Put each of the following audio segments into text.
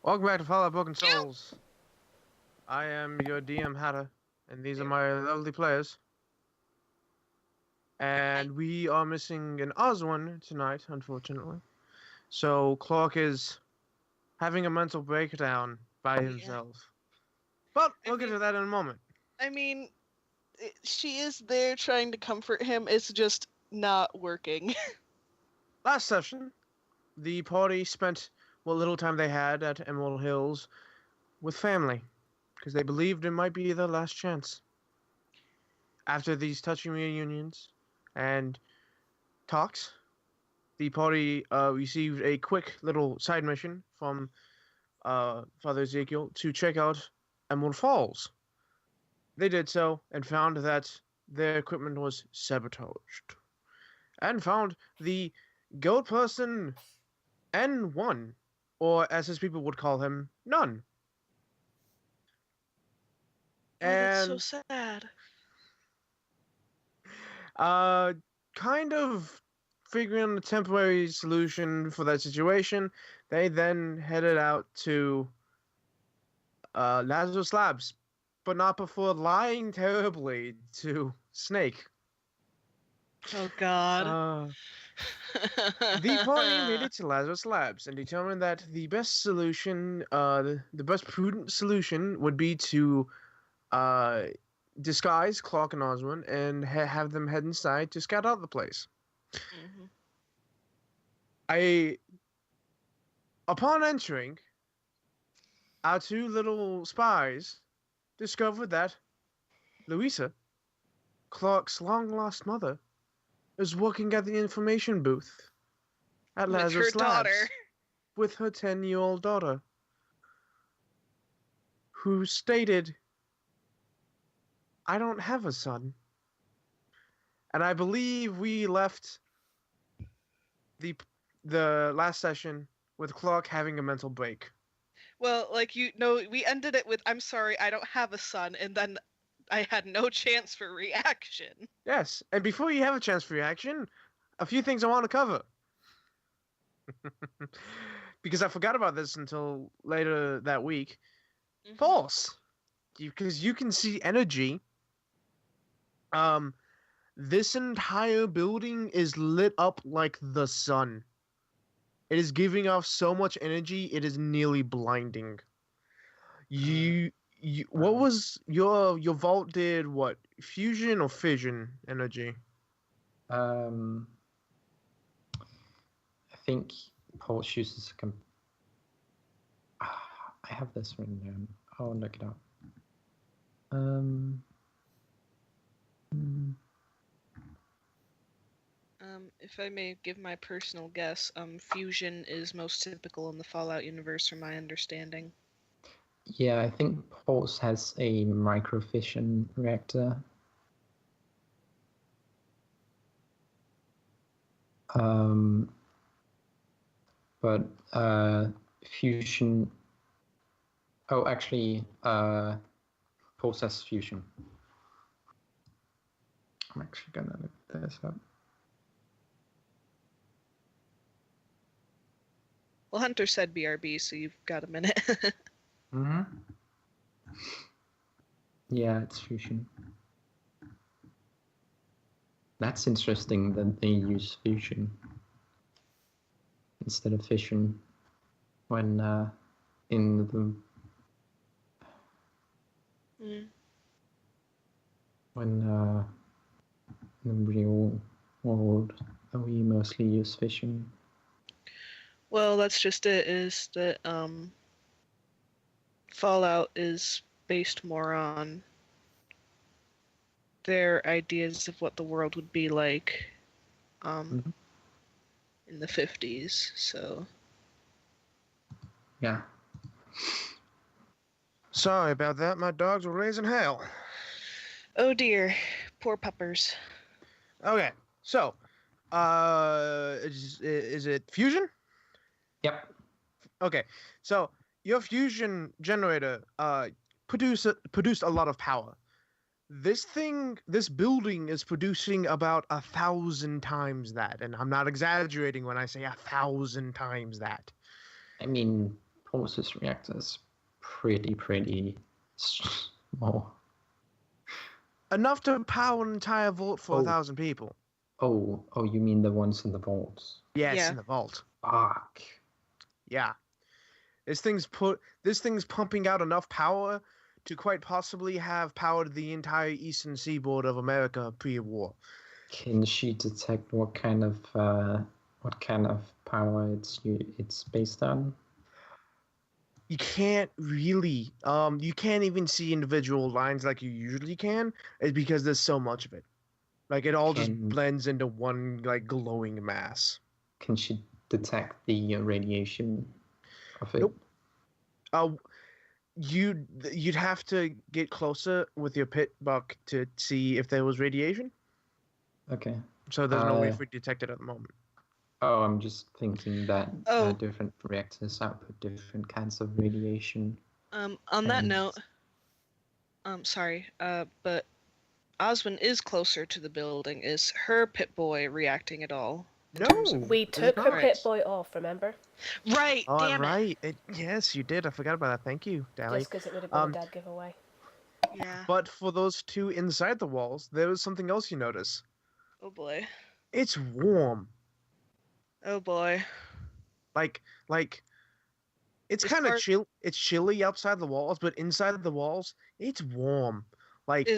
Welcome back to Fallout Broken Souls. I am your DM Hatter, and these are my lovely players. And we are missing an Oswin tonight, unfortunately. So Clark is having a mental breakdown by himself. But we'll get to that in a moment. I mean, she is there trying to comfort him. It's just not working. Last session, the party spent what little time they had at Emerald Hills with family, because they believed it might be their last chance. After these touching reunions and talks, the party received a quick little side mission from Father Ezekiel to check out Emerald Falls. They did so and found that their equipment was sabotaged, and found the goat person N1, or as his people would call him, None. That's so sad. Kind of figuring a temporary solution for that situation, they then headed out to Lazarus Labs, but not before lying terribly to Snake. Oh God. The party made it to Lazarus Labs and determined that the best solution, the best prudent solution would be to disguise Clark and Oswin and have them head inside to scout out the place. Mm-hmm. Upon entering, our two little spies discovered that Louisa, Clark's long-lost mother, is working at the information booth at Lazarus Labs with her 10-year-old daughter, who stated, "I don't have a son." And I believe we left the last session with Clark having a mental break. Well, we ended it with, "I'm sorry, I don't have a son," and then I had no chance for reaction. Yes, and before you have a chance for reaction, a few things I want to cover. Because I forgot about this until later that week. Mm-hmm. False. Because you can see energy. This entire building is lit up like the sun. It is giving off so much energy, it is nearly blinding. What was your vault did what? Fusion or fission energy? I think Pulse uses I have this written down. I'll look it up. If I may give my personal guess, fusion is most typical in the Fallout universe, from my understanding. Yeah, I think Pulse has a microfission reactor. But fusion. Oh, actually, Pulse has fusion. I'm actually gonna look this up. Well, Hunter said BRB, so you've got a minute. Mm-hmm. Yeah, it's fusion. That's interesting that they use fusion instead of fission when in the in the real world we mostly use fission. Well, that's just it, is that Fallout is based more on their ideas of what the world would be like in the 50s, so... Yeah. Sorry about that, my dogs were raising hell. Oh dear, poor puppers. Okay, so, is it fusion? Yep. Okay, so your fusion generator produced a lot of power. This building is producing about 1,000 times that, and I'm not exaggerating when I say 1,000 times that. I mean, Pulse's reactor is pretty small. Enough to power an entire vault for Oh. 1,000 people. Oh, you mean the ones in the vaults? Yes, Yeah. in the vault. Fuck. Yeah. This thing's pumping out enough power to quite possibly have powered the entire eastern seaboard of America pre-war. Can she detect what kind of power it's based on? You can't really. You can't even see individual lines like you usually can, is because there's so much of it. Like it all just blends into one like glowing mass. Can she detect the radiation of it? Nope. You'd have to get closer with your pit buck to see if there was radiation. Okay. So there's no way for it to detect it at the moment. Oh, I'm just thinking that different reactors output different kinds of radiation. On that note, sorry, but Oswin is closer to the building. Is her Pip-Boy reacting at all? No, we took her Pip-Boy off, remember? Right, damn it. Yes, you did. I forgot about that. Thank you, Dally. Just because it would have been a dead giveaway. Yeah. But for those two inside the walls, there was something else you notice. Oh boy. It's warm. Oh boy. Like it's kind of chill. It's chilly outside the walls, but inside the walls, it's warm. Like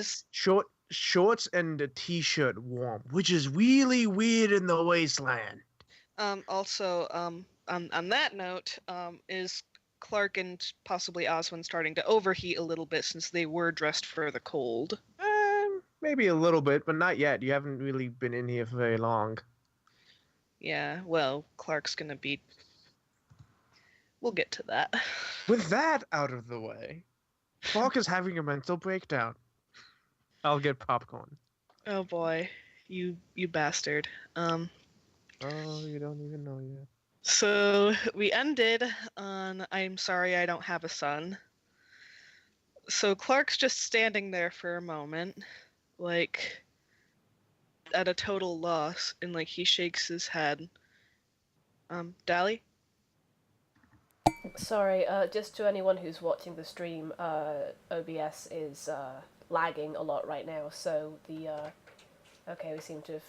shorts and a t-shirt warm, which is really weird in the wasteland. Also, on that note, is Clark and possibly Oswin starting to overheat a little bit since they were dressed for the cold? Maybe a little bit, but not yet. You haven't really been in here for very long. Yeah, well, Clark's gonna be... We'll get to that. With that out of the way, Clark is having a mental breakdown. I'll get popcorn. Oh boy, you bastard. Oh, you don't even know yet. So we ended on I'm sorry I don't have a son. So Clark's just standing there for a moment, like at a total loss, and like he shakes his head. Dally? Sorry, just to anyone who's watching the stream, OBS is lagging a lot right now, so the okay, it seems to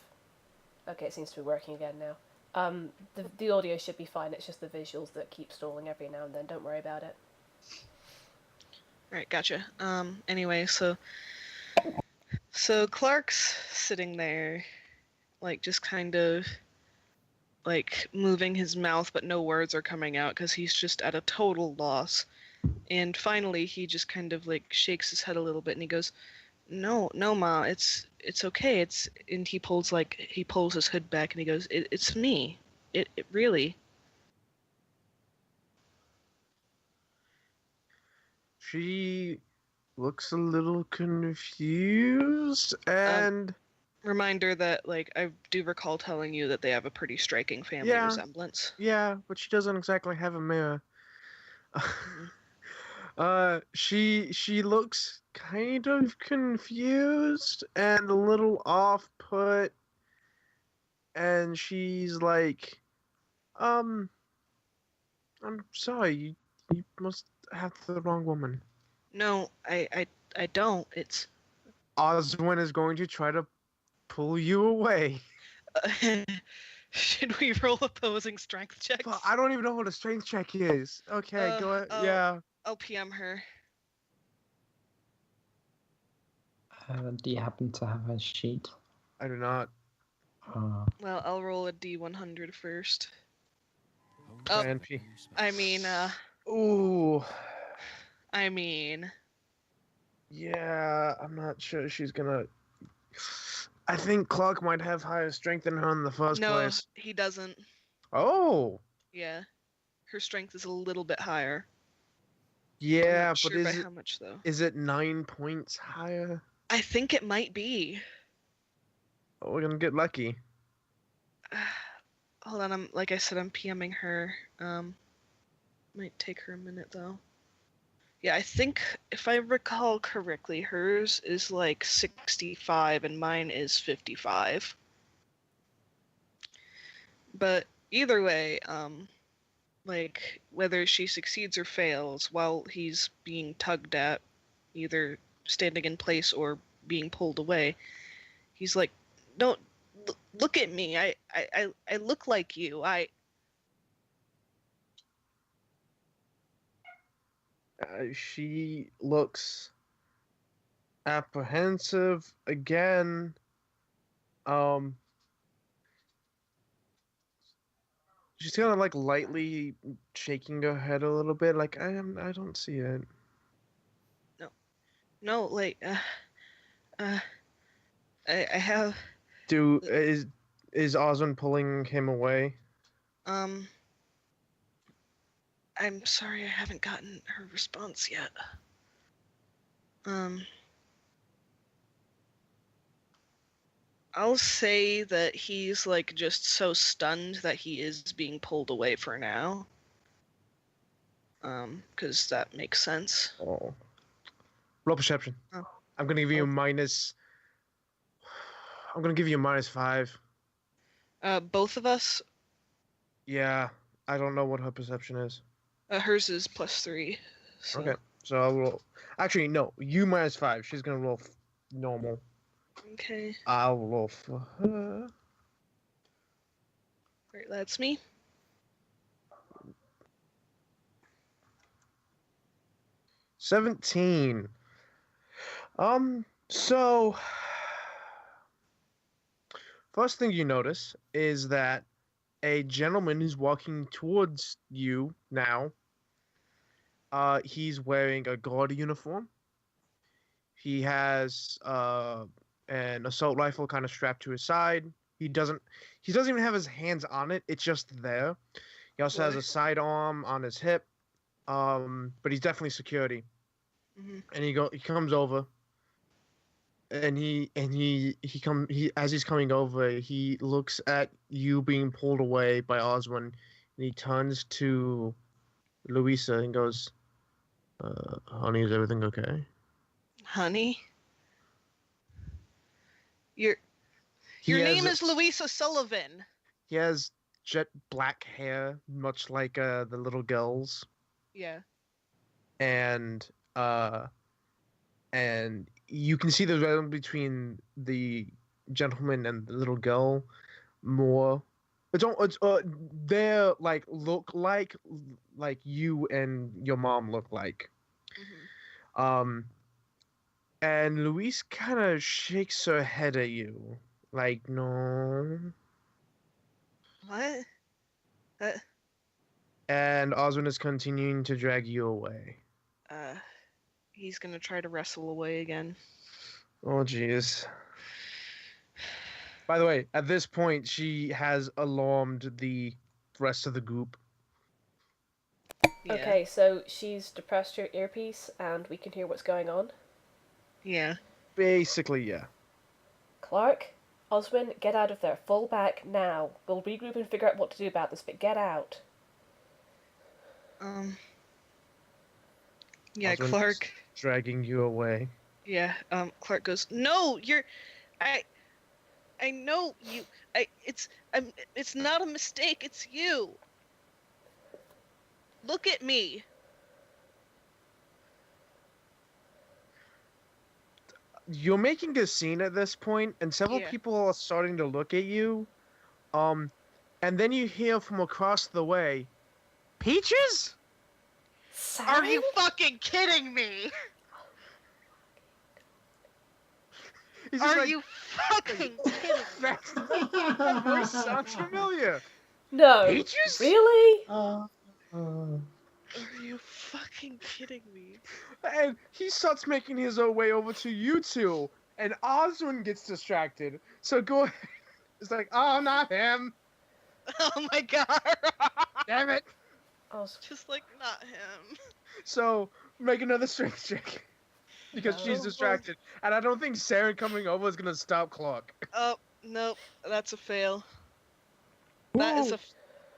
be working again now. The audio should be fine, it's just the visuals that keep stalling every now and then, don't worry about it. Alright, gotcha. Anyway, so Clark's sitting there, like just kind of like moving his mouth, but no words are coming out because he's just at a total loss. And finally, he just kind of like shakes his head a little bit, and he goes, "No, Ma, it's okay. And he pulls his hood back, and he goes, "It's me. It really." She looks a little confused, and reminder that like I do recall telling you that they have a pretty striking family resemblance. Yeah, but she doesn't exactly have a mirror. She looks kind of confused and a little off-put, and she's like, I'm sorry, you must have the wrong woman. No, I don't. It's Oswin is going to try to pull you away. Should we roll opposing strength checks? Well, I don't even know what a strength check is. Okay, go ahead. Yeah. I'll PM her. Do you happen to have a sheet? I do not. Well, I'll roll a D100 first. NP. Ooh. Yeah, I'm not sure she's gonna... I think Clark might have higher strength than her in the first place. No, he doesn't. Oh! Yeah. Her strength is a little bit higher. Yeah, but is by it, how much, though? Is it 9 points higher? I think it might be. Oh, we're gonna get lucky. Hold on, like I said, I'm PMing her. Might take her a minute, though. Yeah, I think, if I recall correctly, hers is like 65 and mine is 55. But either way, like, whether she succeeds or fails while he's being tugged at, either standing in place or being pulled away. He's like, "Don't look at me. I look like you. She looks apprehensive again. She's kind of like lightly shaking her head a little bit, like I don't see it. No, like, I have, Is Osmond pulling him away? I'm sorry I haven't gotten her response yet. I'll say that he's like just so stunned that he is being pulled away for now. 'Cause that makes sense. Oh. Roll perception. Oh. I'm gonna give you minus. I'm gonna give you a -5. Both of us. Yeah, I don't know what her perception is. Hers is +3. So. Okay, so I'll roll. Actually, no, you -5. She's gonna roll normal. Okay. I'll roll for her. Right, that's me. $17. So first thing you notice is that a gentleman is walking towards you now. He's wearing a guard uniform. He has an assault rifle kind of strapped to his side. He doesn't even have his hands on it. It's just there. He also has a sidearm on his hip. But he's definitely security. Mm-hmm. And he comes over. And as he's coming over, he looks at you being pulled away by Oswin, and he turns to Louisa and goes, "Honey, is everything okay?" Honey? Your name is Louisa Sullivan. He has jet black hair, much like the little girls. Yeah. And you can see the relation between the gentleman and the little girl more. They're like look like you and your mom look like. Mm-hmm. And Louise kind of shakes her head at you, like no. What? And Oswin is continuing to drag you away. He's gonna try to wrestle away again. Oh, jeez. By the way, at this point, she has alarmed the rest of the group. Yeah. Okay, so she's depressed your earpiece, and we can hear what's going on. Yeah. Basically, yeah. Clark, Oswin, get out of there. Fall back now. We'll regroup and figure out what to do about this, but get out. Yeah, Oswin Clark. Dragging you away. Yeah, Clark goes, "No, I know you. It's not a mistake. It's you. Look at me." You're making a scene at this point, and several people are starting to look at you. And then you hear from across the way, "Peaches? Are you fucking kidding me? Are you fucking kidding me?" That voice sounds familiar. No. Peaches? Really? Are you fucking kidding me? And he starts making his way over to you two, and Oswin gets distracted. So go ahead. It's like, oh, not him. Oh my god. Damn it. Just like, not him. So make another strength check. Because she's distracted. And I don't think Sarah coming over is going to stop Clark. Oh, nope. That's a fail. That is a...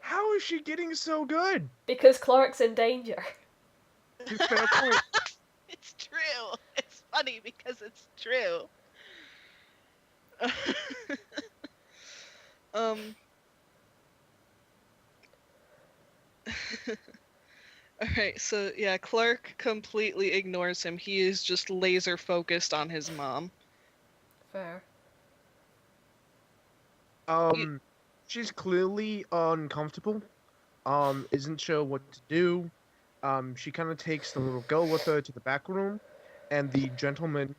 How is she getting so good? Because Clark's in danger. Fair point. It's true. It's funny because it's true. Alright, so yeah, Clark completely ignores him. He is just laser focused on his mom. Fair. She's clearly uncomfortable. Isn't sure what to do. She kind of takes the little girl with her to the back room, and the gentleman,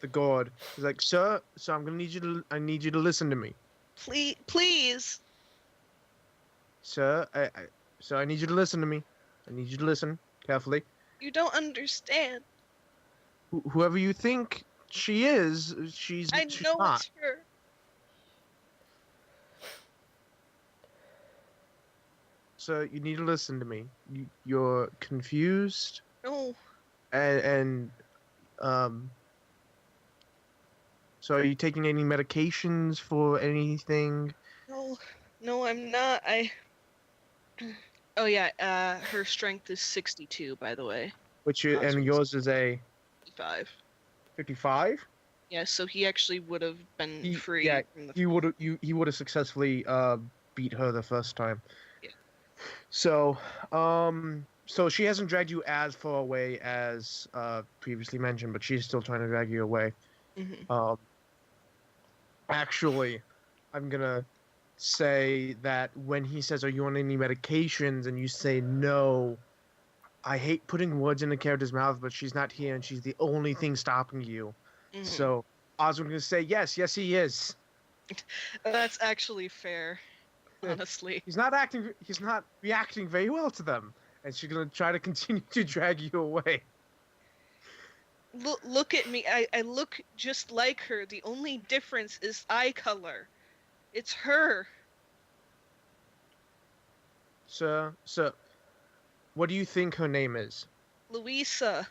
the guard, is like, "Sir, I'm gonna need you to. I need you to listen to me, Please. sir. Sir, I need you to listen to me. I need you to listen carefully. You don't understand. Whoever you think she is, she's I know not. it's her. So you need to listen to me. You're confused, No. and So are you taking any medications for anything? No, I'm not. Oh yeah, her strength is 62, by the way. And yours is a 55. 55? Yeah, so he actually would have been free. Yeah, from the... he would have successfully beat her the first time. Yeah. So so she hasn't dragged you as far away as previously mentioned, but she's still trying to drag you away. Mm-hmm. Actually, I'm gonna say that when he says, "Are you on any medications?" and you say no, I hate putting words in the character's mouth, but she's not here, and she's the only thing stopping you. Mm-hmm. So Oswald's gonna say, yes, he is. That's actually fair, honestly. He's not reacting very well to them, and she's gonna try to continue to drag you away. Look at me. I look just like her. The only difference is eye color. It's her. Sir, what do you think her name is? Louisa.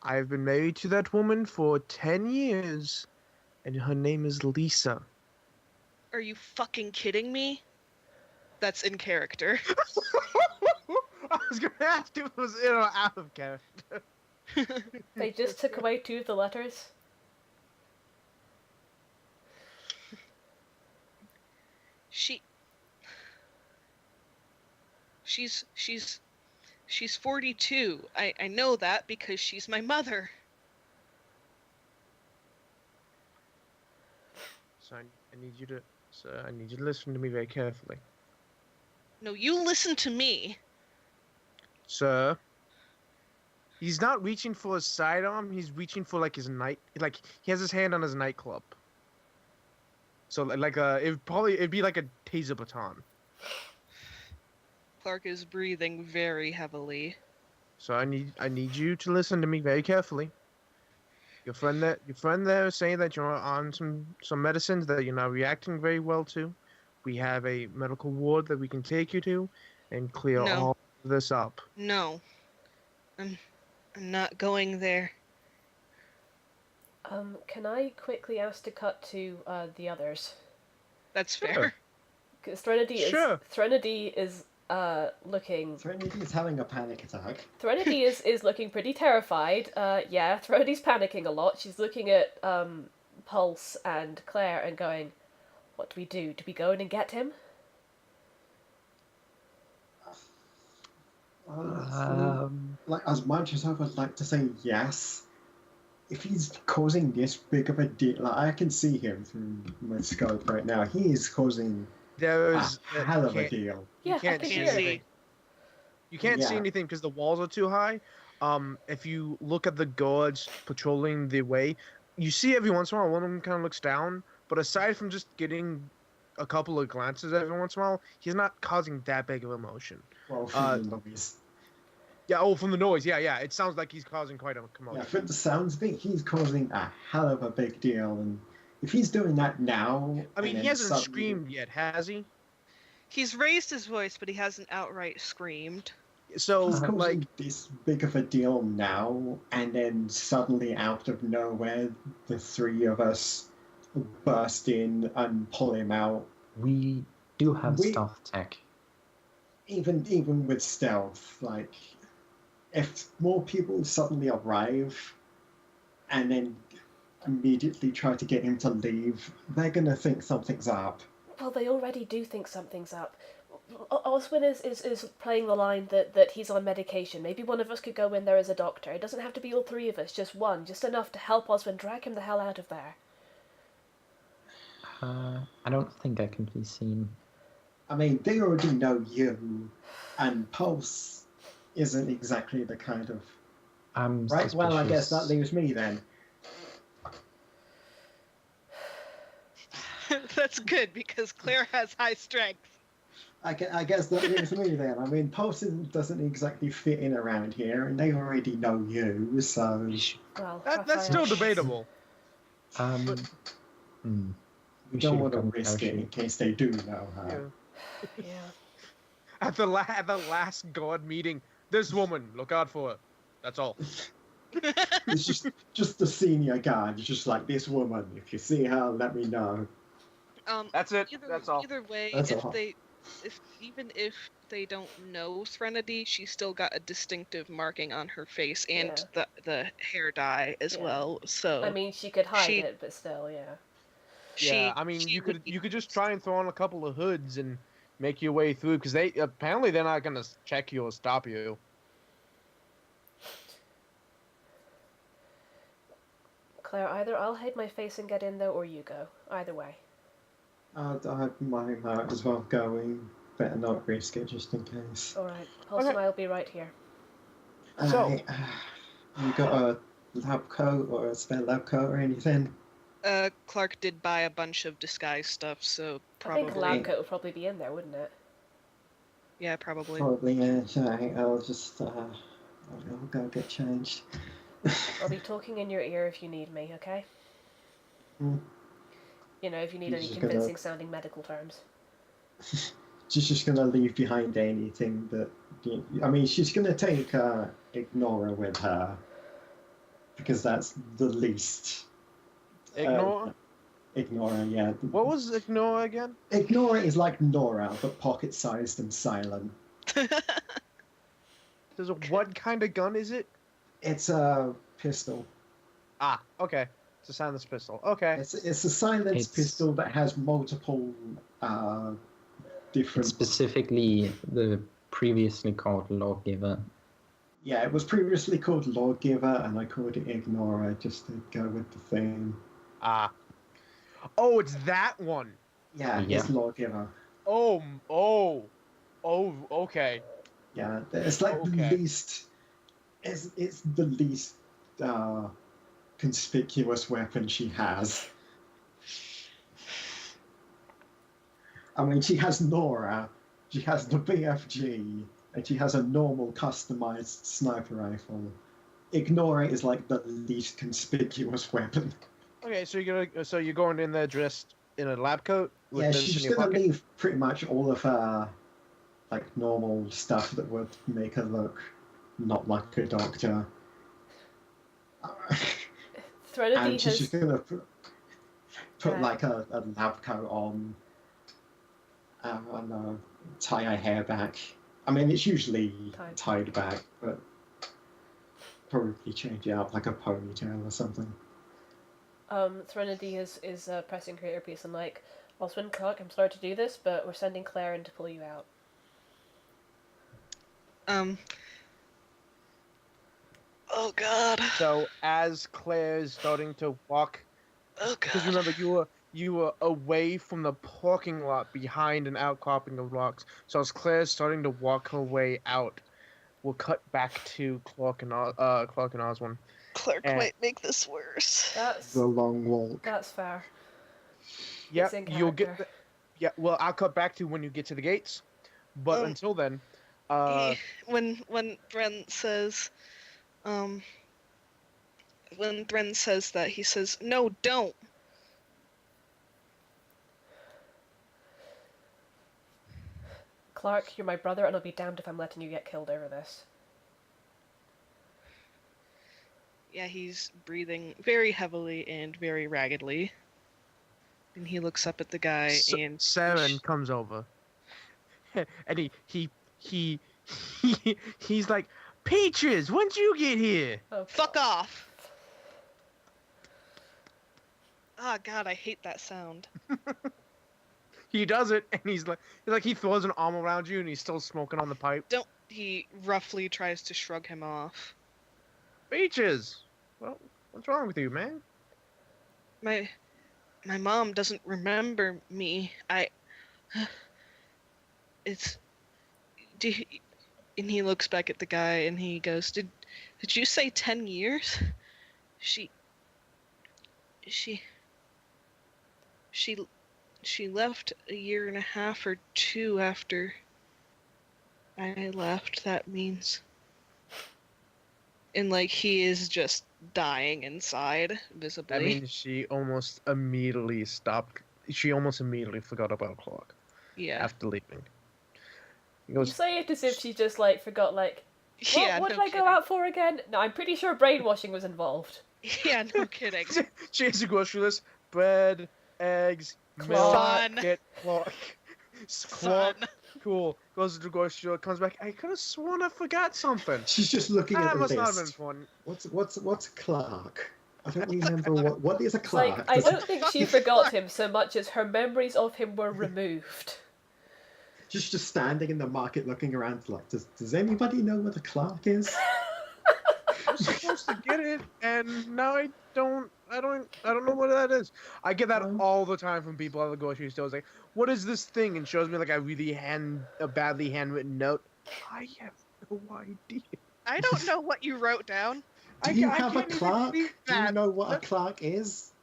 I've been married to that woman for 10 years, and her name is Lisa. Are you fucking kidding me? That's in character. I was gonna ask if it was in or out of character. They just took away 2 of the letters. She's 42. I know that because she's my mother. So I need you to listen to me very carefully. No, you listen to me. Sir, he's not reaching for his sidearm, he's reaching for he has his hand on his nightclub. So it'd be like a taser baton. Clark is breathing very heavily. So I need you to listen to me very carefully. Your friend there is saying that you're on some medicines that you're not reacting very well to. We have a medical ward that we can take you to and clear all of this up. No. I'm not going there. Can I quickly ask to cut to the others? That's fair. Because Threnody is looking... Threnody is having a panic attack. Threnody is looking pretty terrified. Yeah, Threnady's panicking a lot. She's looking at Pulse and Claire and going, what do we do? Do we go in and get him? Like, as much as I would like to say yes, if he's causing this big of a deal, like, I can see him through my scope right now. He is causing a hell of a deal. Yeah, you can't see anything. You can't see anything because the walls are too high. If you look at the guards patrolling the way, you see every once in a while one of them kind of looks down. But aside from just getting a couple of glances every once in a while, he's not causing that big of emotion. Well, from the noise. Yeah, from the noise. Yeah. It sounds like he's causing quite a commotion. Yeah, from the sounds of it, he's causing a hell of a big deal. And if he's doing that now... I mean, he hasn't screamed yet, has he? He's raised his voice, but he hasn't outright screamed. So, he's causing this big of a deal now, and then suddenly out of nowhere, the 3 of us burst in and pull him out. We do have stealth tech. Even with stealth, like, if more people suddenly arrive and then immediately try to get him to leave, they're gonna think something's up. Well, they already do think something's up. Oswin is playing the line that he's on medication. Maybe one of us could go in there as a doctor. It doesn't have to be all three of us, just one. Just enough to help Oswin drag him the hell out of there. I don't think I can be seen. I mean, they already know you, and Pulse isn't exactly the kind of... right, well, I guess that leaves me then. That's good, because Claire has high strength. I guess that leaves me then. I mean, Pulse doesn't exactly fit in around here, and they already know you, so... Well, that's still debatable. We don't want to risk it in case they do know her. Yeah. At the last God meeting, this woman, look out for her. That's all. It's just the senior guy. It's just like, this woman. If you see her, let me know. That's it. That's all. Either way, That's even if they don't know Threnody, she's still got a distinctive marking on her face and the hair dye as well. So I mean, she could hide it, but still, yeah. Yeah, I mean, you could just try and throw on a couple of hoods and make your way through, because they're not gonna check you or stop you. Claire, either I'll hide my face and get in there, or you go. Either way. I might as well go in. Better not risk it, just in case. Alright, Pulse and I'll be right here. So, you got a lab coat or a spare lab coat or anything? Clark did buy a bunch of disguise stuff, so I think lab coat would probably be in there, wouldn't it? Yeah, probably. Probably, yeah. Sorry, I'll just I'll go get changed. I'll be talking in your ear if you need me, okay? You know, if you need any convincing sounding medical terms. She's just gonna leave behind anything that... I mean, she's gonna take Ignora with her. Because that's the least... Ignora? Ignora, yeah. What was Ignora again? Ignora is like Nora, but pocket-sized and silent. What kind of gun is it? It's a pistol. Ah, okay. It's a silenced pistol. Okay. It's a silenced pistol that has multiple different... It's specifically the previously called Lawgiver. Yeah, it was previously called Lawgiver, and I called it Ignora just to go with the theme. Ah. Oh, it's that one. Yeah, it's Lawgiver. Oh, okay. Yeah, it's like the least... It's the least conspicuous weapon she has. I mean, she has Nora, she has the BFG, and she has a normal customized sniper rifle. Ignora is like the least conspicuous weapon. Okay, so you're going in there dressed in a lab coat? Yeah, she's gonna leave pretty much all of her like normal stuff that would make her look not like a doctor. And she's just gonna put like a lab coat on. And tie her hair back. I mean, it's usually tied back, but probably change it up like a ponytail or something. Threnody is pressing her earpiece and like, Oswin, Clark, I'm sorry to do this, but we're sending Claire in to pull you out. Oh God. So as Claire's starting to walk, because remember you were away from the parking lot behind an outcropping of rocks. So as Claire's starting to walk her way out, we'll cut back to Clark and Oswin. Clark might make this worse. That's the long walk. That's fair. Yep, you'll get. Well, I'll cut back to when you get to the gates. But until then, when Thren says, that, he says, "No, don't." Clark, you're my brother, and I'll be damned if I'm letting you get killed over this. Yeah, he's breathing very heavily and very raggedly. And he looks up at the guy and... Saren comes over. And he's like, Peaches, when'd you get here? Oh, fuck off! Oh God, I hate that sound. he does it, and he's like he throws an arm around you, and he's still smoking on the pipe. He roughly tries to shrug him off. Peaches, well, what's wrong with you, man? My mom doesn't remember me. And he looks back at the guy and he goes, Did you say 10 years? She left a year and a half or 2 after I left, that means. And like he is just dying inside, visibly. I mean, she almost immediately forgot about clock. Yeah. After leaving. You say it as if she just like forgot like what did I go kidding. out for again? No, I'm pretty sure brainwashing was involved. Yeah, no kidding. She has a grocery list: bread, eggs, Sun. milk, clock. Sun. Cool. Goes to the grocery store, comes back. I could have sworn I forgot something. She's just looking at That the must not list. have been fun. What's Clark? I don't remember what is a It's Clark. like I don't think she forgot him so much as her memories of him were removed. She's just standing in the market looking around like, does anybody know what a Clark is? I was supposed to get it, and now I don't know what that is. I get that all the time from people at the grocery store. It's like, what is this thing? And shows me like a badly handwritten note. I have no idea. I don't know what you wrote down. Do you have a Clark? Do you know what a Clark is?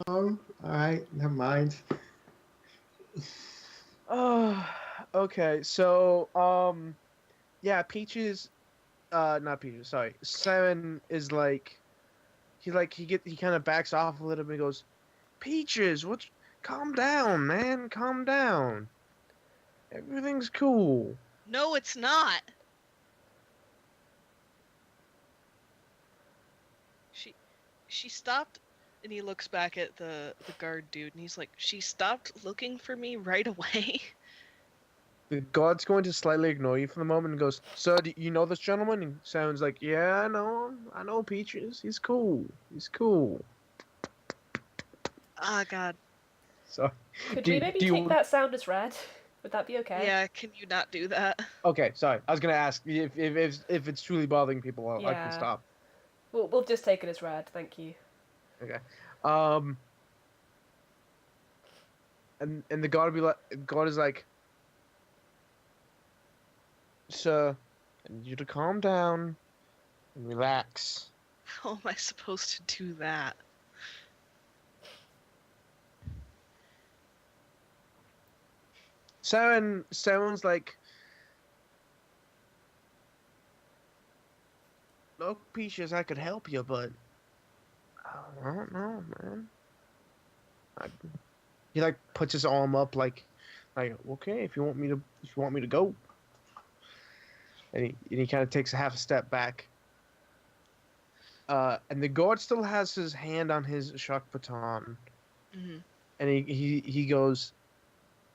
No? Alright, never mind. Oh, okay. So, yeah, Peaches, not Peaches, sorry. Simon is like, he kind of backs off a little bit and goes, Peaches, calm down, man, calm down. Everything's cool. No, it's not. She stopped, and he looks back at the guard dude, and he's like, she stopped looking for me right away. The guard's going to slightly ignore you for the moment and goes, Sir, do you know this gentleman? And Simon's like, yeah, I know Peaches. He's cool. Ah, God. So, Could we maybe take that sound as read? Would that be okay? Yeah, can you not do that? Okay, sorry. I was gonna ask if it's truly bothering people, I can stop. We'll just take it as read, thank you. Okay. And the guard is like, Sir, I need you to calm down and relax. How am I supposed to do that? Simon's like, look, Peaches, I could help you, but I don't know, man. He like puts his arm up, like, okay, if you want me to go. And he kind of takes a half a step back. And the guard still has his hand on his shock baton. Mm-hmm. And he goes,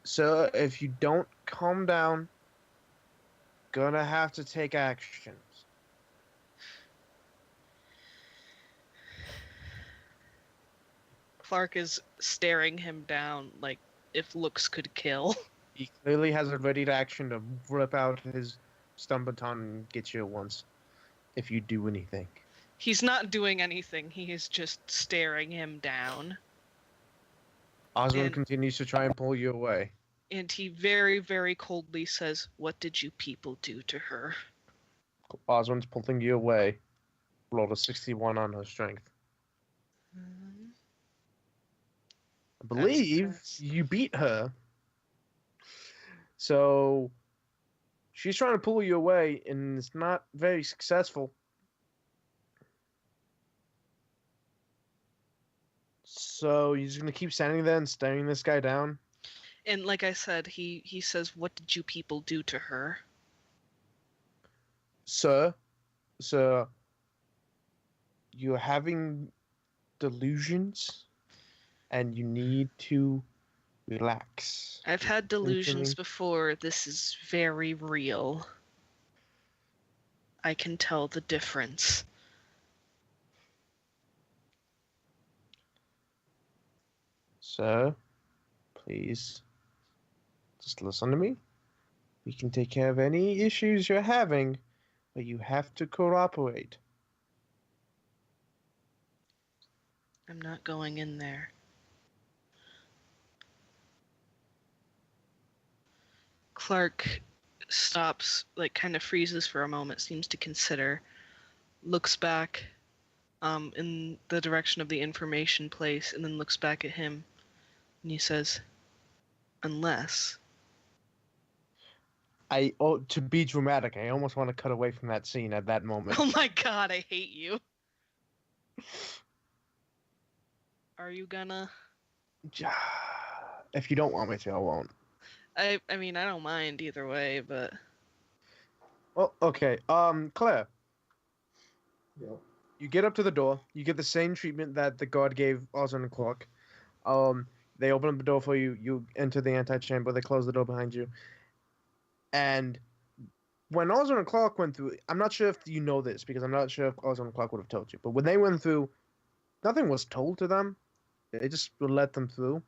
Sir, if you don't calm down, gonna have to take actions. Clark is staring him down like if looks could kill. He clearly has a ready to action to rip out his stun baton and get you once if you do anything. He's not doing anything. He is just staring him down. Osmond continues to try and pull you away. And he very, very coldly says, "What did you people do to her?" Osmond's pulling you away. Rolled a 61 on her strength. I believe you beat her. So she's trying to pull you away, and it's not very successful. So you're just gonna keep standing there and staring this guy down? And like I said, he says, "What did you people do to her?" Sir, you're having delusions, and you need to relax. I've had delusions before. This is very real. I can tell the difference. Sir, please Just listen to me. We can take care of any issues you're having, but you have to cooperate. I'm not going in there. Clark stops, like kind of freezes for a moment, seems to consider, looks back in the direction of the information place, and then looks back at him, and he says, unless. To be dramatic, I almost want to cut away from that scene at that moment. Oh my god, I hate you. Are you gonna? If you don't want me to, I won't. I mean, I don't mind either way, but... Well, okay. Claire. Yep. You get up to the door. You get the same treatment that the guard gave Osmond and Clark. They open up the door for you. You enter the antechamber. They close the door behind you. And when Osmond and Clark went through, I'm not sure if you know this, because I'm not sure if Osmond and Clark would have told you, but when they went through, nothing was told to them. They just let them through.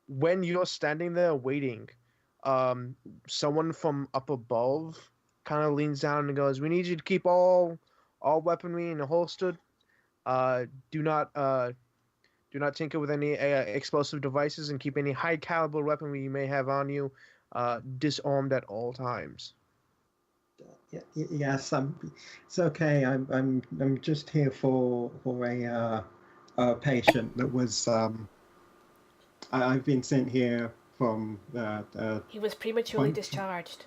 When you're standing there waiting, someone from up above kind of leans down and goes, "We need you to keep all weaponry in a holstered. Do not tinker with any explosive devices, and keep any high caliber weaponry you may have on you disarmed at all times." Yes, it's okay. I'm just here for a patient that was I've been sent here from He was prematurely discharged.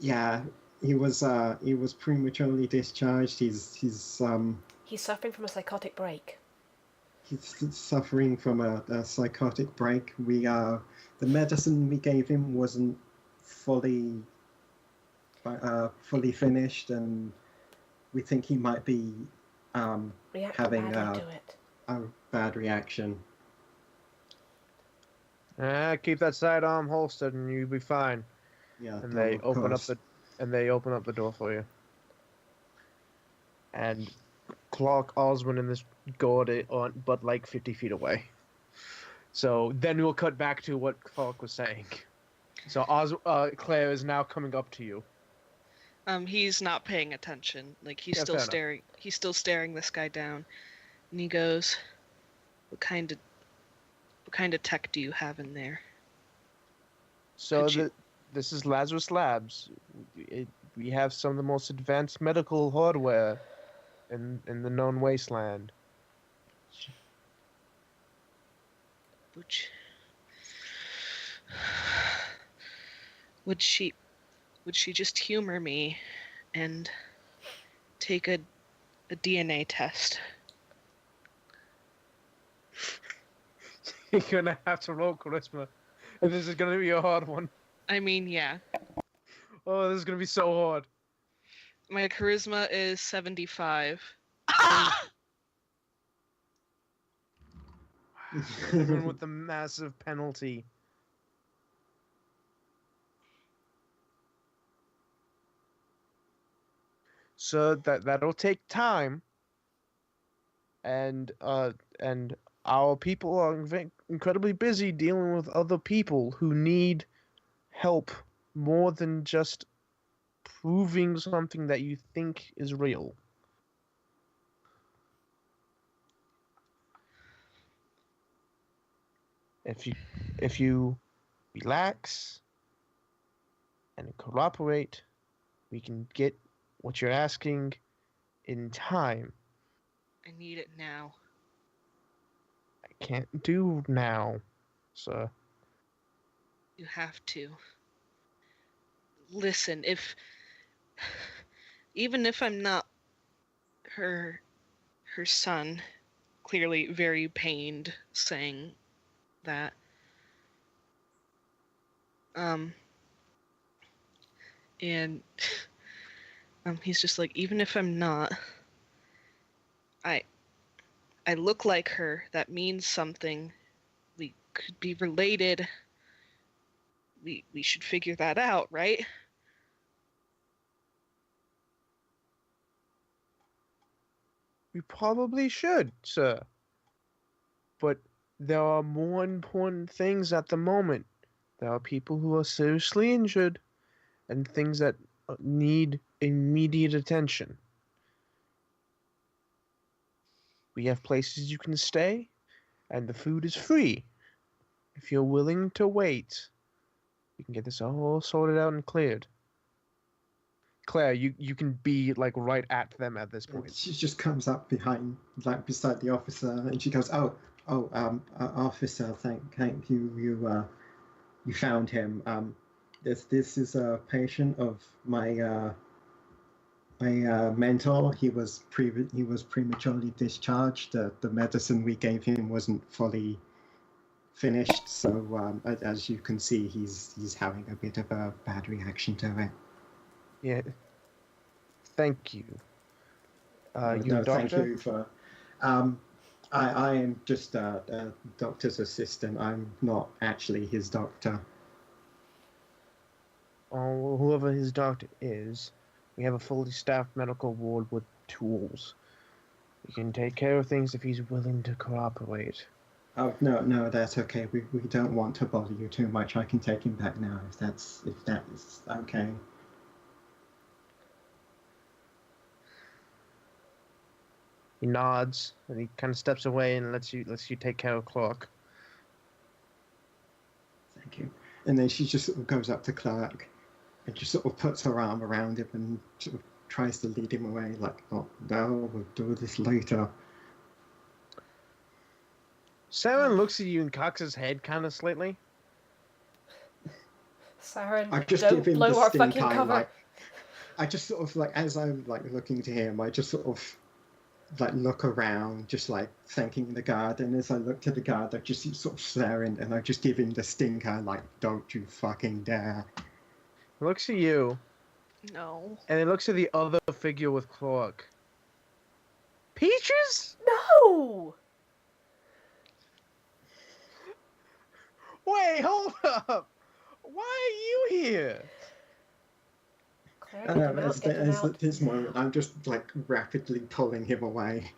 Yeah, he was prematurely discharged. He's suffering from a psychotic break. He's suffering from a psychotic break. The medicine we gave him wasn't fully finished, and we think he might be having a bad reaction. Keep that sidearm holstered, and you'll be fine. Yeah, and they open up the door for you. And Clark, Osmond, and this guard aren't but like 50 feet away. So then we'll cut back to what Clark was saying. So Claire is now coming up to you. He's not paying attention. Like he's still staring. Enough. He's still staring this guy down, and he goes, "What kind of tech do you have in there?" So this is Lazarus Labs. We have some of the most advanced medical hardware in the known wasteland. Would she just humor me and take a DNA test? You're gonna have to roll charisma, and this is gonna be a hard one. I mean, yeah. Oh, this is gonna be so hard. My charisma is 75. Even with the massive penalty. So that'll take time, and our people are incredibly busy dealing with other people who need help more than just proving something that you think is real. If you relax and cooperate, we can get what you're asking in time. I need it now. I can't do now, sir. You have to. Listen, even if I'm not her son, clearly very pained, saying that, and he's just like, even if I'm not, I look like her. That means something. We could be related. We should figure that out, right? We probably should, sir. But there are more important things at the moment There are people who are seriously injured and things that need immediate attention. We have places you can stay, and the food is free. If you're willing to wait, we can get this all sorted out and cleared. Claire, you can be like right at them at this point. She just comes up behind, like beside the officer, and she goes, officer, thank you, you found him. This is a patient of my mentor. He was prematurely discharged. The medicine we gave him wasn't fully finished, so as you can see, he's having a bit of a bad reaction to it. Yeah. Thank you. No, thank you for. I am just a doctor's assistant. I'm not actually his doctor. Oh, whoever his doctor is, we have a fully staffed medical ward with tools. We can take care of things if he's willing to cooperate. Oh no, that's okay. We don't want to bother you too much. I can take him back now if that is okay. He nods and he kind of steps away and lets you take care of Clark. Thank you. And then she just sort of goes up to Clark and just sort of puts her arm around him and sort of tries to lead him away, like, oh no, we'll do this later. Saren looks at you and cocks his head kind of slightly. Saren, I just don't give him blow the our stink fucking eye, cover. like, I just sort of like, as I'm like looking to him, I just sort of like look around, just like thanking the guard, and as I look to the guard, I just sort of staring, and I just give him the stink eye, like, don't you fucking dare. He looks at you. No. And he looks at the other figure with Clark. Peaches? No! Wait, hold up! Why are you here? Claire, get him out, get him out. At this moment, I'm just like rapidly pulling him away.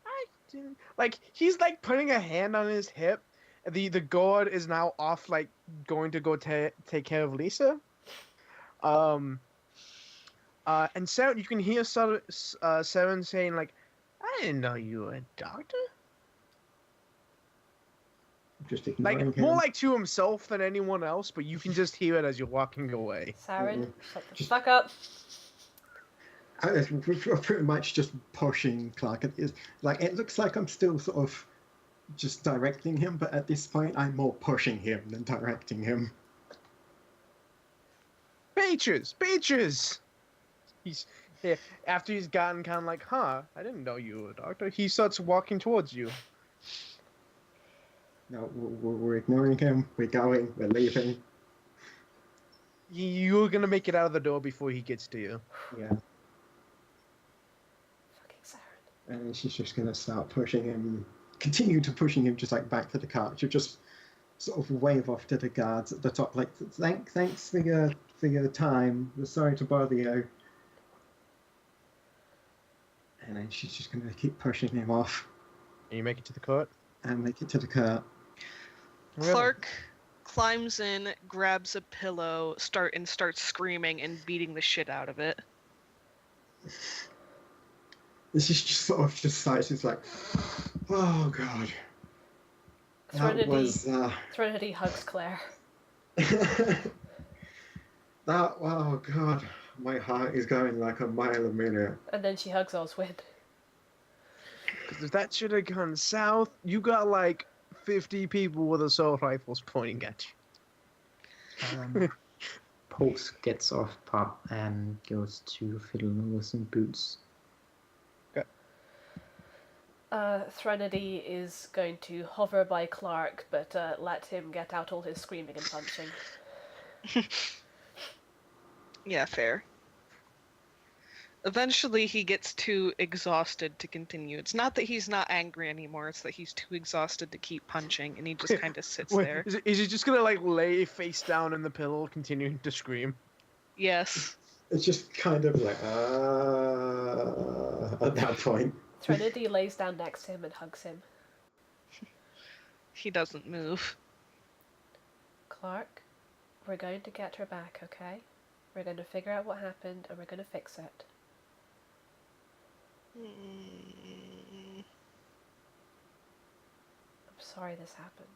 I didn't... Like, he's like putting a hand on his hip. The guard is now off, like, going to go take care of Lisa. And Saren, you can hear Saren saying, like, I didn't know you were a doctor. Just ignoring Like, him. more like to himself than anyone else, but you can just hear it as you're walking away. Saren, shut the fuck up. We're pretty much just pushing Clark. It looks like I'm still sort of just directing him, but at this point, I'm more pushing him than directing him. Beaches! He's here. After he's gotten kind of like, huh, I didn't know you were a doctor. He starts walking towards you. No, we're ignoring him. We're going. We're leaving. You're gonna make it out of the door before he gets to you. Yeah. Fucking Saren. And then she's just gonna start pushing him, continue to pushing him just like back to the car. She'll just sort of wave off to the guards at the top, like, thanks for your time. We're sorry to bother you. And then she's just gonna keep pushing him off. And you make it to the court? And make it to the cart. Clark climbs in, grabs a pillow, starts screaming and beating the shit out of it. This is just sort of just like, it's like, oh god. Threnody hugs Claire. Oh god, my heart is going like a mile a minute. And then she hugs Oswin. Because if that should have gone south, you got like 50 people with assault rifles pointing at you. Pulse gets off Pop and goes to fiddle with some boots. Threnody is going to hover by Clark, but let him get out all his screaming and punching. Yeah, fair. Eventually he gets too exhausted to continue. It's not that he's not angry anymore, it's that he's too exhausted to keep punching, and he just kind of sits there. Is he just gonna like lay face down in the pillow, continuing to scream? Yes. It's just kind of like, at that point. Threnody lays down next to him and hugs him. He doesn't move. Clark, we're going to get her back, okay? We're going to figure out what happened and we're going to fix it. I'm sorry this happened.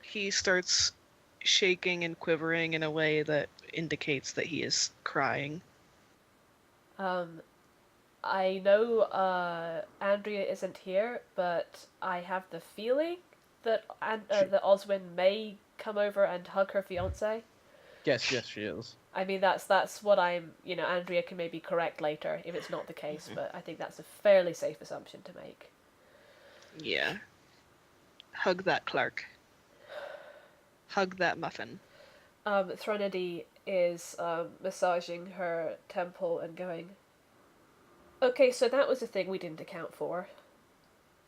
He starts shaking and quivering in a way that indicates that he is crying. I know Andrea isn't here, but I have the feeling that that Oswin may come over and hug her fiance. Yes, she is. I mean, that's what I'm. Andrea can maybe correct later if it's not the case, but I think that's a fairly safe assumption to make. Yeah. Hug that Clark. Hug that muffin. Threnody is massaging her temple and going, okay, so that was a thing we didn't account for.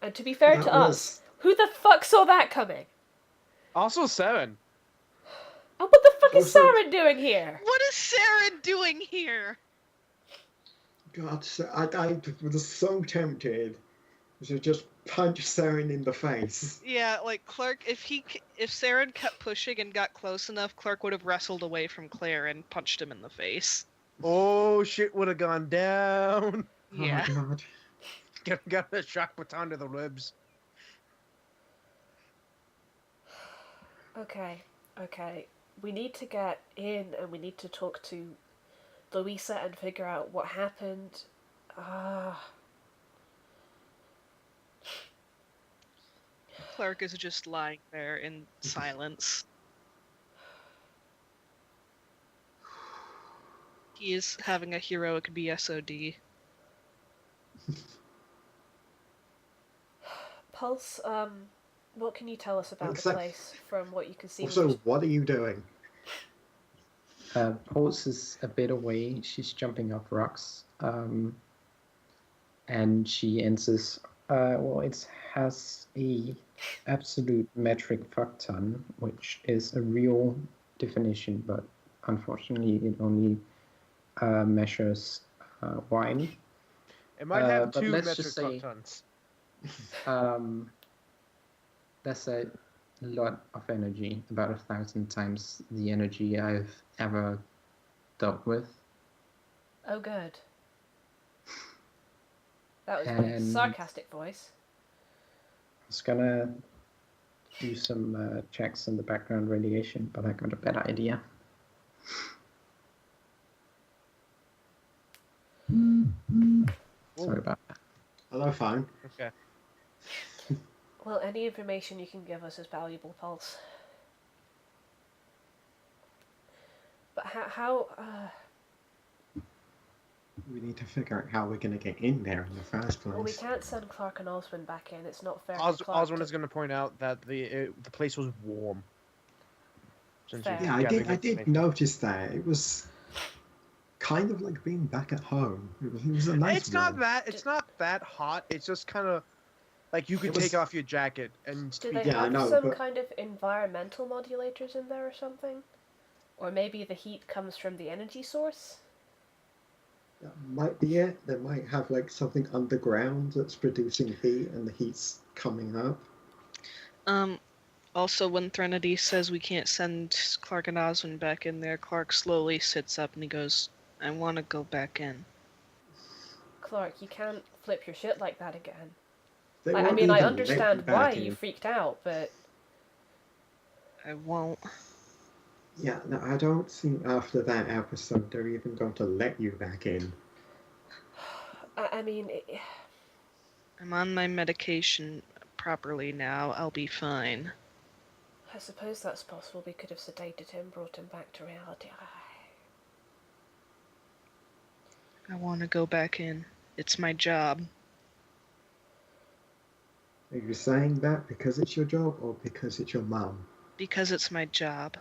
And to be fair to us, who the fuck saw that coming? Also Saren. And what the fuck is Saren doing here? What is Saren doing here? God, I was so tempted to just punch Saren in the face. Yeah, like Clark, if Saren kept pushing and got close enough, Clark would have wrestled away from Claire and punched him in the face. Oh, shit would have gone down. Yeah. Oh, God. Got a shock baton to the ribs. Okay. We need to get in and we need to talk to Louisa and figure out what happened. Clark is just lying there in silence. He is having a heroic BSOD. Pulse, what can you tell us about the place from what you can see? Also, what are you doing? Pulse is a bit away. She's jumping off rocks. And she enters. It has a absolute metric fuckton, which is a real definition, but unfortunately it only measures wine. It might have but 2 let's metric just say, tons. that's a lot of energy, about 1,000 times the energy I've ever dealt with. Oh, good. That was my sarcastic voice. I was gonna do some checks on the background radiation, but I got a better idea. Sorry about that. Hello, fine. Okay. Well, any information you can give us is valuable, Pulse. But how We need to figure out how we're going to get in there in the first place. well, we can't send Clark and Oswin back in. It's not fair. Oswin is going to point out that the place was warm. Yeah, I did notice that. It was kind of like being back at home. It was a nice. It's not that hot. It's just kind of like you could take off your jacket and. Do they have some kind of environmental modulators in there or something? Or maybe the heat comes from the energy source? That might be it. They might have like something underground that's producing heat and the heat's coming up. Also, when Threnody says we can't send Clark and Oswin back in there, Clark slowly sits up and he goes, I want to go back in. Clark, you can't flip your shit like that again. I mean, I understand why you freaked out, but... I won't. Yeah, no, I don't think after that episode they're even going to let you back in. I mean... I'm on my medication properly now. I'll be fine. I suppose that's possible. We could have sedated him, brought him back to reality. I want to go back in. It's my job. Are you saying that because it's your job or because it's your mum? Because it's my job.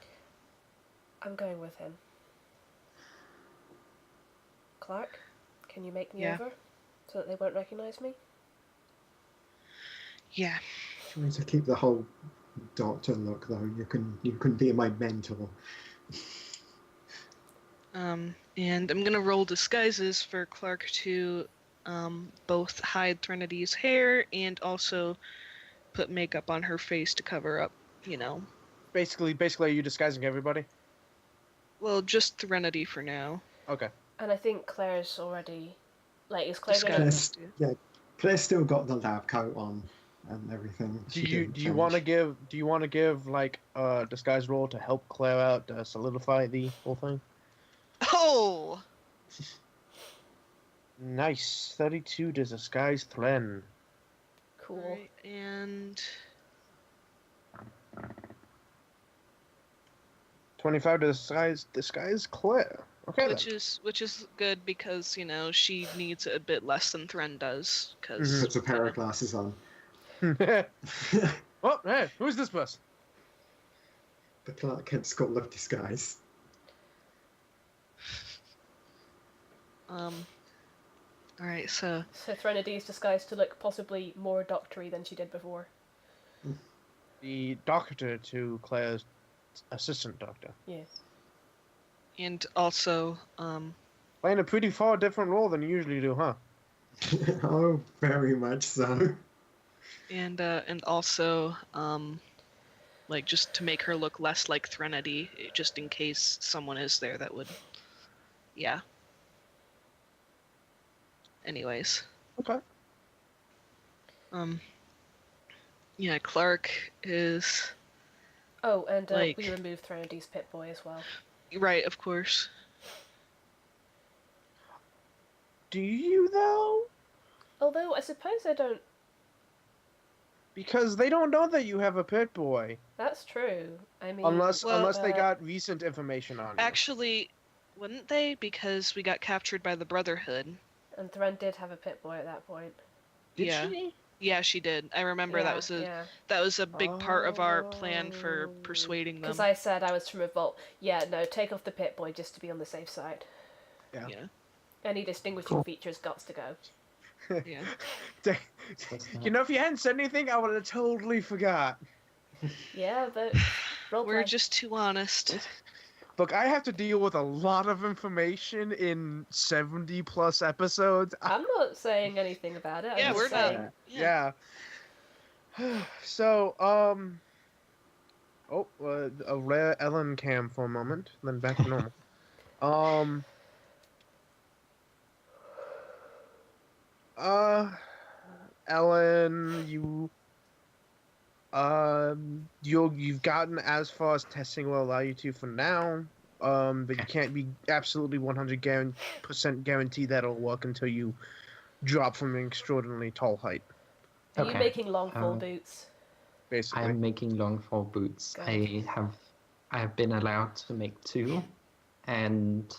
I'm going with him. Clark, can you make me over so that they won't recognize me? Yeah. Trying to keep the whole doctor look though. You can be my mentor. And I'm gonna roll disguises for Clark to both hide Threnity's hair and also put makeup on her face to cover up, Basically, are you disguising everybody? Well, just Threnody for now. Okay. And I think Claire's already, is Claire gonna... Claire's still got the lab coat on and everything. Do you want to give like a disguise roll to help Claire out to solidify the whole thing? Oh. Nice. 32 to disguise Thren. Cool. Right, and 25 to disguise Claire. Okay. which is good because she needs it a bit less than Thren does because Puts a pair of glasses on. Oh, hey, who's this person? The Clark Kent School of Disguise. All right, so Threnity's disguised to look possibly more doctory than she did before. The doctor to Claire's assistant doctor. Yes. and also Playing a pretty far different role than you usually do, huh? Oh, very much so. and also just to make her look less like Threnody, just in case someone is there that would, yeah. Anyways. Okay. Yeah, Clark is Oh, and Like- we removed Threnity's Pip-Boy as well. right, of course. Do you, though? Although, I suppose I don't... Because they don't know that you have a pit boy. That's true. I mean... Unless Well, they got recent information on you. Actually, wouldn't they? Because we got captured by the Brotherhood. And Thren did have a Pip-Boy at that point. Did yeah. she? Yeah, she did. I remember that was a big part of our plan for persuading them. Because I said I was from Revolt. Yeah, no, take off the Pip-Boy just to be on the safe side. Yeah. Yeah. Any distinguishing features got to go. Yeah. You know, if you hadn't said anything, I would have totally forgot. Yeah, but... We're just too honest. Look, I have to deal with a lot of information in 70 plus episodes. I'm not saying anything about it. I'm Yeah, just we're saying. not. Yeah. So, a rare Ellen cam for a moment, then back to normal. Ellen, you've gotten as far as testing will allow you to for now. But you can't be absolutely 100% guaranteed that it'll work until you drop from an extraordinarily tall height. Are you Okay, making long fall boots? Basically. I am making long fall boots. Good. I have been allowed to make 2, and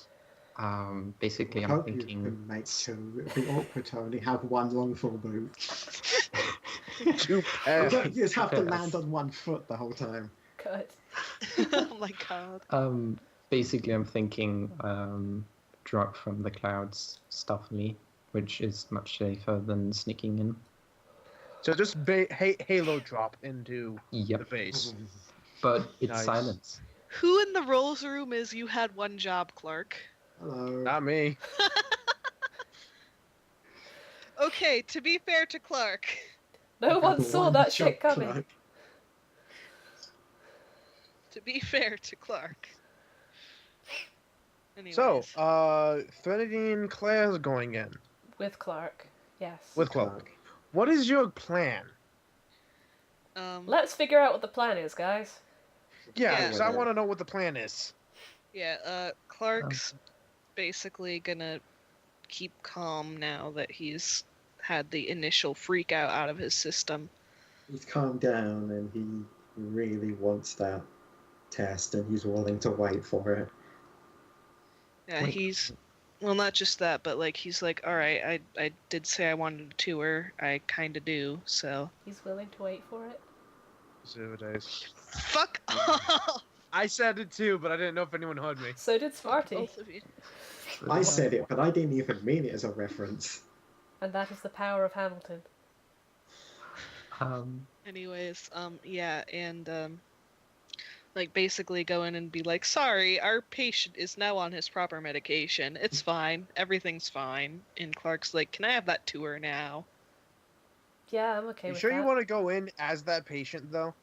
basically I I'm hope thinking you can make 2. It'd be awkward to only have one long full boot. Two You pairs. just have to Yes. land on one foot the whole time. Good. Oh my god. basically I'm thinking drop from the clouds stealthily, which is much safer than sneaking in. So just halo drop into the Yep, base. but it's Nice. silence. Who in the roles room is you had one job, Clark? Hello. Not me. Okay, to be fair to Clark. No one saw One that job shit coming. clerk. To be fair to Clark. Anyways. So, Threnody and Claire's going in. With Clark. Yes. With Clark. What is your plan? Let's figure out what the plan is, guys. Yeah, Yeah. because I want to know what the plan is. Yeah, Clark's basically gonna keep calm now that he's had the initial freak out of his system. He's calmed down and he really wants that test and he's willing to wait for it. Yeah, Wait. he's well, not just that, but he's like, all right, I did say I wanted a tour. I kind of do, so. He's willing to wait for it. 0 days. Fuck off! I said it too, but I didn't know if anyone heard me. So did Smarty. Both of you. I said it, but I didn't even mean it as a reference. And that is the power of Hamilton. Anyways, yeah, and like basically go in and be like, sorry, our patient is now on his proper medication. It's fine. Everything's fine. And Clark's like, can I have that tour now? Yeah, I'm okay You with sure that. you want to go in as that patient though?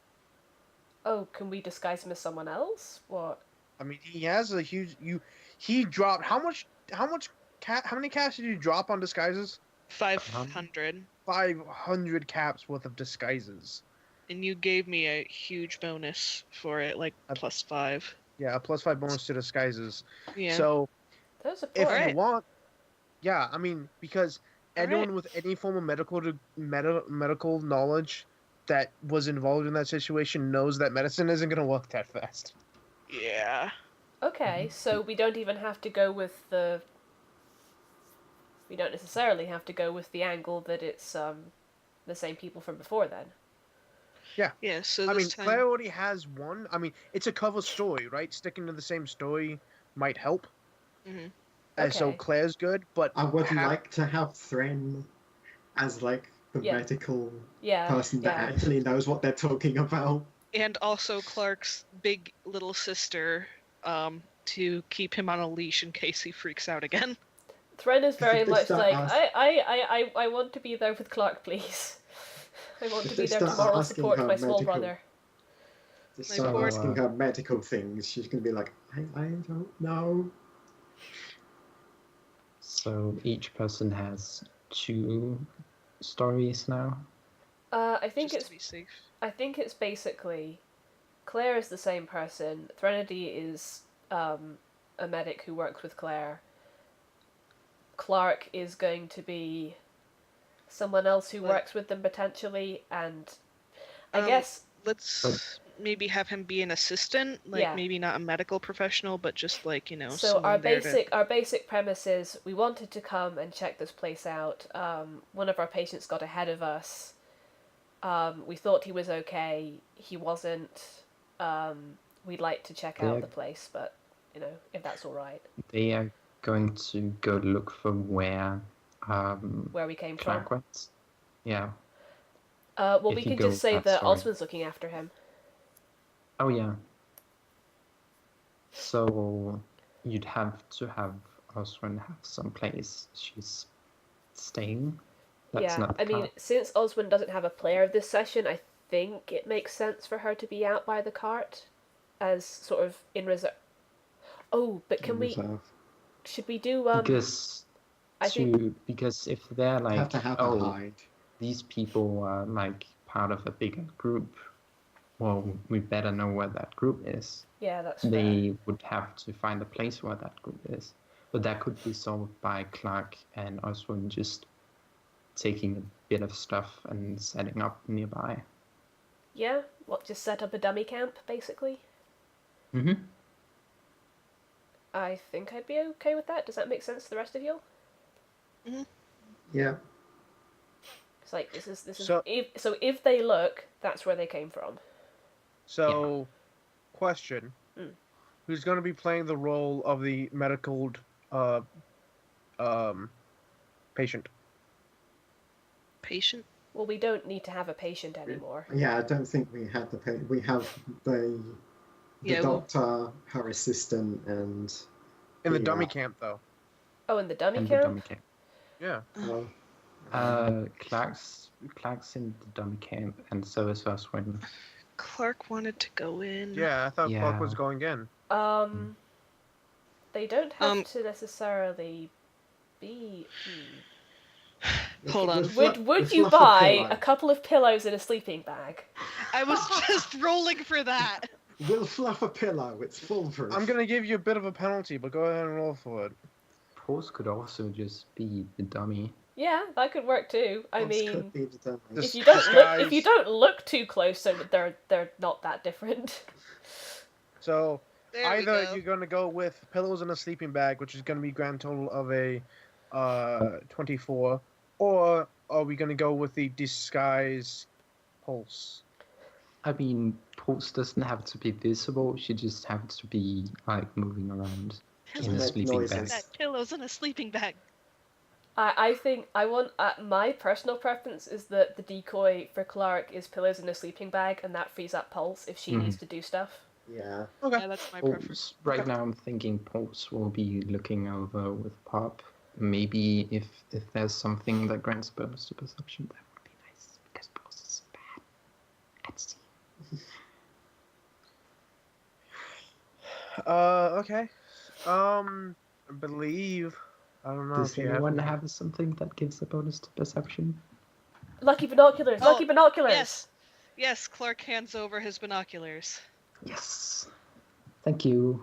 Oh, can we disguise him as someone else? What? I mean, he has a huge. He dropped how many caps did you drop on disguises? 500. 500 caps worth of disguises. And you gave me a huge bonus for it, like +5. Yeah, a +5 bonus to disguises. Yeah. So Those are if Alright. you want, yeah, I mean, because anyone Alright. with any form of medical knowledge that was involved in that situation knows that medicine isn't going to work that fast. Yeah. Okay, so we don't even have to go with the... We don't necessarily have to go with the angle that it's the same people from before then. Yeah, so I mean, this time... Claire already has one. I mean, it's a cover story, right? Sticking to the same story might help. Mhm. And so Okay. Claire's good, but I would like to have Thren as like the Yeah. medical Yeah, person that yeah. actually knows what they're talking about. And also Clark's big little sister, to keep him on a leash in case he freaks out again. Thren is very If they much start like, ask- I want to be there with Clark, please. I want If to they be there to start moral asking support her my small medical- brother. Just My start poor- asking her medical things. She's gonna be like, I don't know. So each person has 2 stories now. I think just it's to be safe. I think it's basically Claire is the same person. Threnody is a medic who works with Claire. Clark is going to be someone else who Like- works with them potentially, and I Um, guess Let's maybe have him be an assistant, like Yeah. maybe not a medical professional, but just like, you know, so. someone Our there basic premise is we wanted to come and check this place out. One of our patients got ahead of us. We thought he was okay. He wasn't. We'd like to check out Yeah. the place, but you know, if that's all right, They are going to go look for where where we came Clark from. went. Yeah. Well, If we you can go just say that that story. Osmond's looking after him. Oh yeah. So you'd have to have Oswin have some place she's staying. That's Yeah, not I mean, Clark. since Osmond doesn't have a player this session, I think it makes sense for her to be out by the cart, as sort of in reserve. Oh, but can we? Reserve. Should we do Because I think because if they're Have like, to have a oh, hide. these people are like part of a bigger group, well, we better know where that group is. yeah, that's fair. They would have to find a place where that group is. But that could be solved by Clark and Oswin just taking a bit of stuff and setting up nearby. Yeah, what? Just set up a dummy camp, basically. Mm-hmm. I think I'd be okay with that. Does that make sense to the rest of you? Yeah. It's like this is So- if they look, that's where they came from. So, question: Mm. Who's going to be playing the role of the medical patient? patient. Well, we don't need to have a patient anymore. Yeah, I don't think we had we have the Yeah, well- doctor, her assistant, and In the Yeah. dummy camp, though. Oh, in the dummy And camp? the dummy camp. Yeah. Clark's in the dummy camp, and so is Oswin. Clark wanted to go in. Yeah, I thought Clark was Yeah. going in. They don't have Um, to necessarily be. Hold on. Would you buy a couple of pillows and a sleeping bag? I was just rolling for that. We'll fluff a pillow. It's foolproof. I'm going to give you a bit of a penalty, but go ahead and roll for it. Pause could also just be the dummy. Yeah, that could work too. I This mean, could be the dummy. This- if you don't disguise. look too close, so that they're not that different. So, There we either go. you're going to go with pillows and a sleeping bag, which is going to be grand total of a 24, or are we going to go with the disguise pulse? I mean, Pulse doesn't have to be visible, she just has to be, like, moving around in a make sleeping bag. noises. That pillow's in a sleeping bag. I think I want my personal preference is that the decoy for Clark is pillows in a sleeping bag, and that frees up Pulse if she needs to do stuff. Yeah. Okay. Yeah, that's my preference. Right Okay. now, I'm thinking Pulse will be looking over with Pop. Maybe if there's something that grants bonus to perception, that would be nice because Pulse is bad at seeing. Okay. I believe. I don't know Does if you anyone have. have something that gives a bonus to perception? Lucky binoculars! Oh, Lucky binoculars! Yes. Yes, Clark hands over his binoculars. Yes. Thank you.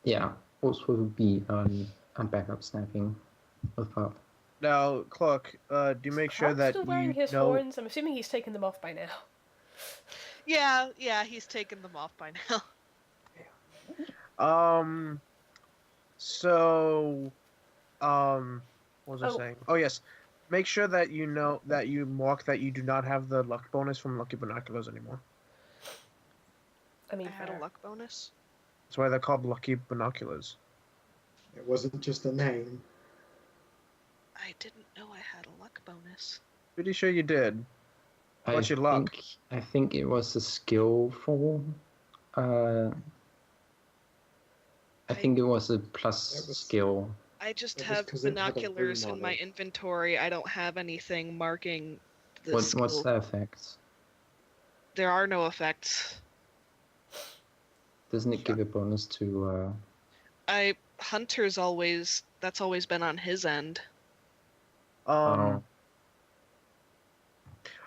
Yeah, Pulse will be on backup sniping with Pop. Now, Clark, do you make sure Clark that still wearing you his know? horns? I'm assuming he's taken them off by now. Yeah, he's taken them off by now. So, what was I saying? Oh yes, make sure that you know that you mark that you do not have the luck bonus from Lucky Binoculars anymore. I mean, I had fair. a luck bonus. That's why they're called Lucky Binoculars. It wasn't just a name. I didn't know I had a luck bonus. Pretty sure you did. What's your luck? I think it was a skillful. I think it was a plus skill. I just It was have 'cause it had a binoculars rune in on my it. inventory. I don't have anything marking the What's skill. the effect? There are no effects. Doesn't it give a bonus to? Hunter's that's always been on his end.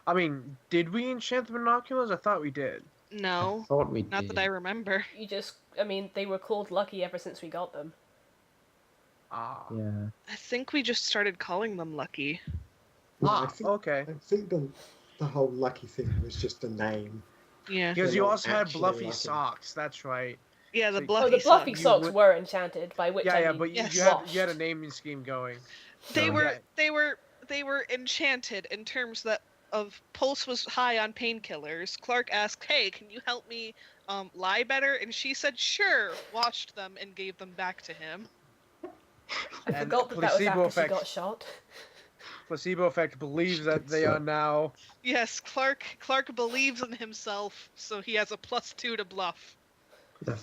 I mean, did we enchant the binoculars? I thought we did. No, I thought we not did. that I remember. They were called Lucky ever since we got them. Ah. Yeah. I think we just started calling them Lucky. Well, Okay. I think the whole lucky thing was just a name. Yeah. Because They're you not also had actually Bluffy lucky. socks. That's right. Yeah, the So- Bluffy Oh, the Bluffy socks. socks would- were enchanted, by which I mean but Yes. you had a naming scheme going. They So- were they were enchanted in terms that of Pulse was high on painkillers. Clark asked, "Hey, can you help me lie better?" And she said, "Sure." Washed them and gave them back to him. I And forgot that was placebo after effect. she got shot. Placebo effect believes that they are now. Yes, Clark believes in himself, so he has a +2 to bluff.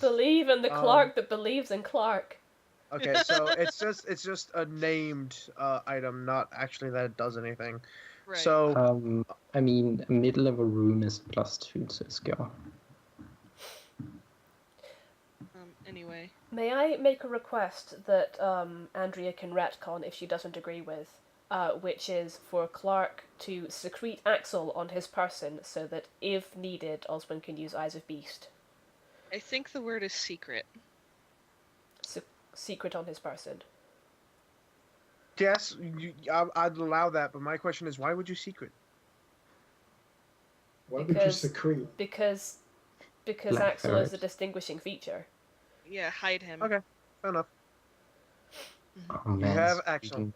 Believe in the Clark that believes in Clark. Okay, so it's just a named item, not actually that it does anything. Right. So I mean, a mid-level rune is +2 to skill. Anyway. May I make a request that Andrea can retcon if she doesn't agree with, which is for Clark to secrete Axel on his person so that, if needed, Osmond can use Eyes of Beast. I think the word is secret. Secret on his person. yes, I'd allow that, but my question is, why would you secret? Why would you Because- secrete? Because Black Axel is ferret. a distinguishing feature. Yeah, hide him. Okay, fair enough. Oh, You man, have Axel.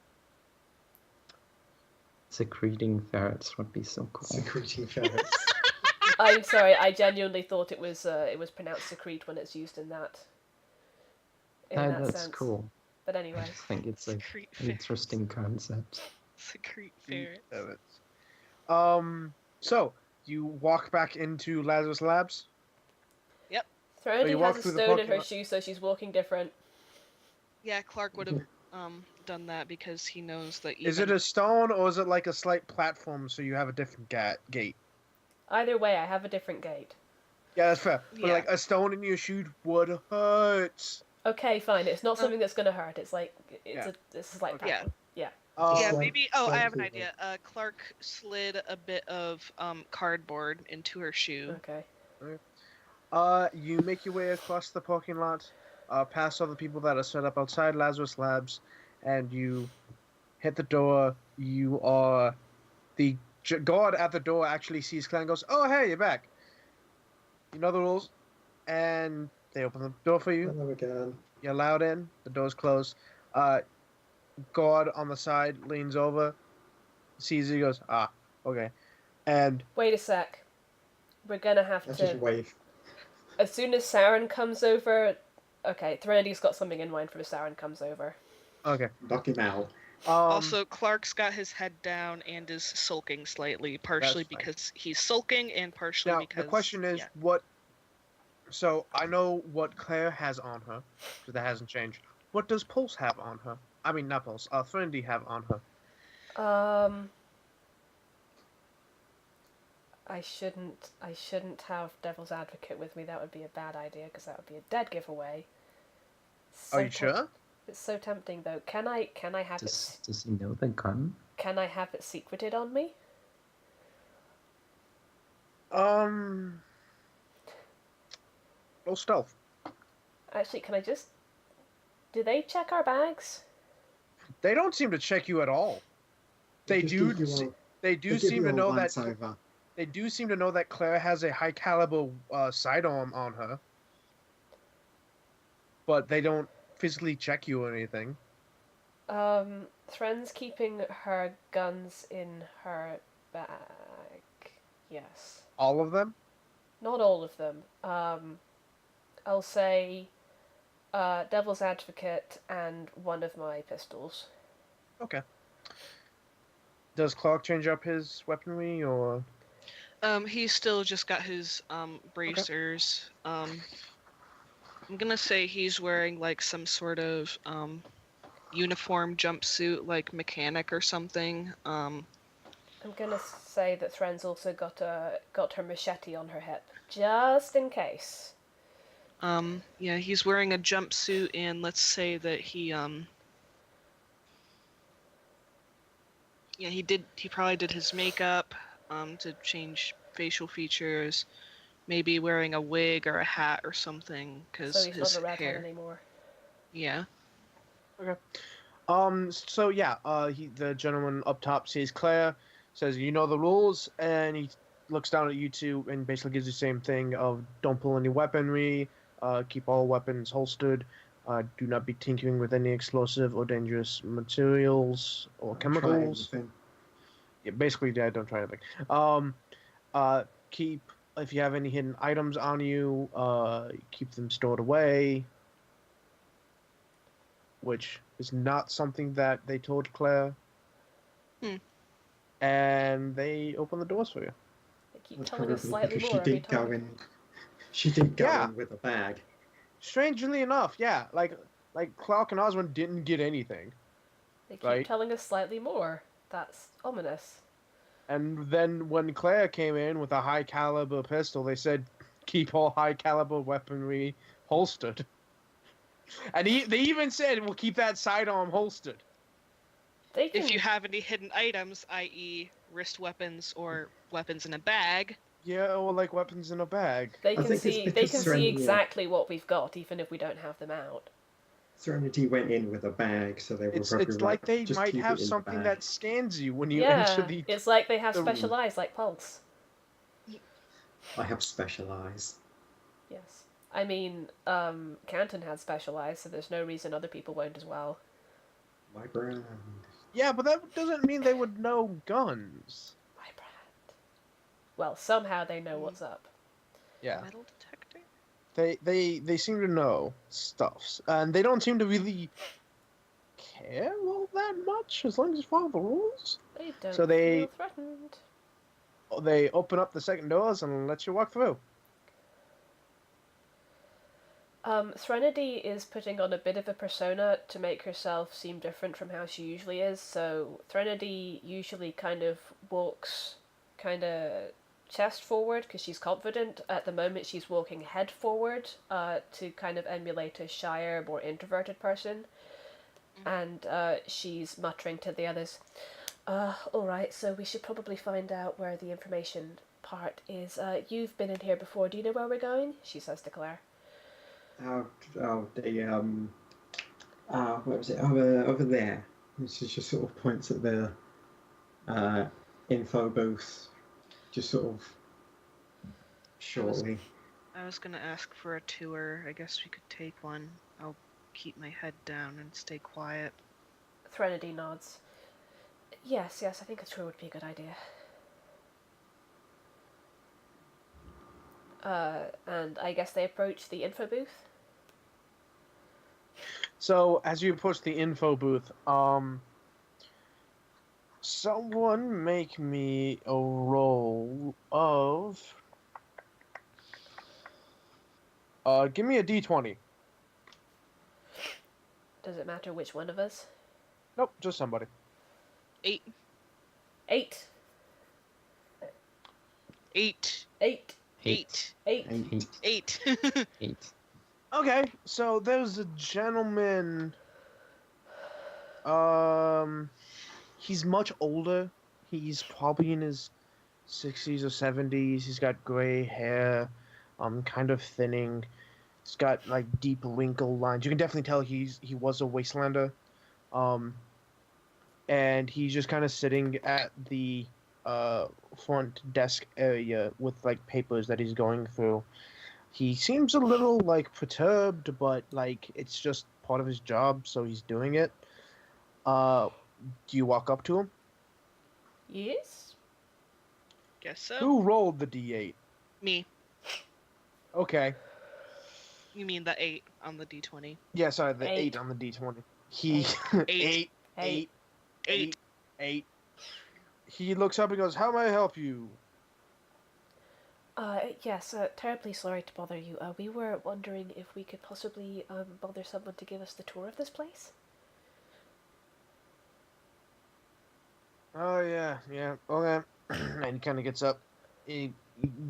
Secreting ferrets would be so cool. Secreting ferrets. I'm sorry, I genuinely thought it was pronounced secrete when it's used in that. That's sense. cool. But I anyway. just think it's an Secrete ferret. interesting concept. Secrete ferret. So you walk back into Lazarus Labs. Serenity you walk has a through the stone in her parking lot. shoe, so she's walking different. Yeah, Clark would have done that because he knows that even... Is it a stone or is it like a slight platform so you have a different gate? Either way, I have a different gate. Yeah, that's fair. But Yeah. like a stone in your shoe would hurt. Okay, fine. It's not something that's gonna hurt. It's like Yeah. it's like Yeah. yeah. Yeah, Slight- maybe... Oh, I have an slightly, idea. Clark slid a bit of cardboard into her shoe. Okay. You make your way across the parking lot, past all the people that are set up outside Lazarus Labs, and you hit the door. You are... The guard at the door actually sees Clan and goes, "Oh, hey, you're back. You know the rules." And they open the door for you. Hello again. You're allowed in. The door's closed. Guard on the side leans over, sees you, goes, "Ah, okay." And Wait a sec. We're gonna have Let's to. just wave. As soon as Saren comes over. Okay, Threnodi's got something in mind for if Saren comes over. okay. Knock him out. Also, Clark's got his head down and is sulking slightly, partially That's fine. because he's sulking and partially now because... the question is yeah. what. So I know what Claire has on her, because that hasn't changed. What does Pulse have on her? I mean, not Pulse. Threnody have on her. I shouldn't have Devil's Advocate with me. That would be a bad idea because that would be a dead giveaway. Are you sure? It's so tempting though. Can I have Does he know the gun? Can I have it secreted on me? Roll stealth. Actually, can I just... Do they check our bags? They don't seem to check you at all. They do seem to know that. They do seem to know that Claire has a high caliber sidearm on her, but they don't physically check you or anything. Thren's keeping her guns in her bag. Yes. All of them? Not all of them. I'll say Devil's Advocate and one of my pistols. Okay. Does Clark change up his weaponry or? He's still just got his bracers. Okay. I'm gonna say he's wearing like some sort of uniform jumpsuit, like mechanic or something. I'm gonna say that Thren's also got her machete on her hip, just in case. Yeah, he's wearing a jumpsuit, and let's say that he he probably did his makeup to change facial features, maybe wearing a wig or a hat or something, because so he's his not a redhead hair anymore. Yeah. Okay. So yeah, the gentleman up top sees Claire, says, "You know the rules," and he looks down at you two and basically gives you the same thing of don't pull any weaponry, keep all weapons holstered, do not be tinkering with any explosive or dangerous materials or chemicals. Yeah, basically, yeah, don't try anything. Keep, if you have any hidden items on you, keep them stored away. Which is not something that they told Claire. And they open the doors for you. They keep telling us slightly more every time. She did go in with a bag. Strangely enough, yeah. Like Clark and Osmond didn't get anything. They keep telling us slightly more. That's ominous. And then when Claire came in with a high caliber pistol, they said, keep all high caliber weaponry holstered. And they even said, we'll keep that sidearm holstered. If you have any hidden items, i.e. wrist weapons or weapons in a bag. Yeah, or like weapons in a bag. They can see exactly what we've got, even if we don't have them out. Serenity went in with a bag, so they were probably It's like they might have something that scans you when you enter the... It's like they have special eyes, like Pulse. I have special eyes. Yes. I mean, Canton has special eyes, so there's no reason other people won't as well. My brand. Yeah, but that doesn't mean they would know guns. My brand. Well, somehow they know what's up. Yeah. Metal detector? They seem to know stuffs, and they don't seem to really care all that much as long as you follow the rules. They don't feel threatened. They open up the second doors and let you walk through. Threnody is putting on a bit of a persona to make herself seem different from how she usually is. So Threnody usually kind of walks chest forward because she's confident. At the moment she's walking head forward to kind of emulate a shyer, more introverted person. And she's muttering to the others, alright, so we should probably find out where the information part is. You've been in here before, do you know where we're going? She says to Claire. Where was it? Over there. She just sort of points at the info booth, just sort of shortly. I was gonna ask for a tour. I guess we could take one. I'll keep my head down and stay quiet. Threnody nods. Yes, I think a tour would be a good idea. And I guess they approach the info booth. So, as you approach the info booth, Someone make me a roll of. Give me a d20. Does it matter which one of us? Nope, just somebody. 8. 8. 8. 8. 8. 8. 8. 8. 8. Okay, so there's a gentleman. He's much older. He's probably in his 60s or 70s. He's got gray hair, kind of thinning. He's got like deep wrinkle lines. You can definitely tell he was a wastelander. And he's just kind of sitting at the front desk area with like papers that he's going through. He seems a little like perturbed, but like it's just part of his job, so he's doing it. Do you walk up to him? Yes? Guess so. Who rolled the d8? Me. Okay. You mean the 8 on the d20? Yeah, sorry, the 8. 8 on the d20. He 8. 8. 8. 8. He looks up and goes, "How may I help you?" Yes, terribly sorry to bother you. We were wondering if we could possibly bother someone to give us the tour of this place. Oh yeah. Okay. And he kind of gets up. You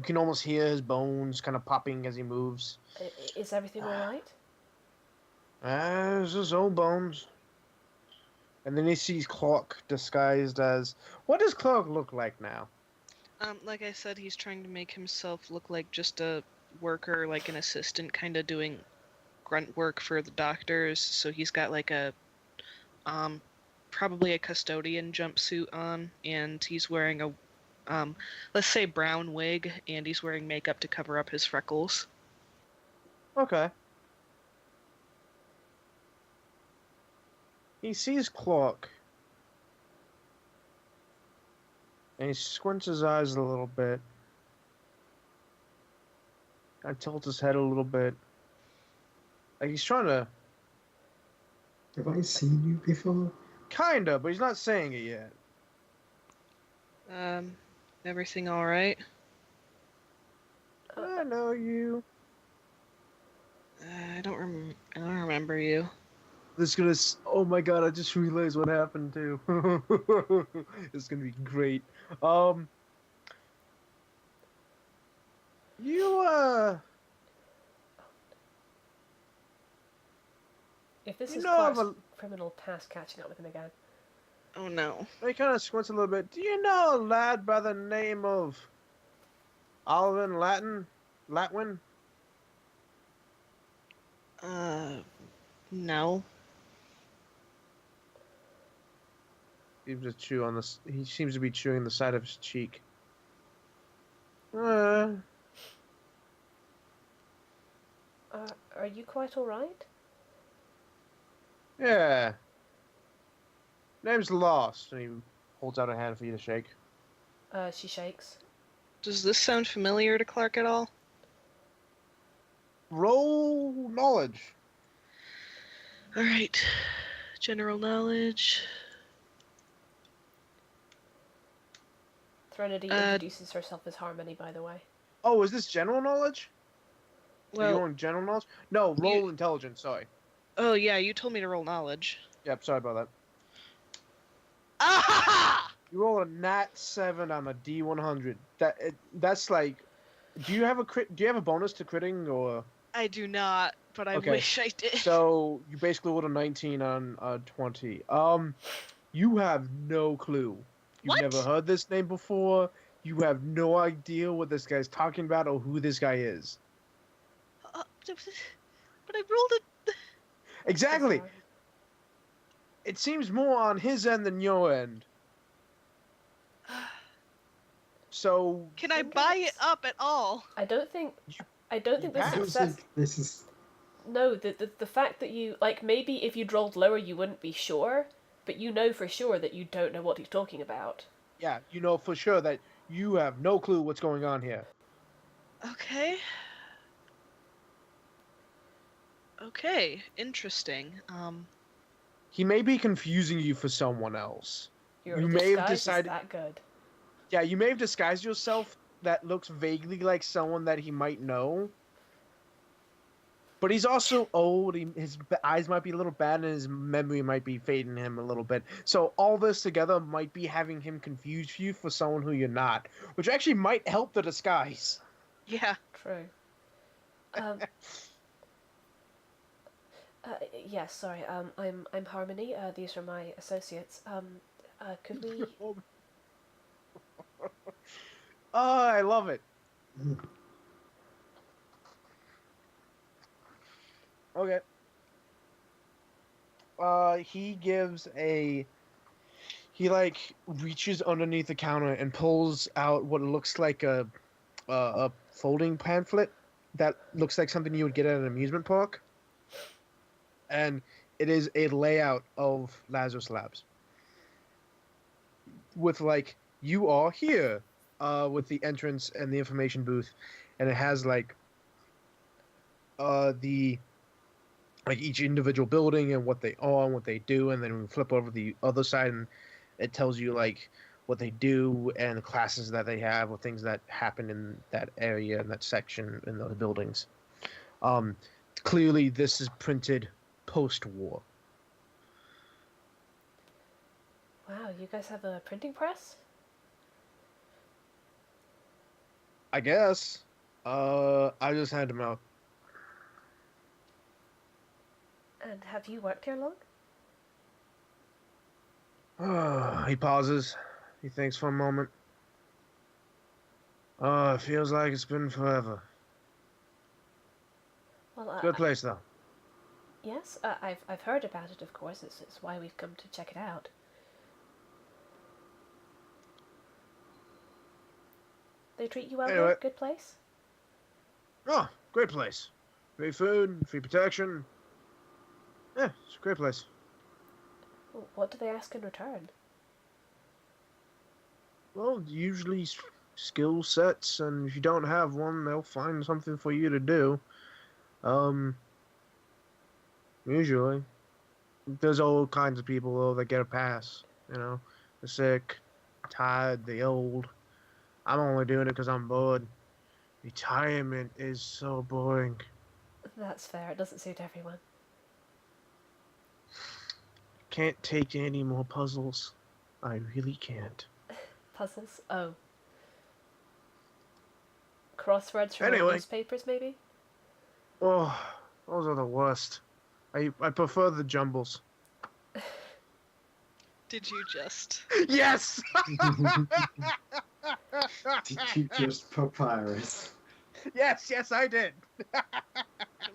can almost hear his bones kind of popping as he moves. Is everything alright? It's just old bones. And then he sees Clark disguised as... What does Clark look like now? Like I said, he's trying to make himself look like just a worker, like an assistant, kind of doing grunt work for the doctors. So he's got like a, probably a custodian jumpsuit on, and he's wearing a, let's say brown wig, and he's wearing makeup to cover up his freckles. Okay. He sees Clark. And he squints his eyes a little bit. Kind of tilts his head a little bit. Like he's trying to... Have I seen you before? Kinda, but he's not saying it yet. Everything all right? I know you. I don't remember you. This is gonna... Oh my god, I just realized what happened too. It's gonna be great. If this You is know Clark's of criminal task catching up with him again. Oh no. He kind of squints a little bit. Do you know a lad by the name of Alvin Latwin? No. He seems to be chewing the side of his cheek. Are you quite alright? Yeah. Name's Lost. And he holds out a hand for you to shake. She shakes. Does this sound familiar to Clark at all? Roll knowledge. Alright. General knowledge. Threnody introduces herself as Harmony, by the way. Oh, is this general knowledge? Are you Well, rolling general knowledge? No, roll intelligence, sorry. oh yeah, you told me to roll knowledge. Yep, sorry about that. Ah! You roll a nat 7 on a D100. That's like... Do you have a bonus to critting, or... I do not, but I Okay. wish I did. So, you basically rolled a 19 on a 20. You have no clue. You've What? never heard this name before. You have no idea what this guy's talking about or who this guy is. But I rolled it. Exactly. Bizarre. It seems more on his end than your end. So, Can I buy it up at all? I don't think You this I don't success. think this is. No, the fact that you like maybe if you'd rolled lower you wouldn't be sure, but you know for sure that you don't know what he's talking about. yeah, you know for sure that you have no clue what's going on here. Okay. Okay, interesting. He may be confusing you for someone else. Your You may have disguise decided. is that good. Yeah, you may have disguised yourself that looks vaguely like someone that he might know. But he's also old. His eyes might be a little bad, and his memory might be fading him a little bit. So all this together might be having him confuse you for someone who you're not, which actually might help the disguise. Yeah. True. Yes, sorry. I'm Harmony. These are my associates. Could we? Oh, I love it. Okay. He reaches underneath the counter and pulls out what looks like a folding pamphlet that looks like something you would get at an amusement park. And it is a layout of Lazarus Labs. With you are here, with the entrance and the information booth, and it has each individual building and what they are and what they do, and then we flip over the other side and it tells you what they do and the classes that they have or things that happen in that area and that section in those buildings. Clearly this is printed post-war. Wow, you guys have a printing press? I guess. I just had them out. And have you worked here long? He pauses. He thinks for a moment. It feels like it's been forever. Well, Good place, though. Yes, I've heard about it. Of course, it's why we've come to check it out. They treat you well Anyway. here? Good place? Oh, great place. Free food, free protection. Yeah, it's a great place. What do they ask in return? Well, usually skill sets, and if you don't have one, they'll find something for you to do. Usually. There's all kinds of people, though, that get a pass. The sick, tired, the old. I'm only doing it because I'm bored. Retirement is so boring. That's fair. It doesn't suit everyone. Can't take any more puzzles. I really can't. Puzzles? Oh. Crosswords from Anyway. newspapers, maybe? Oh, those are the worst. I prefer the jumbles. Did you just? Yes! Did you just papyrus? Yes, I did. I'm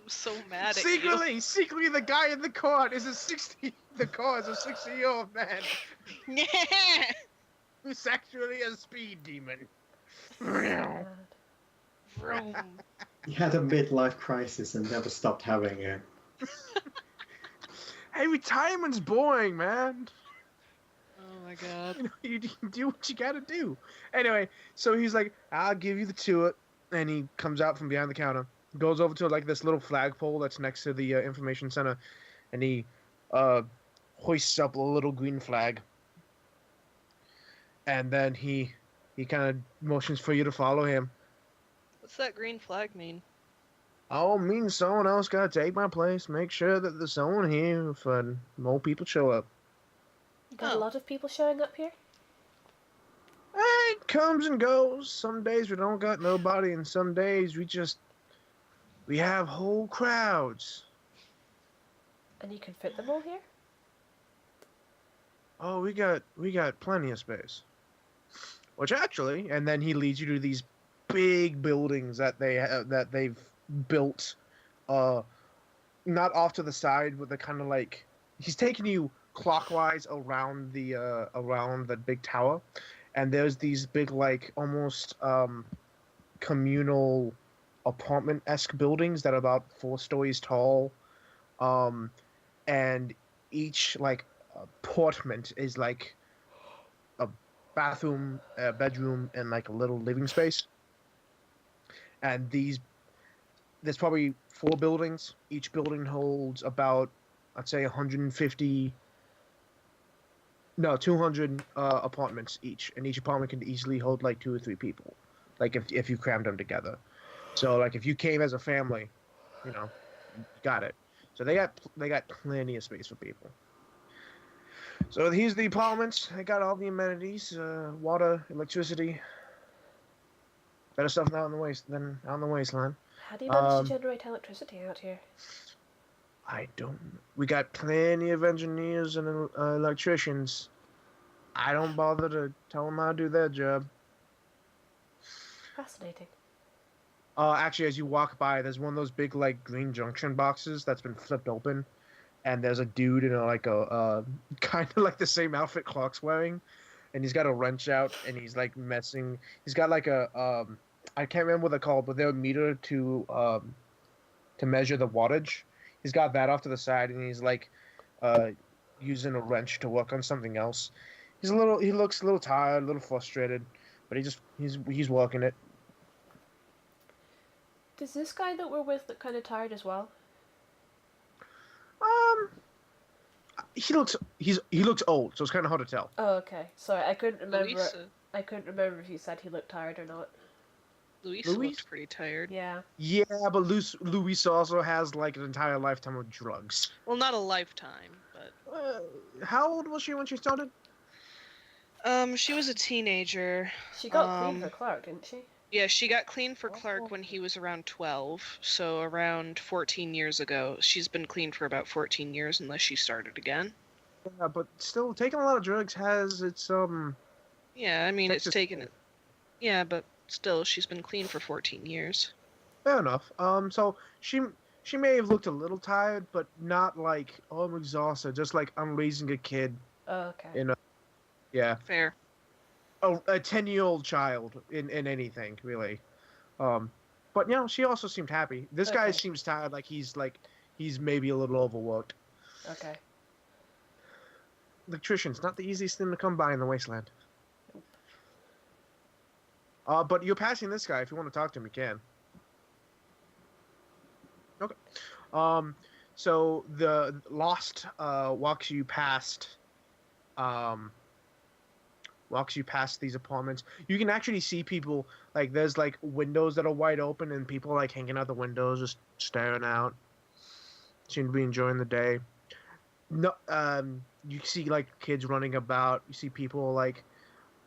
so mad at you. Secretly, the guy in the car is a 60-year-old man who's actually a speed demon. God. Vroom. He had a midlife crisis and never stopped having it. Hey, retirement's boring, man. Oh my god. You do what you gotta do. Anyway, so he's like, I'll give you the tour. And he comes out from behind the counter, goes over to this little flagpole that's next to the information center, and he hoists up a little green flag. And then he kind of motions for you to follow him. What's that green flag mean? Oh, means someone else gotta take my place. Make sure that there's someone here if more people show up. You got a lot of people showing up here? It comes and goes. Some days we don't got nobody, and some days we have whole crowds. And you can fit them all here? Oh, we got plenty of space. Which actually, and then he leads you to these big buildings that they've built, not off to the side, but they're kind of he's taking you clockwise around the big tower. And there's these big, almost communal apartment-esque buildings that are about 4 stories tall. And each, apartment is, a bathroom, a bedroom, and, a little living space. And there's probably 4 buildings. Each building holds about, I'd say, 150 No, 200 apartments each, and each apartment can easily hold like 2 or 3 people, like if you crammed them together. So like if you came as a family, you know, you got it. So they got plenty of space for people. So here's the apartments. They got all the amenities, water, electricity, better stuff out in the wasteland. How do you manage to Um, generate electricity out here? I don't. We got plenty of engineers and electricians. I don't bother to tell them how to do their job. Fascinating. Actually, as you walk by, there's one of those big like green junction boxes that's been flipped open, and there's a dude in like a kind of like the same outfit Clark's wearing, and he's got a wrench out and he's like messing. He's got like a I can't remember what they're called, but they're a meter to measure the wattage. He's got that off to the side, and he's like using a wrench to work on something else. He looks a little tired, a little frustrated, but he's working it. Does this guy that we're with look kind of tired as well? He looks old, so it's kind of hard to tell. Oh, okay. Sorry, I couldn't remember. Louisa. I couldn't remember if you said he looked tired or not. Luis Luis? looked pretty tired. Yeah. Yeah, but Luis also has like an entire lifetime of drugs. Well, not a lifetime, but How old was she when she started? she was a teenager. She got clean for Clark, didn't she? Yeah, she got clean for Clark when he was around 12, so around 14 years ago. She's been clean for about 14 years unless she started again. Yeah, but still, taking a lot of drugs has its Yeah, I mean, Takes it's its taken it. Yeah, but still, she's been clean for 14 years. Fair enough. So she may have looked a little tired, but not like, oh, I'm exhausted. Just like I'm raising a kid. Oh, okay. You know. Yeah. Fair. Oh, a 10-year-old child in anything really. But you know, she also seemed happy. This guy Okay. seems tired, like he's maybe a little overworked. Okay. Electrician's not the easiest thing to come by in the wasteland. But you're passing this guy. If you want to talk to him, you can. Okay. So the Lost walks you past these apartments. You can actually see people, like there's like windows that are wide open and people like hanging out the windows just staring out. Seem to be enjoying the day. No, you see like kids running about. You see people like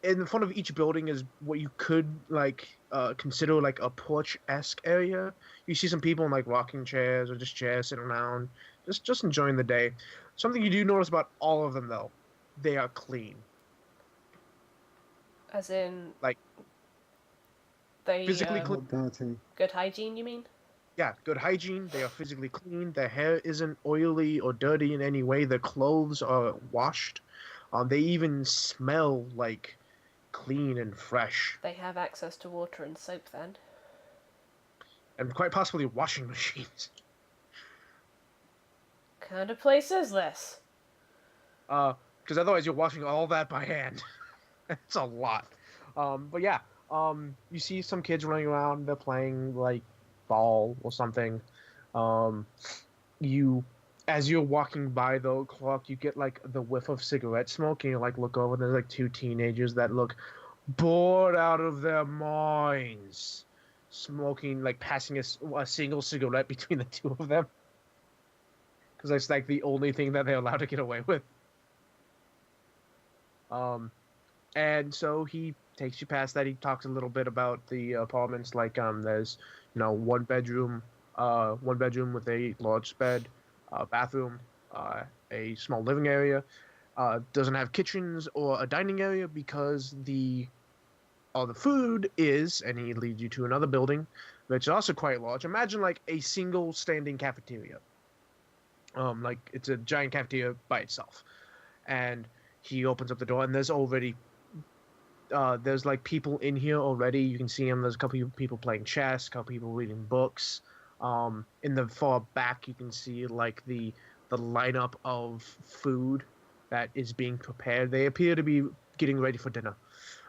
in front of each building is what you could like consider like a porch-esque area. You see some people in like rocking chairs or just chairs sitting around, just enjoying the day. Something you do notice about all of them though, they are clean. As in, Like, they physically clean. Dirty. good hygiene, you mean? Yeah, good hygiene. They are physically clean. Their hair isn't oily or dirty in any way. Their clothes are washed. They even smell like clean and fresh, They have access to water and soap then. and quite possibly washing machines. What kind of place is this? Because otherwise you're washing all that by hand. It's a lot. But yeah, you see some kids running around. They're playing like ball or something. As you're walking by though, Clark, you get like the whiff of cigarette smoke, and you like look over. And there's like 2 teenagers that look bored out of their minds, smoking, like passing a single cigarette between the 2 of them, because that's like the only thing that they're allowed to get away with. And so he takes you past that. He talks a little bit about the apartments, like there's one bedroom with a large bed, bathroom, a small living area. Doesn't have kitchens or a dining area because all the food is, and he leads you to another building, which is also quite large. Imagine like a single standing cafeteria. Like it's a giant cafeteria by itself, and he opens up the door, and there's already there's like people in here already. You can see them. There's a couple of people playing chess, a couple people reading books. In the far back, you can see like the lineup of food that is being prepared. They appear to be getting ready for dinner.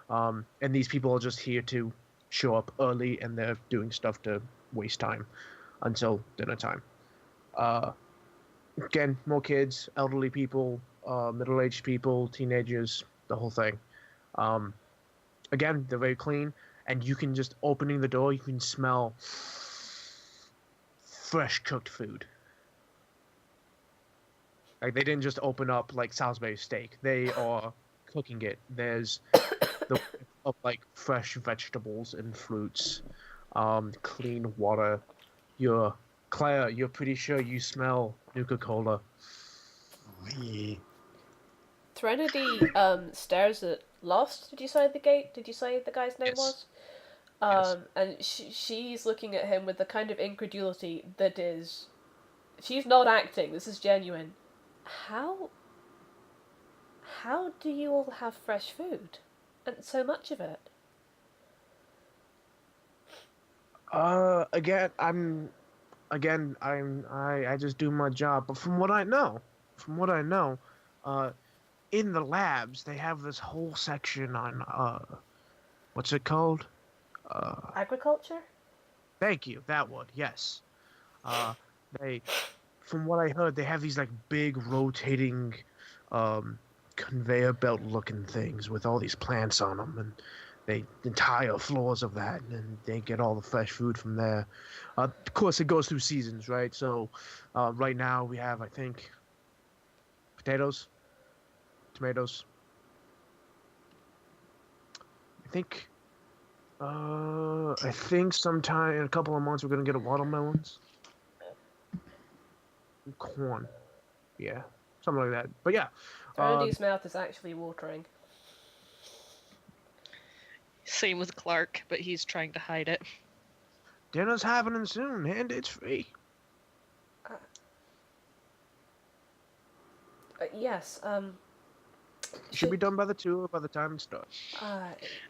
And these people are just here to show up early, and they're doing stuff to waste time until dinner time. Again, more kids, elderly people, middle-aged people, teenagers, the whole thing. Again, they're very clean, and you can just opening the door, you can smell fresh cooked food. Like they didn't just open up like Salisbury steak; they are cooking it. There's the of like fresh vegetables and fruits, clean water. Claire, you're pretty sure you smell Nuka-Cola. Yeah. Threnody stares at Lost. Did you say the guy's name Yes. was? And she's looking at him with the kind of incredulity that is, she's not acting. This is genuine. How do you all have fresh food, and so much of it? I just do my job. But from what I know, in the labs they have this whole section on what's it called? Agriculture? Thank you, that one. Yes. They, from what I heard, they have these like big rotating, conveyor belt looking things with all these plants on them, and they entire floors of that, and they get all the fresh food from there. Of course, it goes through seasons, right? So, right now we have, I think, potatoes, tomatoes. I think sometime in a couple of months we're gonna get a watermelons, and corn, yeah, something like that. But yeah, Threnodi's mouth is actually watering. Same with Clark, but he's trying to hide it. dinner's happening soon, and it's free. Yes. Should be done by the tour by the time it starts.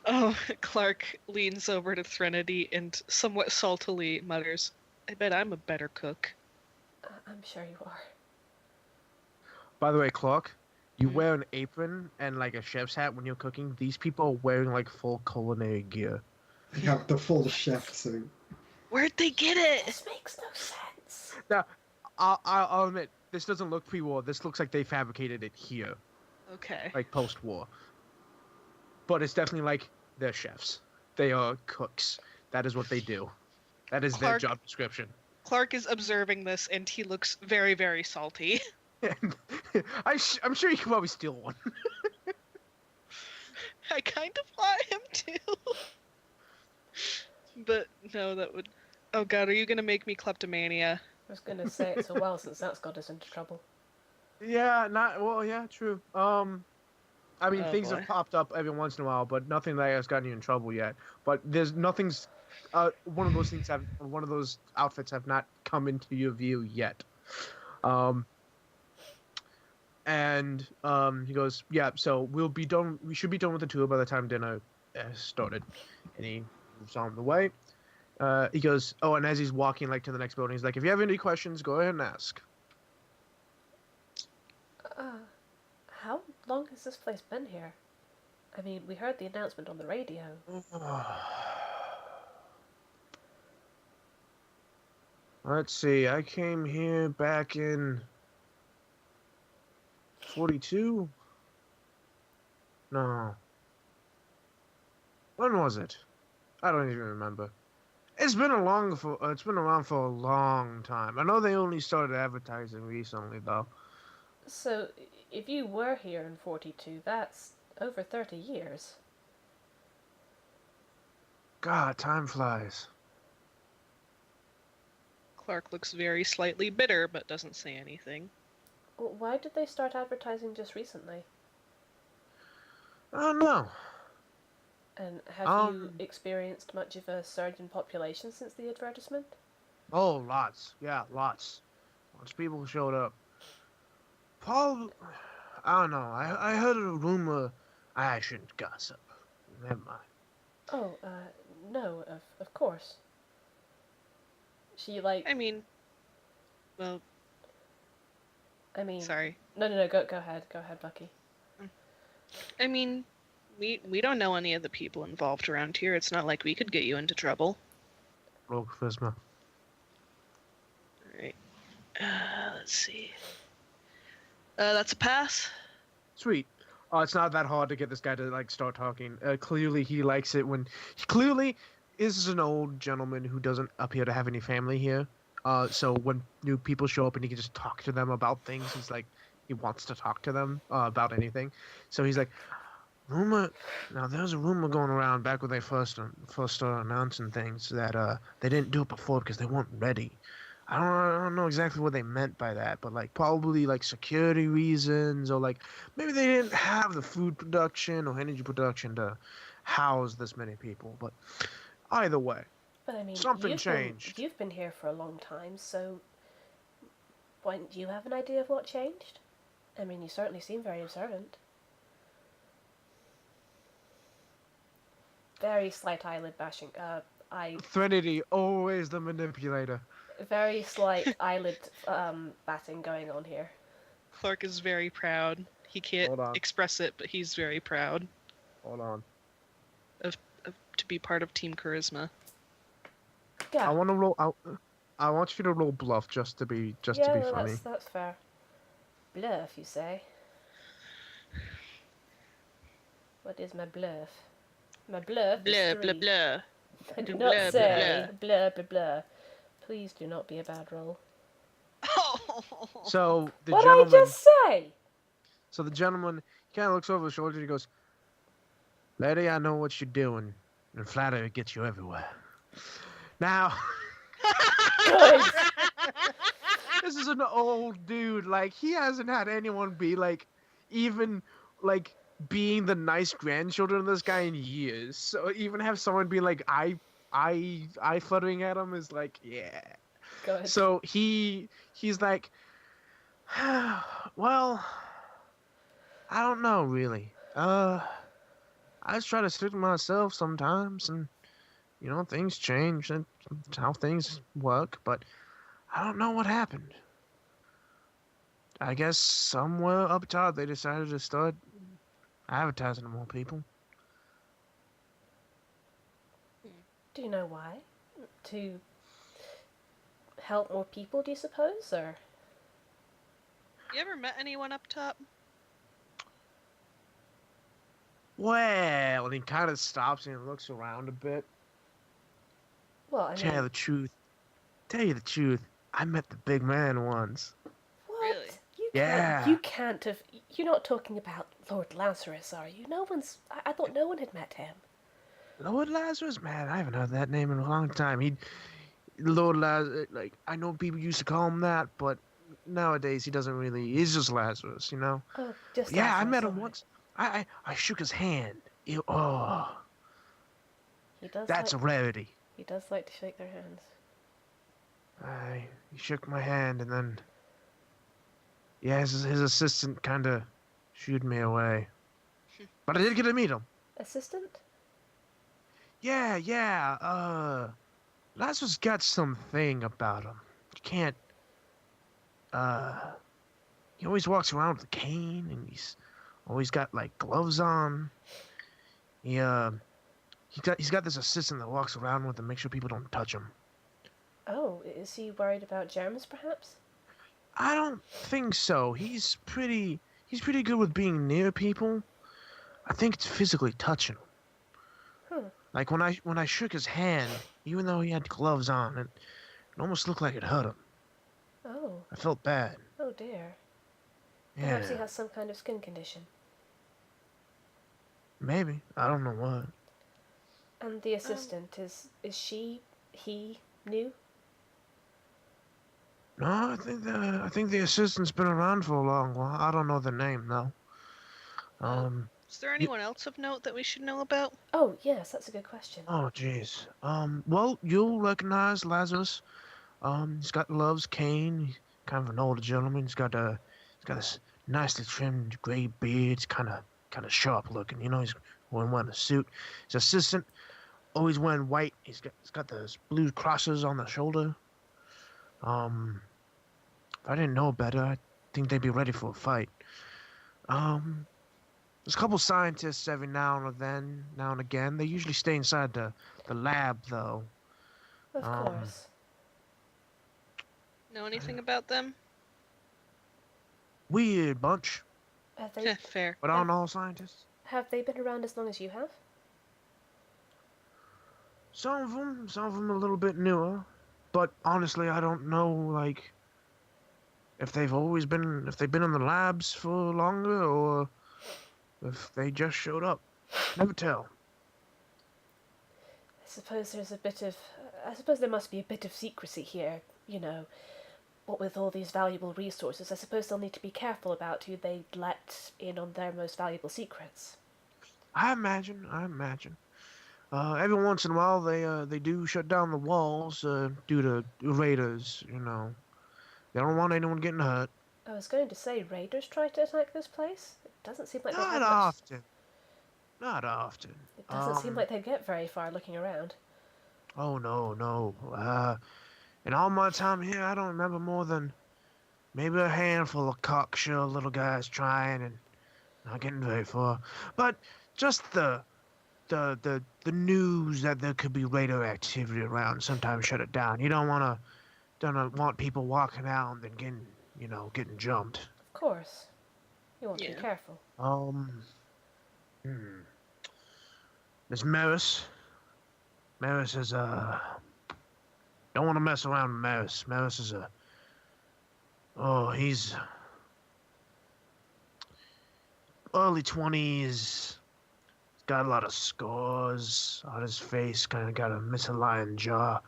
Oh, Clark leans over to Threnody and somewhat saltily mutters, I bet I'm a better cook. I'm sure you are. By the way, Clark, you wear an apron and like a chef's hat when you're cooking. These people are wearing like full culinary gear. They have the full chef suit. Where'd they get it? This makes no sense. Now, I'll admit, this doesn't look pre-war. This looks like they fabricated it here, Okay. like post-war. But it's definitely like they're chefs. They are cooks. That is what they do. That is their job description. Clark is observing this, and he looks very, very salty. And I'm sure you can probably steal one. I kind of want him to. But no, that would... Oh god, are you gonna make me kleptomania? I was gonna say it's a while since that's got us into trouble. Yeah, true. I mean, Oh, things boy. have popped up every once in a while, but nothing that has gotten you in trouble yet. But nothing's, one of those outfits have not come into your view yet. And he goes, yeah, so we should be done with the tour by the time dinner has started. And he moves on the way. He goes, oh, and as he's walking like to the next building, he's like, if you have any questions, go ahead and ask. How long has this place been here? I mean, we heard the announcement on the radio. Let's see, I came here back in 42? No. When was it? I don't even remember. It's been around for a long time. I know they only started advertising recently, though. So, if you were here in 42, that's over 30 years. God, time flies. Clark looks very slightly bitter, but doesn't say anything. Why did they start advertising just recently? I don't know. And have you experienced much of a surge in population since the advertisement? Oh, lots. Yeah, lots. Lots of people showed up. Paul, I don't know. I heard a rumor. I shouldn't gossip. Never mind. Oh, no, of course. She, like... I mean... Well... Sorry. No, go ahead. Go ahead, Bucky. I mean, we don't know any of the people involved around here. It's not like we could get you into trouble. Roll charisma. Alright. Let's see. That's a pass. Sweet. It's not that hard to get this guy to like start talking. Clearly, he likes it when. Clearly, this is an old gentleman who doesn't appear to have any family here. So when new people show up and he can just talk to them about things, he's like, he wants to talk to them about anything. So he's like, rumor. Now there's a rumor going around back when they first started announcing things that they didn't do it before because they weren't ready. I don't know exactly what they meant by that, but like probably like security reasons or like maybe they didn't have the food production or energy production to house this many people. But either way, But I mean, something changed. You've been here for a long time, so why don't you have an idea of what changed? I mean, you certainly seem very observant. Very slight eyelid bashing. Threnody, always the manipulator. Very slight eyelid batting going on here. Clark is very proud. He can't express it, but he's very proud. Hold on. To be part of Team Charisma. Yeah. I want to roll out. I want you to roll bluff just to be funny. That's fair. Bluff, you say? What is my bluff? My bluff Blah, is blah, 3. blah. I do Blah, not blah, say blah, blah, blah. Please do not be a bad roll. So the What'd gentleman. I just say? So the gentleman kind of looks over his shoulder and he goes, "Lady, I know what you're doing, and flattery gets you everywhere." Now, Good. this is an old dude. Like he hasn't had anyone be like, even like being the nice grandchildren of this guy in years. So even have someone be like, I fluttering at him is like, yeah. Go ahead. So he's like, well, I don't know really. I just try to stick to myself sometimes, and you know things change and it's how things work. But I don't know what happened. I guess somewhere up top they decided to start advertising to more people. Do you know why? To help more people, do you suppose, or? You ever met anyone up top? Well, and he kind of stops and looks around a bit. Well, I mean, Tell you the truth, I met the big man once. what? Really? Yeah. You can't have. You're not talking about Lord Lazarus, are you? No one's. I thought no one had met him. Lord Lazarus, man, I haven't heard that name in a long time. Lord Lazarus, like I know people used to call him that, but nowadays he doesn't really. He's just Lazarus, you know. Oh, just Yeah, Lazarus, I met him alright. once. I shook his hand. He does. That's a rarity. He does like to shake their hands. He shook my hand and then, yeah, his assistant kind of shooed me away. But I did get to meet him. Assistant? Yeah. Lazarus got something about him. You can't. He always walks around with a cane and he's always got like gloves on. He's got this assistant that walks around with him, make sure people don't touch him. Oh, is he worried about germs, perhaps? I don't think so. He's pretty good with being near people. I think it's physically touching him. Like when I shook his hand, even though he had gloves on, it almost looked like it hurt him. Oh. I felt bad. Oh dear. Yeah. Perhaps he has some kind of skin condition. Maybe. I don't know what. And the assistant, is he new? No, I think the assistant's been around for a long while. I don't know the name though. Is there anyone else of note that we should know about? Oh, yes, that's a good question. Oh jeez. Well, you'll recognize Lazarus. He's got gloves, cane. He's kind of an older gentleman. He's got this nicely trimmed gray beard. It's kind of sharp looking. You know, he's wearing a suit. His assistant always wearing white. He's got those blue crosses on the shoulder. If I didn't know better, I think they'd be ready for a fight. There's a couple scientists every now and again. They usually stay inside the lab, though. Of course. Know anything about them? Weird bunch. Fair. But aren't all scientists? Have they been around as long as you have? Some of them a little bit newer. But honestly, I don't know, like, if they've been in the labs for longer, or if they just showed up. Never tell. I suppose there must be a bit of secrecy here, you know. What with all these valuable resources, I suppose they'll need to be careful about who they let in on their most valuable secrets. I imagine. Every once in a while, they do shut down the walls due to raiders. You know, they don't want anyone getting hurt. I was going to say, raiders try to attack this place? It doesn't seem like they have Not much... often. Not often. It doesn't seem like they get very far looking around. Oh no. In all my time here, I don't remember more than maybe a handful of cocksure little guys trying and not getting very far. But just the news that there could be raider activity around sometimes shut it down. You don't want people walking out and getting jumped. Of course. You want to be careful. There's Maris. Maris is don't want to mess around with Maris. Maris is he's early 20s. Got a lot of scars on his face, kind of got a misaligned jaw.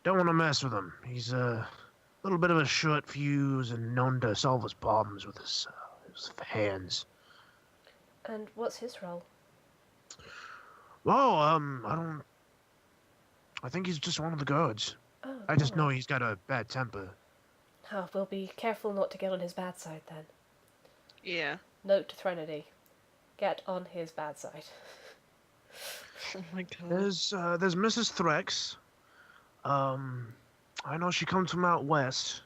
Don't want to mess with him. He's a little bit of a short fuse and known to solve his problems with his hands. And what's his role? Well, I think he's just one of the guards. Oh, I just know he's got a bad temper. Oh, we'll be careful not to get on his bad side then. Yeah. Note to Threnody. Get on his bad side. Oh my god. There's Mrs. Threx. I know she comes from out west.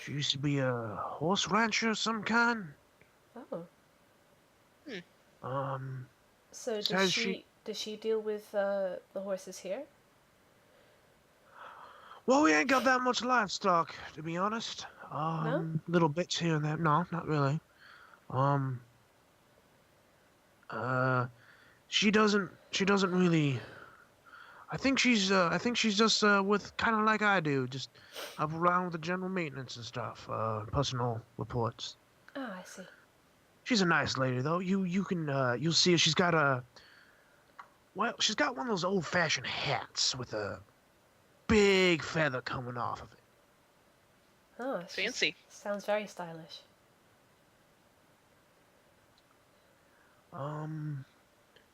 She used to be a horse rancher of some kind. Oh. So says does she deal with the horses here? Well, we ain't got that much livestock, to be honest. No? Little bits here and there. No, not really. She doesn't really. I think she's just with kind of like I do, just up around with the general maintenance and stuff, personal reports. Oh, I see. She's a nice lady, though. You'll see her. She's got one of those old-fashioned hats with a big feather coming off of it. Oh, it's fancy. Sounds very stylish.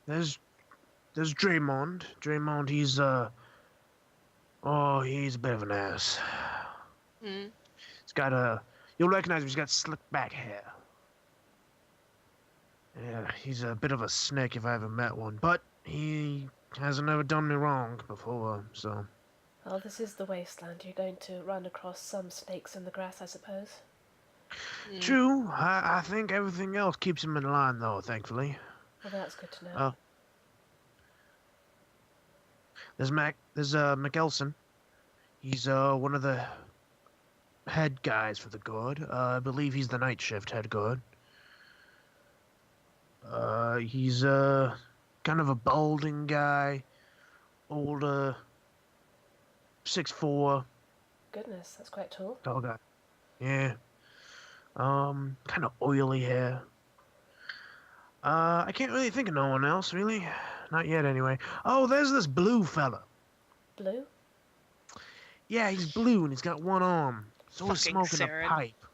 There's Draymond. Draymond, he's a bit of an ass. Mm. He's got you'll recognize him. He's got slick back hair. Yeah, he's a bit of a snake if I ever met one, but he hasn't ever done me wrong before, so. Well, this is the wasteland. You're going to run across some snakes in the grass, I suppose. Mm. True. I think everything else keeps him in line, though, thankfully. Well, that's good to know. There's McElson. He's one of the head guys for the guard. I believe he's the night shift head guard. He's kind of a balding guy, older, 6'4". Goodness, that's quite tall. Tall guy. Yeah. Kind of oily hair. I can't really think of no one else, really. Not yet, anyway. Oh, there's this blue fella. Blue? Yeah, he's blue and he's got one arm. So he's Fucking smoking Saren. a pipe.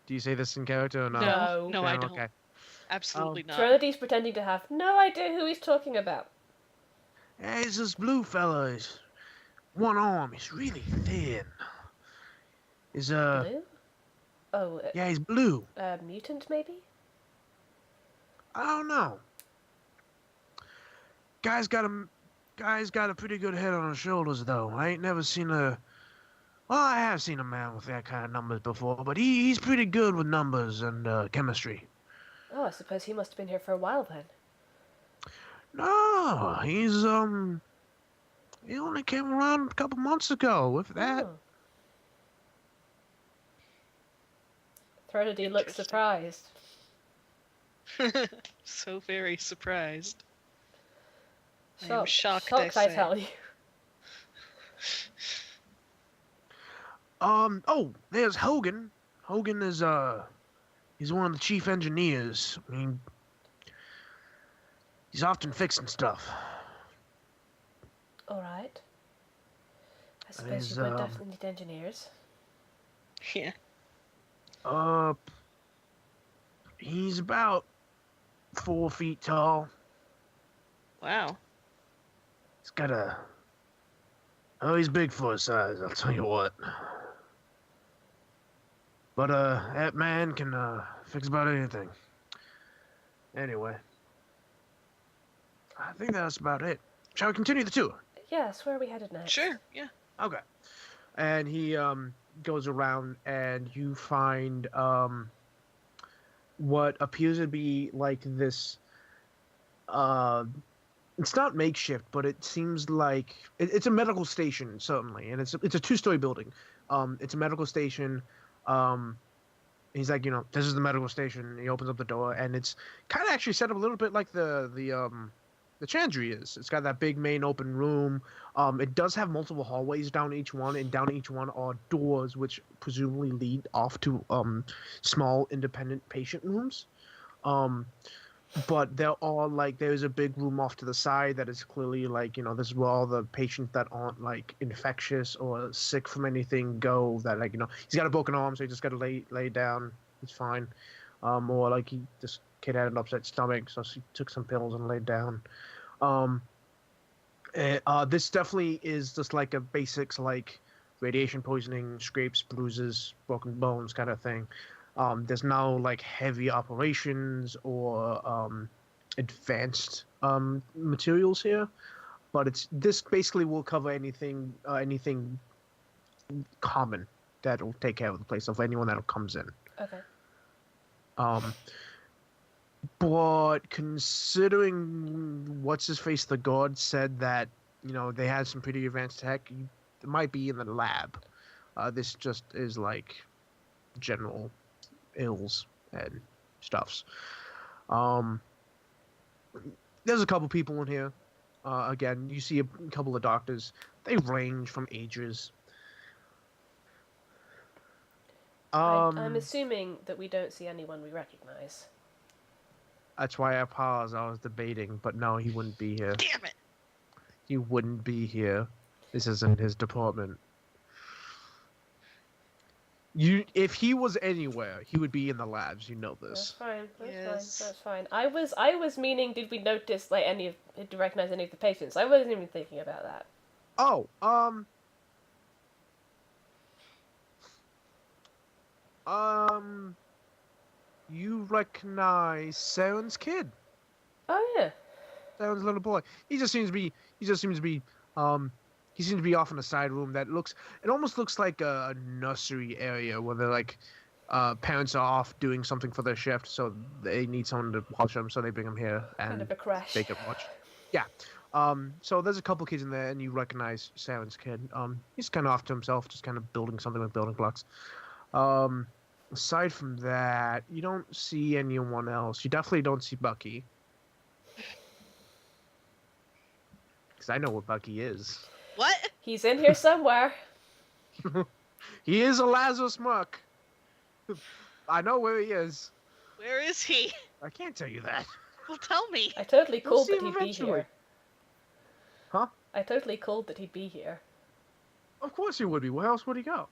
Do you say this in character or not? No, I don't. Okay. Absolutely not. Trinity's pretending to have no idea who he's talking about. Hey, it's this blue fella. He's one arm. He's really thin. He's Blue? Oh. Yeah, he's blue. Mutant, maybe? I don't know. Guy's got a pretty good head on his shoulders, though. I ain't never seen a. Well, I have seen a man with that kind of numbers before, but he's pretty good with numbers and chemistry. Oh, I suppose he must have been here for a while then. No, he only came around a couple months ago, if that. Oh. Threnody looks surprised. So very surprised. I am Shocked, shocked, I say. tell you. Oh, there's Hogan. Hogan is, he's one of the chief engineers. I mean, he's often fixing stuff. Alright. I suppose you would definitely need engineers. Yeah. He's about 4 feet tall. Wow. He's got he's big for his size, I'll tell you what. But, that man can, fix about anything. Anyway. I think that's about it. Shall we continue the tour? Yes, where are we headed next? Sure, yeah. Okay. And he, goes around and you find, what appears to be like this, it's not makeshift, but it seems like it's a medical station, certainly, and it's a 2-story building. It's a medical station. He's like, this is the medical station. He opens up the door, and it's kind of actually set up a little bit like the Chandri is. It's got that big main open room. It does have multiple hallways down each one, and down each one are doors which presumably lead off to small independent patient rooms. But they're all like, there's a big room off to the side that is clearly like, this is where all the patients that aren't like infectious or sick from anything go, that like, he's got a broken arm, so he just got to lay down. It's fine. Or like this kid had an upset stomach, so she took some pills and laid down. This definitely is just like a basics, like radiation poisoning, scrapes, bruises, broken bones kind of thing. There's no like heavy operations or advanced materials here, but this basically will cover anything common that will take care of the place of anyone that comes in. Okay. But considering what's his face, the guard said that they had some pretty advanced tech, it might be in the lab. This just is like general ills and stuffs. There's a couple people in here. Again, you see a couple of doctors. They range from ages. I'm assuming that we don't see anyone we recognize. That's why I paused. I was debating, but no, he wouldn't be here. Damn it! He wouldn't be here. This isn't his department. If he was anywhere, he would be in the labs. You know this. That's fine. Yes. That's fine. I was meaning, did we notice like to recognize any of the patients? I wasn't even thinking about that. Oh, you recognize Saren's kid? Oh yeah. Saren's little boy. He seems to be off in a side room that almost looks like a nursery area where they're like, parents are off doing something for their shift, so they need someone to watch them, so they bring him here and Kind of a crash. they can watch. Yeah. So there's a couple kids in there, and you recognize Saren's kid. He's kind of off to himself, just kind of building something with building blocks. Aside from that, you don't see anyone else. You definitely don't see Bucky. Because I know what Bucky is. What? He's in here somewhere. He is a Lazarus Muck. I know where he is. Where is he? I can't tell you that. Well, tell me. I totally You'll called see that him he'd be eventually. here. Huh? I totally called that he'd be here. Of course he would be. Where else would he go?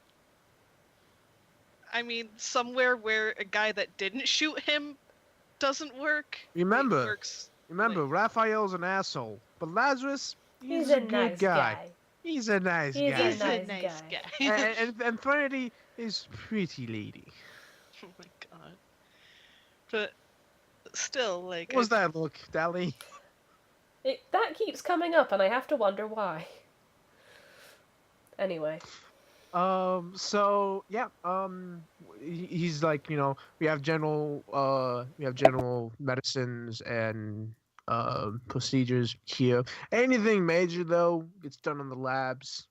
I mean, somewhere where a guy that didn't shoot him doesn't work. Remember, It works. Raphael's an asshole, but Lazarus, he's a a good nice guy. He's a nice He's guy. He's a a nice nice guy. guy. and Trinity is pretty lady. Oh my god. But still, like. What was that look, Dally? That keeps coming up, and I have to wonder why. Anyway. So yeah, he's like, we have general medicines and procedures here. Anything major though gets done in the labs.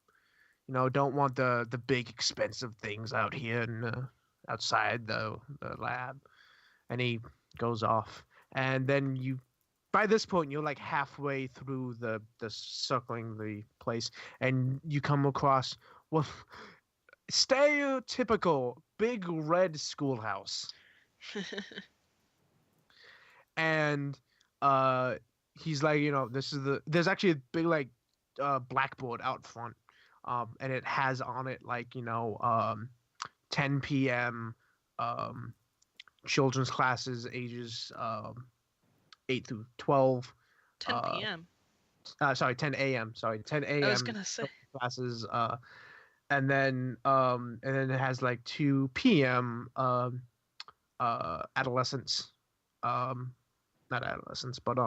Don't want the big expensive things out here and outside the lab. And he goes off. and then by this point you're like halfway through the circling the place, and you come across well stereotypical big red schoolhouse, and he's like, there's actually a big like blackboard out front, and it has on it like 10 p.m. Children's classes ages 8 through 12. 10 p.m. Sorry, 10 a.m. Sorry, 10 a.m. I was gonna say. Classes, and then it has like 2 p.m. Adolescents, not adolescents, but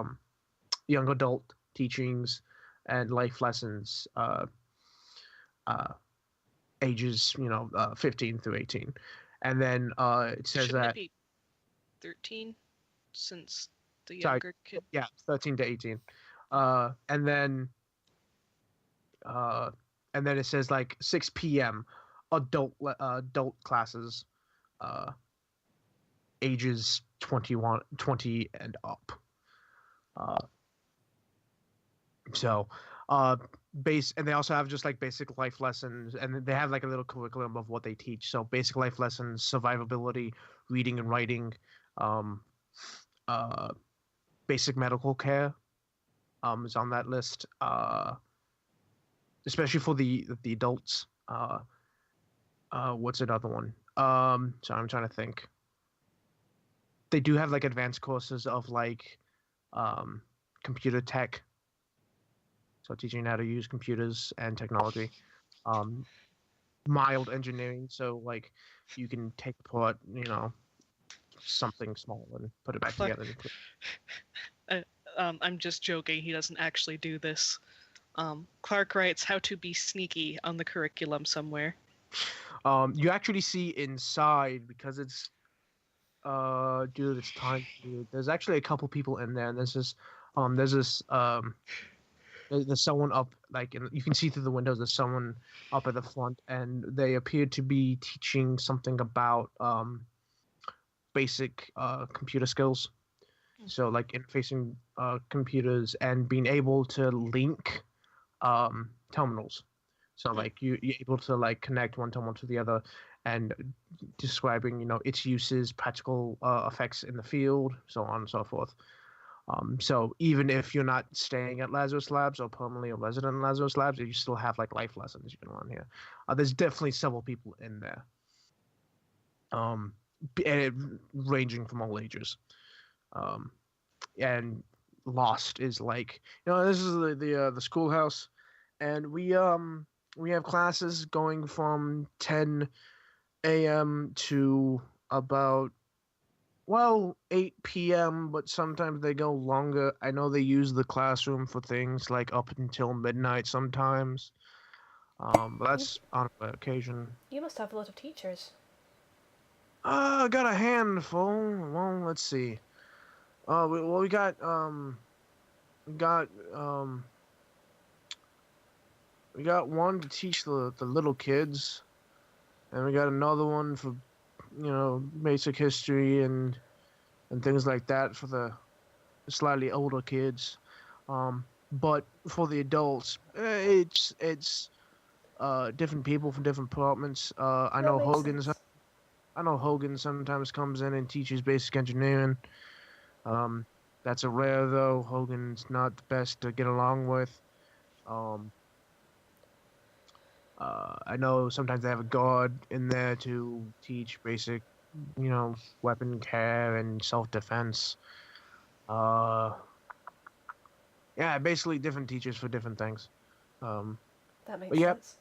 young adult teachings and life lessons, ages 15 through 18, and then it says Shouldn't that it be 13 since the Sorry, younger kid. yeah, 13 to 18, and then it says like 6 p.m. adult classes, ages 20 and up. And they also have just like basic life lessons, and they have like a little curriculum of what they teach. So basic life lessons, survivability, reading and writing, basic medical care is on that list, especially for the adults. What's another one? Sorry, I'm trying to think. They do have like advanced courses of like computer tech, so teaching how to use computers and technology. Mild engineering, so like you can take apart something small and put it back together. I'm just joking. He doesn't actually do this. Clark writes how to be sneaky on the curriculum somewhere. You actually see inside, because it's due to this time period, there's actually a couple people in there, and there's someone up, like, you can see through the windows, there's someone up at the front, and they appear to be teaching something about basic computer skills. So like interfacing computers and being able to link terminals. So like you're able to like connect one terminal to the other, and describing its uses, practical effects in the field, so on and so forth. So even if you're not staying at Lazarus Labs or permanently a resident in Lazarus Labs, you still have like life lessons you can learn here. There's definitely several people in there, and ranging from all ages. And Lost is like, this is the schoolhouse, and we have classes going from 10 a.m. to about 8 p.m., but sometimes they go longer. I know they use the classroom for things like up until midnight sometimes. But that's on occasion. You must have a lot of teachers. I got a handful. Well, let's we got one to teach the little kids, and we got another one for basic history and things like that for the slightly older kids. But for the adults, it's different people from different departments. I know Hogan sometimes comes in and teaches basic engineering. That's a rare, though. Hogan's not the best to get along with. I know sometimes they have a guard in there to teach basic, weapon care and self-defense. Yeah, basically different teachers for different things. That makes sense.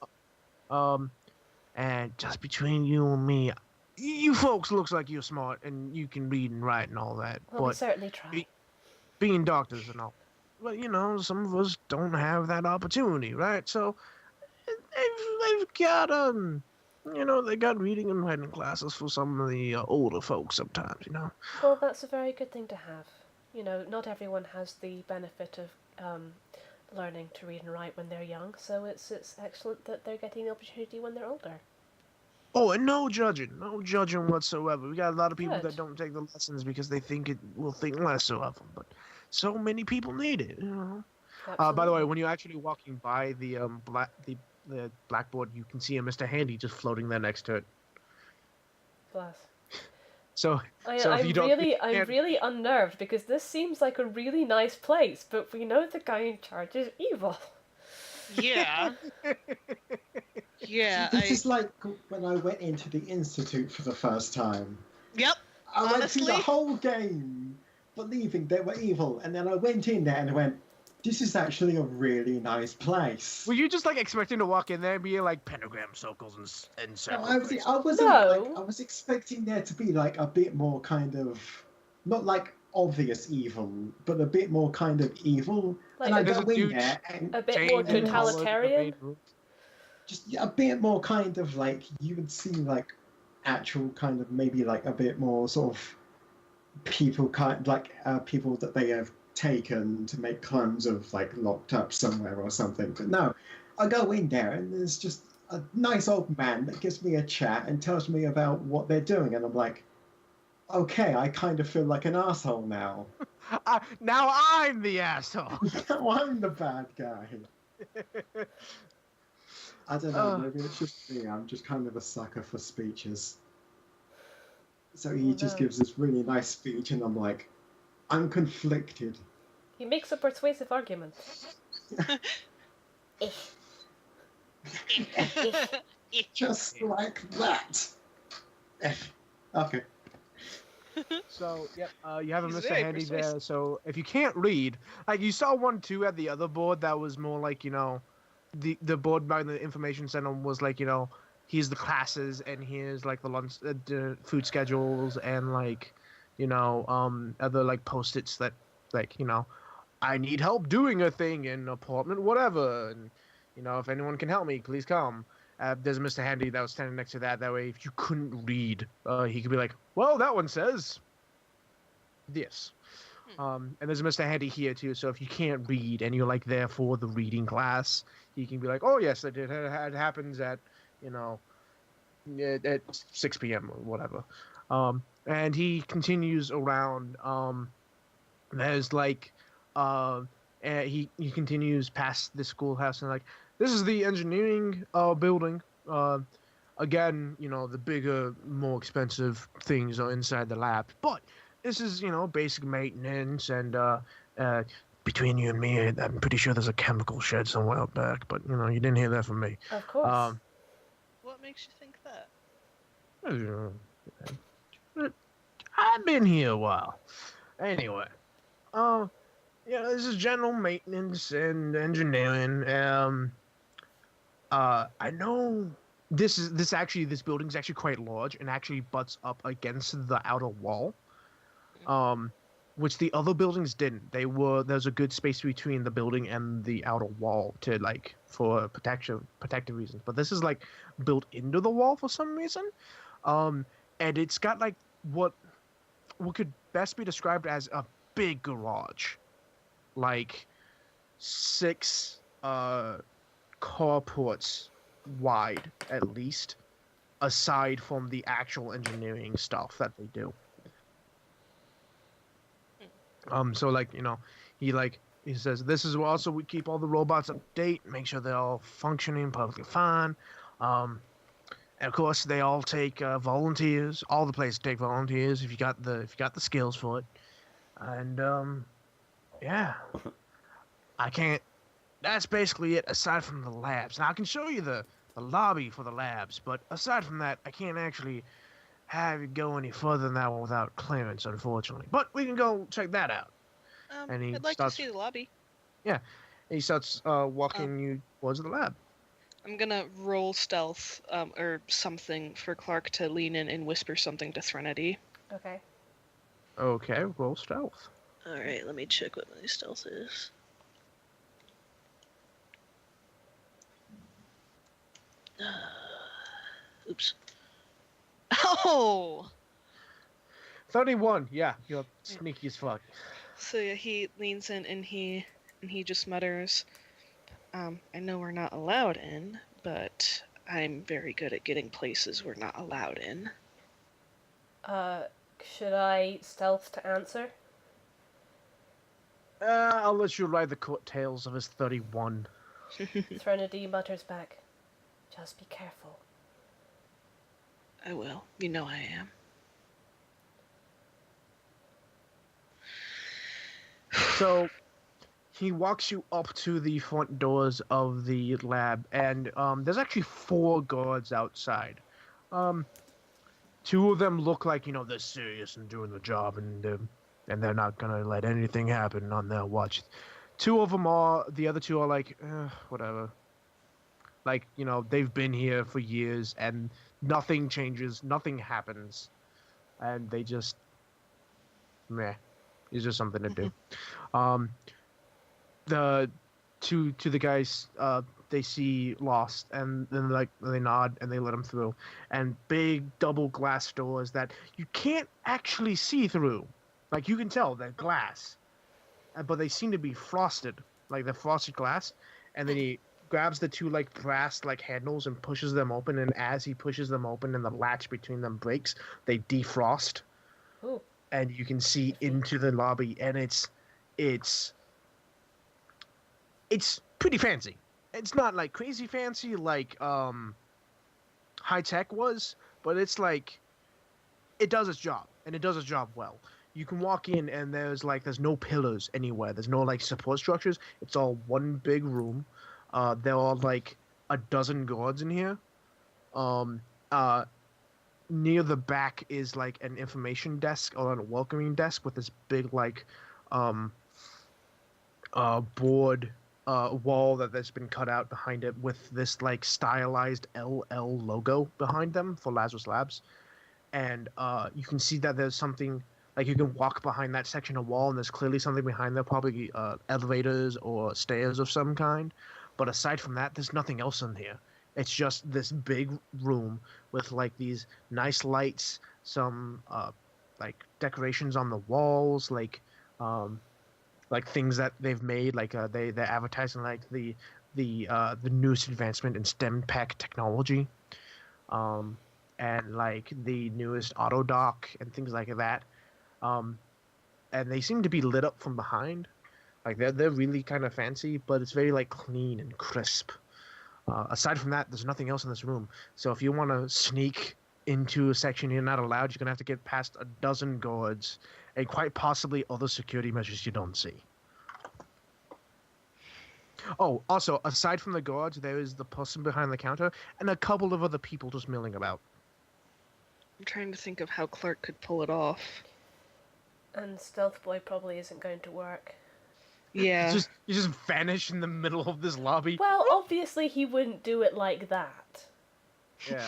And just between you and me, you folks looks like you're smart and you can read and write and all that. Well, we certainly try. Being doctors and all. But, some of us don't have that opportunity, right? So they've got they got reading and writing classes for some of the older folks sometimes. Well, that's a very good thing to have. Not everyone has the benefit of learning to read and write when they're young, so it's excellent that they're getting the opportunity when they're older. Oh, and no judging whatsoever. We got a lot of people Good. that don't take the lessons because they think it will think lesser of them, but so many people need it. By the way, when you're actually walking by the the blackboard, you can see a Mr. Handy just floating there next to it. Bless. So I'm if you don't, really unnerved because this seems like a really nice place, but we know the guy in charge is evil. Yeah. Yeah. This is like when I went into the Institute for the first time. Yep. I went through the Honestly? whole game believing they were evil, and then I went in there and I went, this is actually a really nice place. were you just like expecting to walk in there and be like pentagram circles and No, circles? I was expecting there to be like a bit more kind of, not like obvious evil, but a bit more kind of evil. Like and I There's go a in huge there and a bit more chain and collar to the totalitarian. main room. just a bit more kind of like, you would see like actual kind of maybe like a bit more sort of people people that they have taken to make clones of, like locked up somewhere or something. But no, I go in there and there's just a nice old man that gives me a chat and tells me about what they're doing, and I'm like, okay, I kind of feel like an asshole now. Now I'm the asshole. Now I'm the bad guy. I don't know, maybe it's just me. I'm just kind of a sucker for speeches. So he just gives this really nice speech, and I'm like, I'm conflicted. He makes a persuasive argument. Just like that. Okay. So, yep, you have a He's Mr. very Handy persuasive. there. So, if you can't read, like you saw one too at the other board that was more like, the board by the information center was like, here's the classes and here's like the lunch, the food schedules and like, other like post-its that like, I need help doing a thing in apartment, whatever, and if anyone can help me, please come. There's a Mr. Handy that was standing next to that. That way, if you couldn't read, he could be like, well, that one says this. And there's a Mr. Handy here, too. So if you can't read and you're, like, there for the reading class, he can be like, oh, yes, it happens at, at 6 p.m. or whatever. And he continues around. There's, like, he continues past the schoolhouse and, like, this is the engineering building. Again, the bigger, more expensive things are inside the lab. But this is, basic maintenance. And between you and me, I'm pretty sure there's a chemical shed somewhere out back. But, you didn't hear that from me. Of course. What makes you think that? I've been here a while. Anyway. This is general maintenance and engineering. I know this building's actually quite large and actually butts up against the outer wall, which the other buildings didn't. There's a good space between the building and the outer wall for protective reasons. But this is like built into the wall for some reason, and it's got like what could best be described as a big garage, like 6 carports wide at least, aside from the actual engineering stuff that they do. So like, he says this is also we keep all the robots up to date, make sure they're all functioning perfectly fine. And of course they all take volunteers. All the places take volunteers if you got the skills for it. And yeah. That's basically it, aside from the labs. Now, I can show you the lobby for the labs, but aside from that, I can't actually have you go any further than that without clearance, unfortunately. But we can go check that out. And he I'd like to see the lobby. Yeah. He starts walking you towards the lab. I'm gonna roll stealth, or something for Clark to lean in and whisper something to Threnody. Okay. Okay, roll stealth. Alright, let me check what my stealth is. Oops. Oh! 31, yeah, you're sneaky as fuck. So yeah, he leans in and he just mutters, I know we're not allowed in, but I'm very good at getting places we're not allowed in. Should I stealth to answer? I'll let you ride the coattails of his 31. Threnody mutters back, just be careful. I will. You know I am. So, he walks you up to the front doors of the lab, and there's actually 4 guards outside. 2 of them look like, they're serious and doing the job, and they're not gonna let anything happen on their watch. 2 of them are, the other 2 are like, whatever. Like, they've been here for years, and nothing changes, nothing happens, and they just, meh. It's just something to do. The to the guys, they see Lost, and then they nod and they let him through, and big double glass doors that you can't actually see through. Like, you can tell they're glass, but they seem to be frosted, like the frosted glass. And then he grabs the 2 brass handles and pushes them open, and as he pushes them open and the latch between them breaks, they defrost. Ooh. And you can see into the lobby, and it's pretty fancy. It's not crazy fancy like high tech was, but it's it does its job, and it does its job well. You can walk in, and there's no pillars anywhere. There's no support structures. It's all one big room. There are a dozen guards in here. Near the back is an information desk or a welcoming desk with this big board wall that's been cut out behind it with this stylized LL logo behind them for Lazarus Labs. And you can see that there's something you can walk behind that section of wall, and there's clearly something behind there, probably elevators or stairs of some kind. But aside from that, there's nothing else in here. It's just this big room with these nice lights, some decorations on the walls, things that they've made, they're advertising the newest advancement in STEM pack technology, and the newest auto dock and things like that. And they seem to be lit up from behind. They're really kind of fancy, but it's very clean and crisp. Aside from that, there's nothing else in this room. So if you want to sneak into a section you're not allowed, you're going to have to get past a dozen guards and quite possibly other security measures you don't see. Oh, also, aside from the guards, there is the person behind the counter and a couple of other people just milling about. I'm trying to think of how Clark could pull it off. And Stealth Boy probably isn't going to work. Yeah. You just vanish in the middle of this lobby. Well, obviously he wouldn't do it like that. Yeah.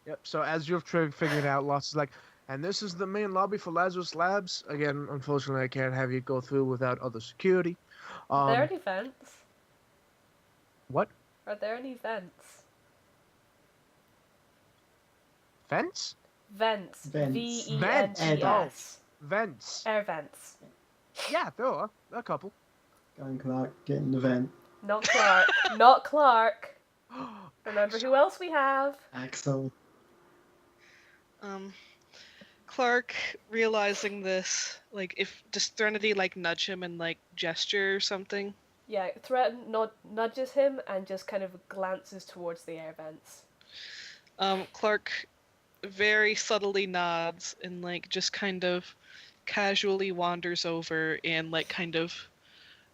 Yep, so as you've figured out, Lost is and this is the main lobby for Lazarus Labs. Again, unfortunately, I can't have you go through without other security. Are there any vents? What? Are there any vents? Vents? Vents. Vents. V-E-N-T-S. Vents. Air vents. Yeah, there are. A couple. Go on, Clark, get in the vent. Not Clark. Not Clark. Remember who else we have? Axel. Clark, realizing this, if does Threnody nudge him and gesture or something? Yeah, nudges him and just kind of glances towards the air vents. Clark very subtly nods and just kind of casually wanders over and kind of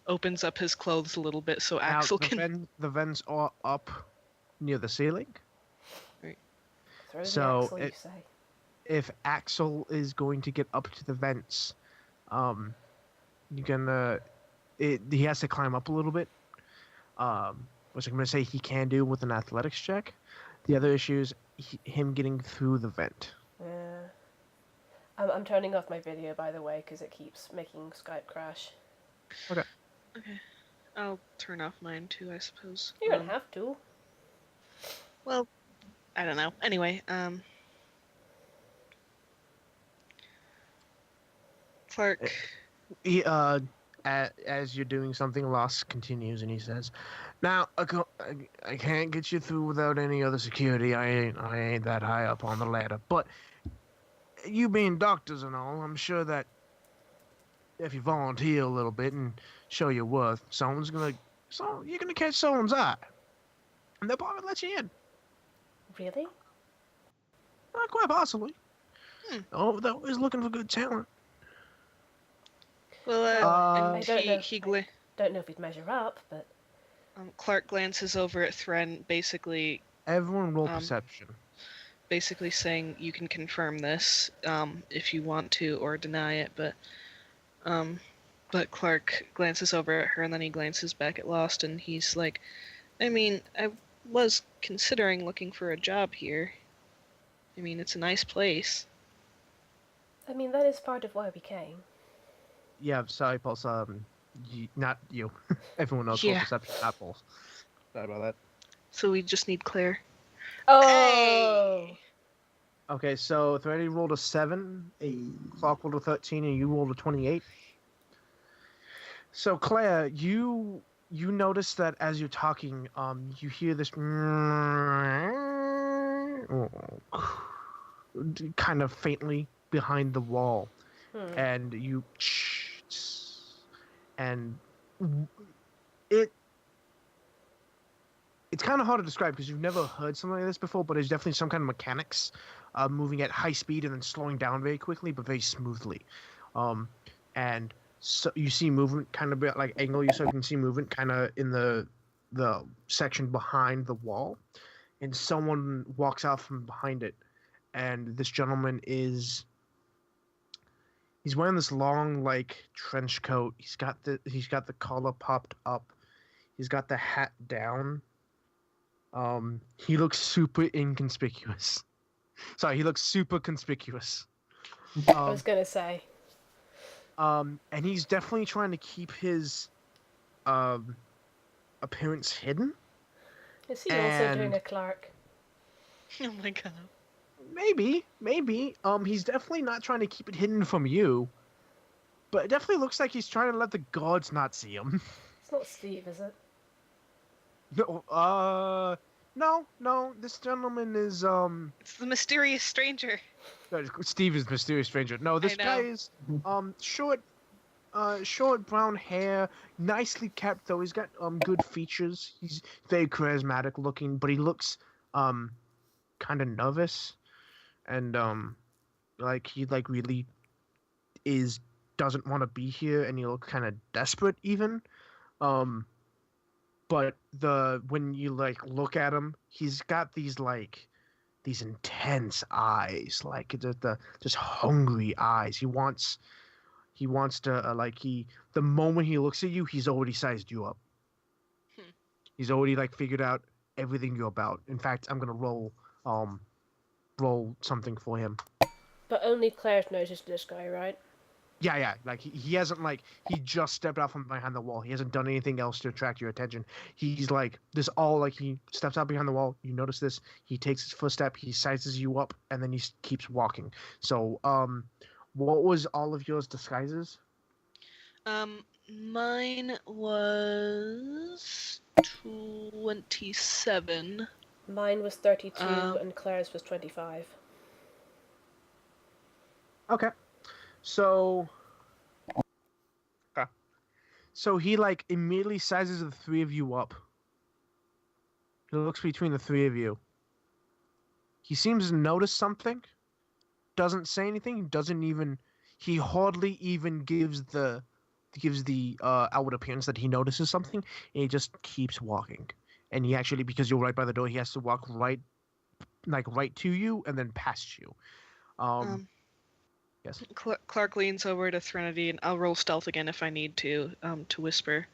opens up his clothes a little bit so Axel can. The vents are up near the ceiling. Right. So Axel, you say. If Axel is going to get up to the vents, he has to climb up a little bit, which I'm going to say he can do with an athletics check. The other issue is him getting through the vent. Yeah. I'm turning off my video, by the way, because it keeps making Skype crash. Okay. Okay. I'll turn off mine too, I suppose. You don't have to. Well, I don't know. Anyway, Clark. as you're doing something, Loss continues and he says, "Now I can't get you through without any other security. I ain't that high up on the ladder. But you being doctors and all, I'm sure that if you volunteer a little bit and show your worth, so you're gonna catch someone's eye, and they'll probably let you in. Really? Quite possibly. Hmm. Oh, they're always looking for good talent." Well, I and don't know. he Don't know if he'd measure up, but Clark glances over at Thren, basically Everyone roll perception. basically saying you can confirm this if you want to or deny it, but Clark glances over at her and then he glances back at Lost and he's like, I mean, I was considering looking for a job here. I mean, it's a nice place. I mean that is part of why we came. Yeah, sorry, Pulse. Not you. Everyone else roll perception, not Pulse. Sorry about that. So we just need Claire. Oh. Hey! Okay, so Thready rolled a 7, Clark rolled a 13, and you rolled a 28. So Claire, you notice that as you're talking, you hear this kind of faintly behind the wall, and it's kind of hard to describe because you've never heard something like this before, but it's definitely some kind of mechanics moving at high speed and then slowing down very quickly but very smoothly. And so you see movement kind of like angle, so you can see movement kind of in the section behind the wall, and someone walks out from behind it, and this gentleman he's wearing this long like trench coat. He's got the collar popped up. He's got the hat down. He looks super inconspicuous. Sorry, he looks super conspicuous. I was gonna say. And he's definitely trying to keep his appearance hidden. Is he also doing a Clark? Oh my god. Maybe. He's definitely not trying to keep it hidden from you. But it definitely looks like he's trying to let the gods not see him. It's not Steve, is it? No. This gentleman is It's the mysterious stranger. Steve is the mysterious stranger. No, this guy is short brown hair, nicely kept though. He's got good features. He's very charismatic looking, but he looks kind of nervous, and like he really doesn't want to be here, and he looks kind of desperate even. But when you like look at him, he's got these intense eyes, like just hungry eyes. He wants to the moment he looks at you, he's already sized you up. He's already figured out everything you're about. In fact, I'm gonna roll something for him. But only Claire's noticed this guy, right? Yeah. He hasn't he just stepped out from behind the wall. He hasn't done anything else to attract your attention. He's he steps out behind the wall. You notice this. He takes his first step. He sizes you up, and then he keeps walking. So, what was all of yours disguises? Mine was 27. Mine was 32, and Claire's was 25. Okay. So he immediately sizes the three of you up. He looks between the three of you. He seems to notice something. Doesn't say anything. He hardly even gives the outward appearance that he notices something, and he just keeps walking. And he actually, because you're right by the door, he has to walk right to you and then past you. Yes. Clark leans over to Threnody, and I'll roll stealth again if I need to whisper.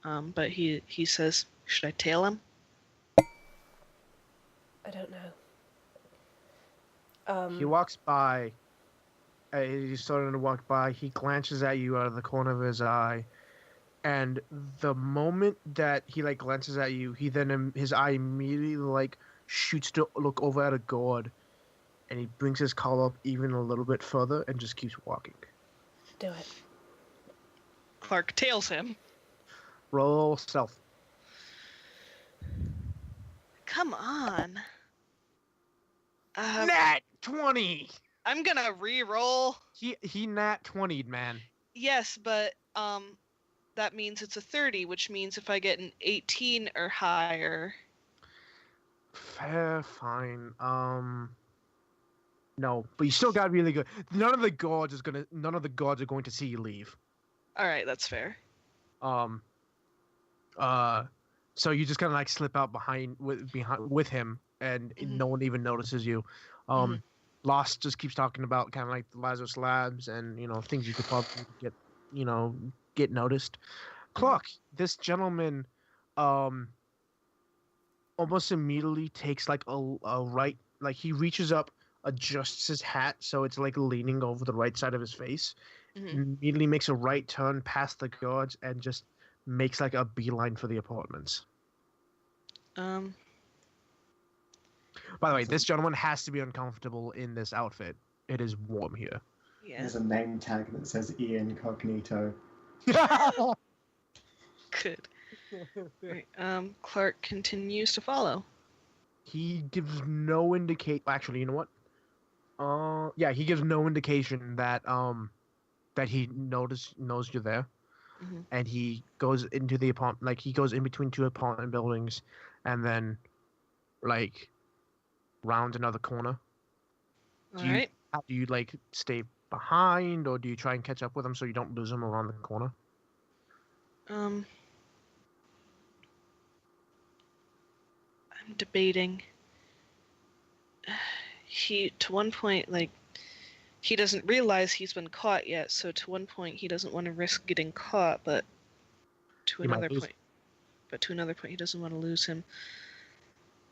But he says, "Should I tail him?" I don't know. He walks by. He's starting to walk by. He glances at you out of the corner of his eye, and the moment that he glances at you, his eye immediately shoots to look over at a gourd. And he brings his collar up even a little bit further and just keeps walking. Do it. Clark tails him. Roll stealth. Come on. Nat 20. I'm gonna re-roll. He nat 20'd, man. Yes, but that means it's a 30, which means if I get an 18 or higher. Fair, fine. No, but you still got really good. None of the guards are going to see you leave. All right, that's fair. So you just kind of like slip out behind with him, and no one even notices you. Lost just keeps talking about kind of like the Lazarus Labs and things you could probably get noticed. Clark, this gentleman, almost immediately takes like a right, like he reaches up, adjusts his hat so it's like leaning over the right side of his face. Immediately makes a right turn past the guards and just makes like a beeline for the apartments. By the way, this gentleman has to be uncomfortable in this outfit. It is warm here. Yeah. There's a name tag that says Ian Cognito. Good. Right. Clark continues to follow. He gives no indicate. Actually, you know what? Yeah, he gives no indication that that he knows you're there, and he goes into the apartment. Like he goes in between two apartment buildings, and then like rounds another corner. All right. Do you like stay behind, or do you try and catch up with him so you don't lose him around the corner? I'm debating. To one point, like, he doesn't realize he's been caught yet, so to one point he doesn't want to risk getting caught, but to another point he doesn't want to lose him.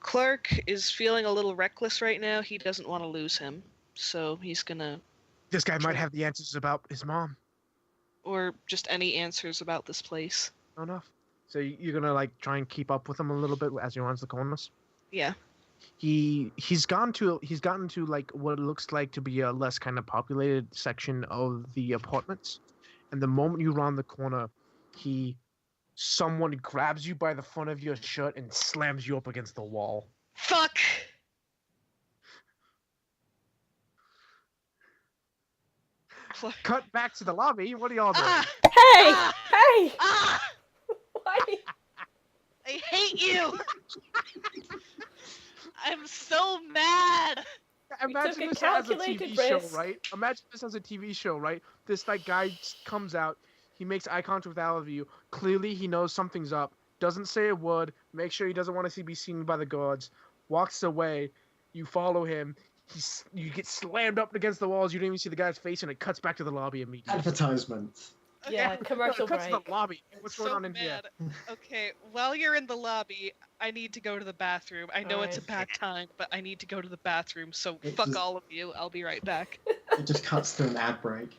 Clark is feeling a little reckless right now. He doesn't want to lose him, so he's gonna... This guy might have the answers about his mom. Or just any answers about this place. Enough. So you're gonna like try and keep up with him a little bit as he runs the corners? Yeah. He's gotten to like what it looks like to be a less kind of populated section of the apartments, and the moment you round the corner, someone grabs you by the front of your shirt and slams you up against the wall. Fuck! Cut back to the lobby. What are y'all doing? Hey! Hey! Why? I hate you! I'm so mad! Imagine this as a TV show, right? Imagine this as a TV show, right? This like guy comes out, he makes eye contact with all of you. Clearly, he knows something's up. Doesn't say a word. Make sure he doesn't want to be seen by the guards. Walks away. You follow him. You get slammed up against the walls. You don't even see the guy's face, and it cuts back to the lobby immediately. Advertisement. Yeah, commercial break. It cuts to the lobby. I'm What's so going on in mad. here? Okay, while you're in the lobby, I need to go to the bathroom. I know it's a bad time, but I need to go to the bathroom, so fuck all of you. I'll be right back. It just cuts to an ad break.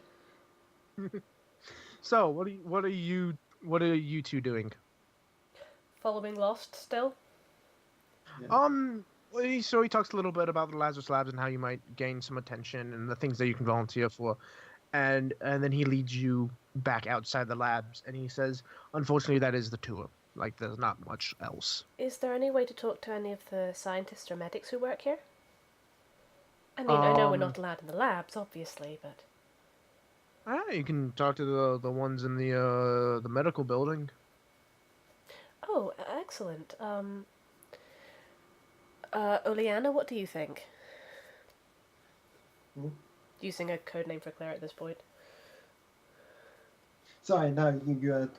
So, what are you two doing? Following Lost still? Yeah. So he talks a little bit about the Lazarus Labs and how you might gain some attention and the things that you can volunteer for. And then he leads you back outside the labs, and he says, unfortunately, that is the tour. Like, there's not much else. Is there any way to talk to any of the scientists or medics who work here? I mean, I know we're not allowed in the labs, obviously, but... You can talk to the ones in the medical building. Oh, excellent. Oleana, what do you think? Using a code name for Claire at this point. Sorry, no, you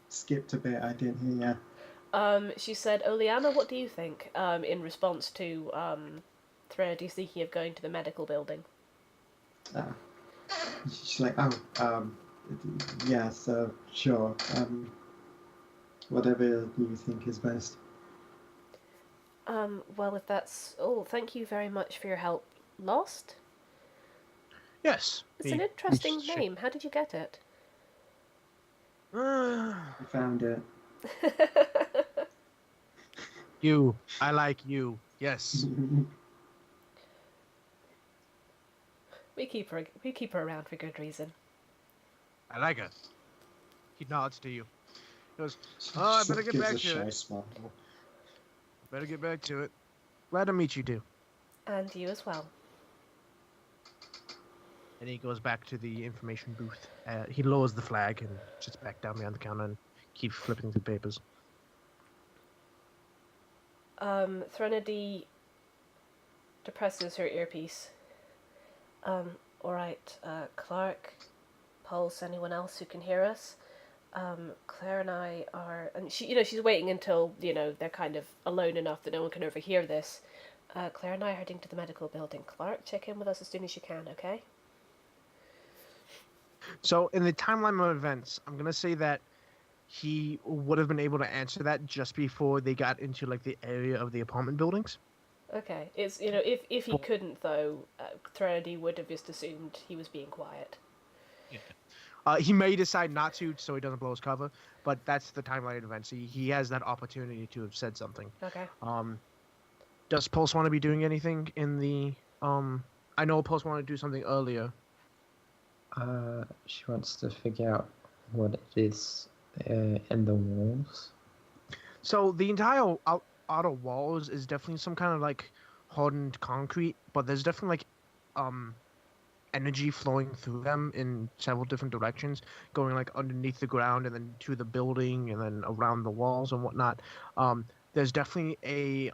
skipped a bit. I didn't hear you. She said, Oleana, what do you think? In response to Thread thinking of going to the medical building. She's like, yeah, so sure. Whatever you think is best. Well, if that's all, thank you very much for your help. Lost? Yes. It's an interesting name. How did you get it? I found it. You. I like you. Yes. We keep her around for good reason. I like her. He nods to you. He goes, So "Oh, I just better get gives back a to shy it. smile. Better get back to it. Glad to meet you, too." And you as well. And he goes back to the information booth. He lowers the flag and sits back down behind the counter and keeps flipping through papers. Threnody depresses her earpiece. Alright, Clark, Pulse, anyone else who can hear us? Claire and I are, and she's waiting until, they're kind of alone enough that no one can overhear this. Claire and I are heading to the medical building. Clark, check in with us as soon as you can, okay? So, in the timeline of events, I'm going to say that he would have been able to answer that just before they got into, like, the area of the apartment buildings. Okay. It's, if he couldn't, though, Threnody would have just assumed he was being quiet. Yeah. He may decide not to, so he doesn't blow his cover, but that's the timeline of events. He has that opportunity to have said something. Okay. Does Pulse want to be doing anything in the... I know Pulse wanted to do something earlier. She wants to figure out what it is in the walls. So the entire outer walls is definitely some kind of like hardened concrete, but there's definitely like energy flowing through them in several different directions, going like underneath the ground and then to the building and then around the walls and whatnot. There's definitely a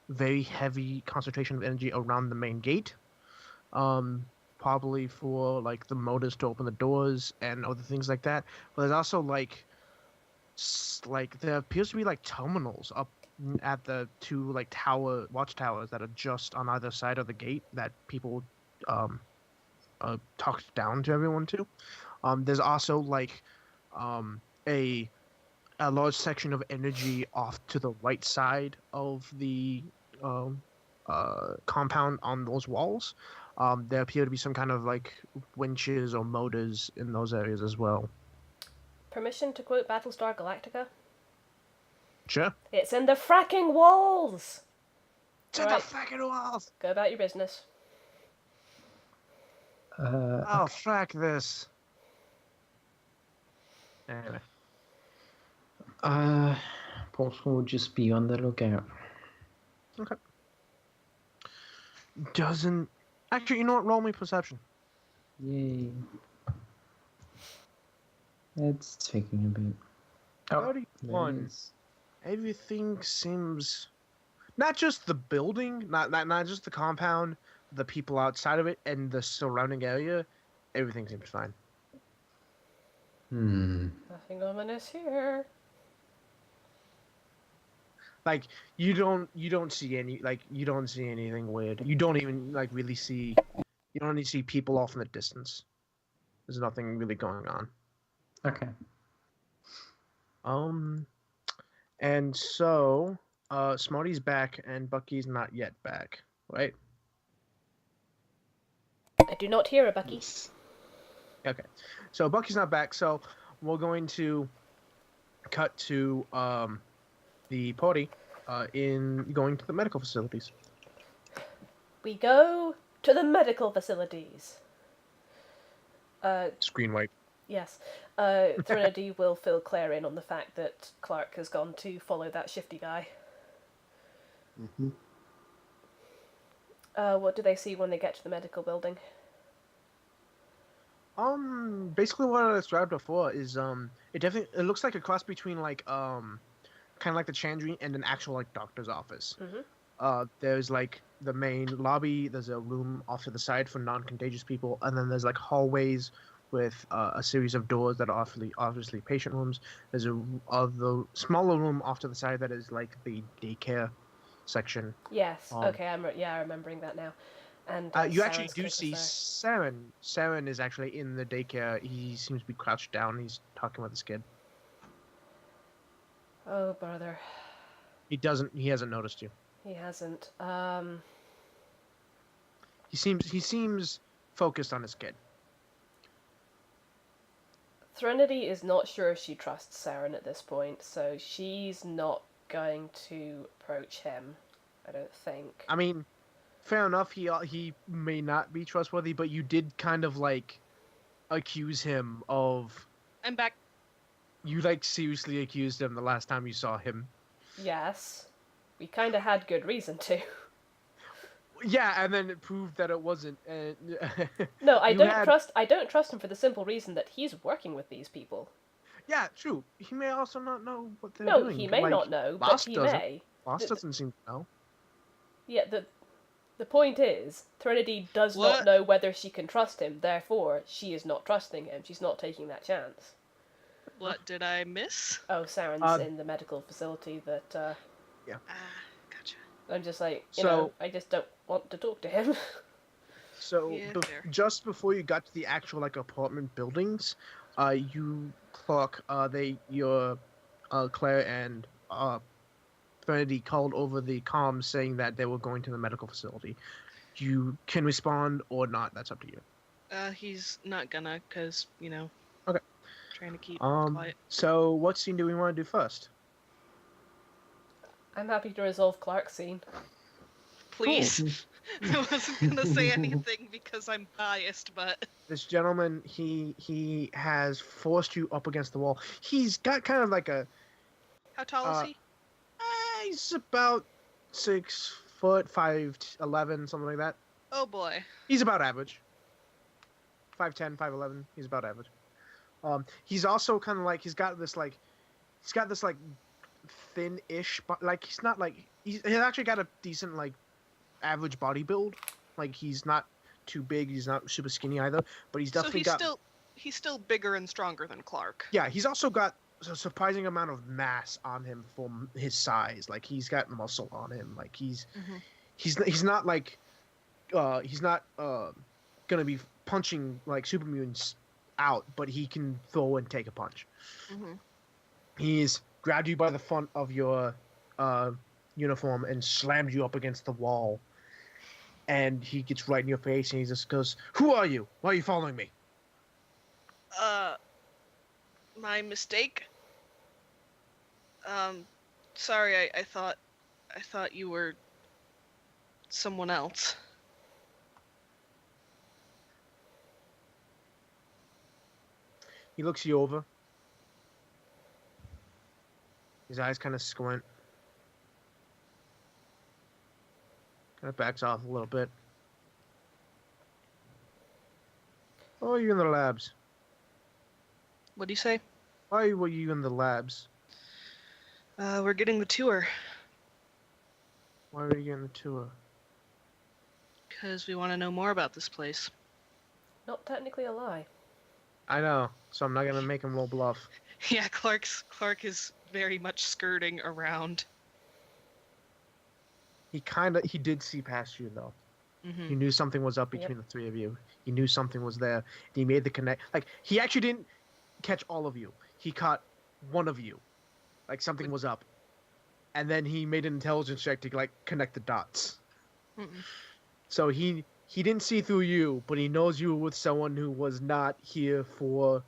very heavy concentration of energy around the main gate. Probably for like the motors to open the doors and other things like that. But there's also like there appears to be like terminals up at the two like watchtowers that are just on either side of the gate that people talked down to everyone to. There's also like a large section of energy off to the right side of the compound on those walls. There appear to be some kind of like winches or motors in those areas as well. Permission to quote Battlestar Galactica? Sure. It's in the fracking walls! It's in the fracking walls! Go about your business. I'll frack this. Anyway. Pulse will just be on the lookout. Okay. Doesn't... Actually, you know what? Roll me perception. Yay. It's taking a bit. 31. Everything seems... Not just the building, not just the compound, the people outside of it, and the surrounding area. Everything seems fine. Nothing ominous here. Like you don't see anything weird. You don't even like really see. You don't even see people off in the distance. There's nothing really going on. Okay. And so, Smarty's back and Bucky's not yet back, right? I do not hear a Bucky. Okay. So Bucky's not back, so we're going to cut to the party in going to the medical facilities. We go to the medical facilities. Screen wipe. Yes. Threnody will fill Claire in on the fact that Clark has gone to follow that shifty guy. Mm-hmm. What do they see when they get to the medical building? Basically what I described before is it looks like a cross between like kind of like the Chandri and an actual like doctor's office. Mm-hmm. There's like the main lobby. There's a room off to the side for non-contagious people, and then there's like hallways with a series of doors that are obviously patient rooms. There's the smaller room off to the side that is like the daycare section. Yes. Okay. I'm remembering that now. And you actually Saren's do see Saren. Saren is actually in the daycare. He seems to be crouched down. He's talking with his kid. Oh, brother. He hasn't noticed you. He hasn't. He seems focused on his kid. Threnody is not sure if she trusts Saren at this point, so she's not going to approach him, I don't think. I mean, fair enough, he may not be trustworthy, but you did kind of like accuse him of. I'm back. You like seriously accused him the last time you saw him. Yes. We kind of had good reason to. Yeah, and then it proved that it wasn't. And No, I you don't had- trust. I don't trust him for the simple reason that he's working with these people. Yeah, true. He may also not know what they're No, doing. he may like, not know, but Lost he doesn't. may. Lost doesn't seem to know. Yeah, the point is, Threnody does not What? know whether she can trust him. Therefore, she is not trusting him. She's not taking that chance. What did I miss? Oh, Saren's in the medical facility. That Ah, gotcha. I'm just like, So- I just don't want to talk to him. So Yeah, fair. just before you got to the actual like apartment buildings, you Clark, Claire and Trinity called over the comms saying that they were going to the medical facility. You can respond or not. That's up to you. He's not gonna, cause Okay. trying to keep quiet. So what scene do we want to do first? I'm happy to resolve Clark's scene. Please. I wasn't gonna say anything because I'm biased, but This gentleman, he has forced you up against the wall. He's got kind of like a. how tall is he? He's about 6 foot, 5'11", something like that. Oh boy. He's about average. 5'10", 5'11". He's about average. He's also kind of like he's got this thin-ish, but like he's not like he's actually got a decent like average body build. Like he's not too big, he's not super skinny either, but he's definitely He's still bigger and stronger than Clark. Yeah, he's also got a surprising amount of mass on him for his size. Like he's got muscle on him. Like he's not like he's not gonna be punching like super mutants out, but he can throw and take a punch. Mm-hmm. He's grabbed you by the front of your uniform and slammed you up against the wall. And he gets right in your face and he just goes, "Who are you? Why are you following me?" My mistake. Sorry, I thought you were someone else. He looks you over. His eyes kind of squint. Kind of backs off a little bit. Why are you in the labs? What do you say? Why were you in the labs? We're getting the tour. Why are you getting the tour? Because we want to know more about this place. Not technically a lie. I know, so I'm not gonna make him roll bluff. Yeah, Clark is very much skirting around. He did see past you though. Mm-hmm. He knew something was up between the three of you. He knew something was there. He made the connect. Like he actually didn't catch all of you. He caught one of you. Like something was up, and then he made an intelligence check to like connect the dots. Mm-mm. So he didn't see through you, but he knows you were with someone who was not here for.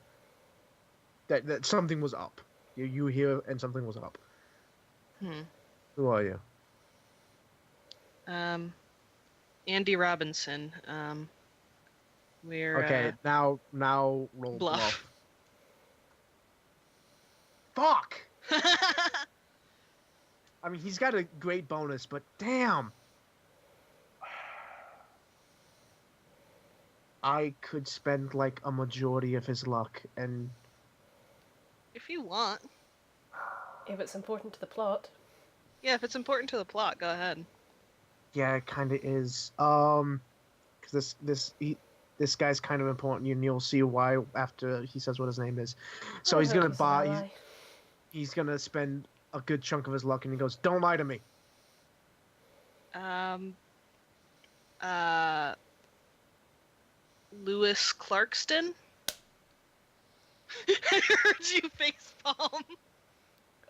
That something was up. You were here and something was up. Who are you? Andy Robinson. We're Okay, now roll bluff. Fuck! I mean, he's got a great bonus, but damn. I could spend like a majority of his luck, and If you want. If it's important to the plot. Yeah, if it's important to the plot, go ahead. yeah, it kind of is. Because this guy's kind of important, and you'll see why after he says what his name is. So I he's hope gonna it's an ally. he's gonna spend a good chunk of his luck, and he goes, "Don't lie to me." Lewis Clarkston? I heard you facepalm.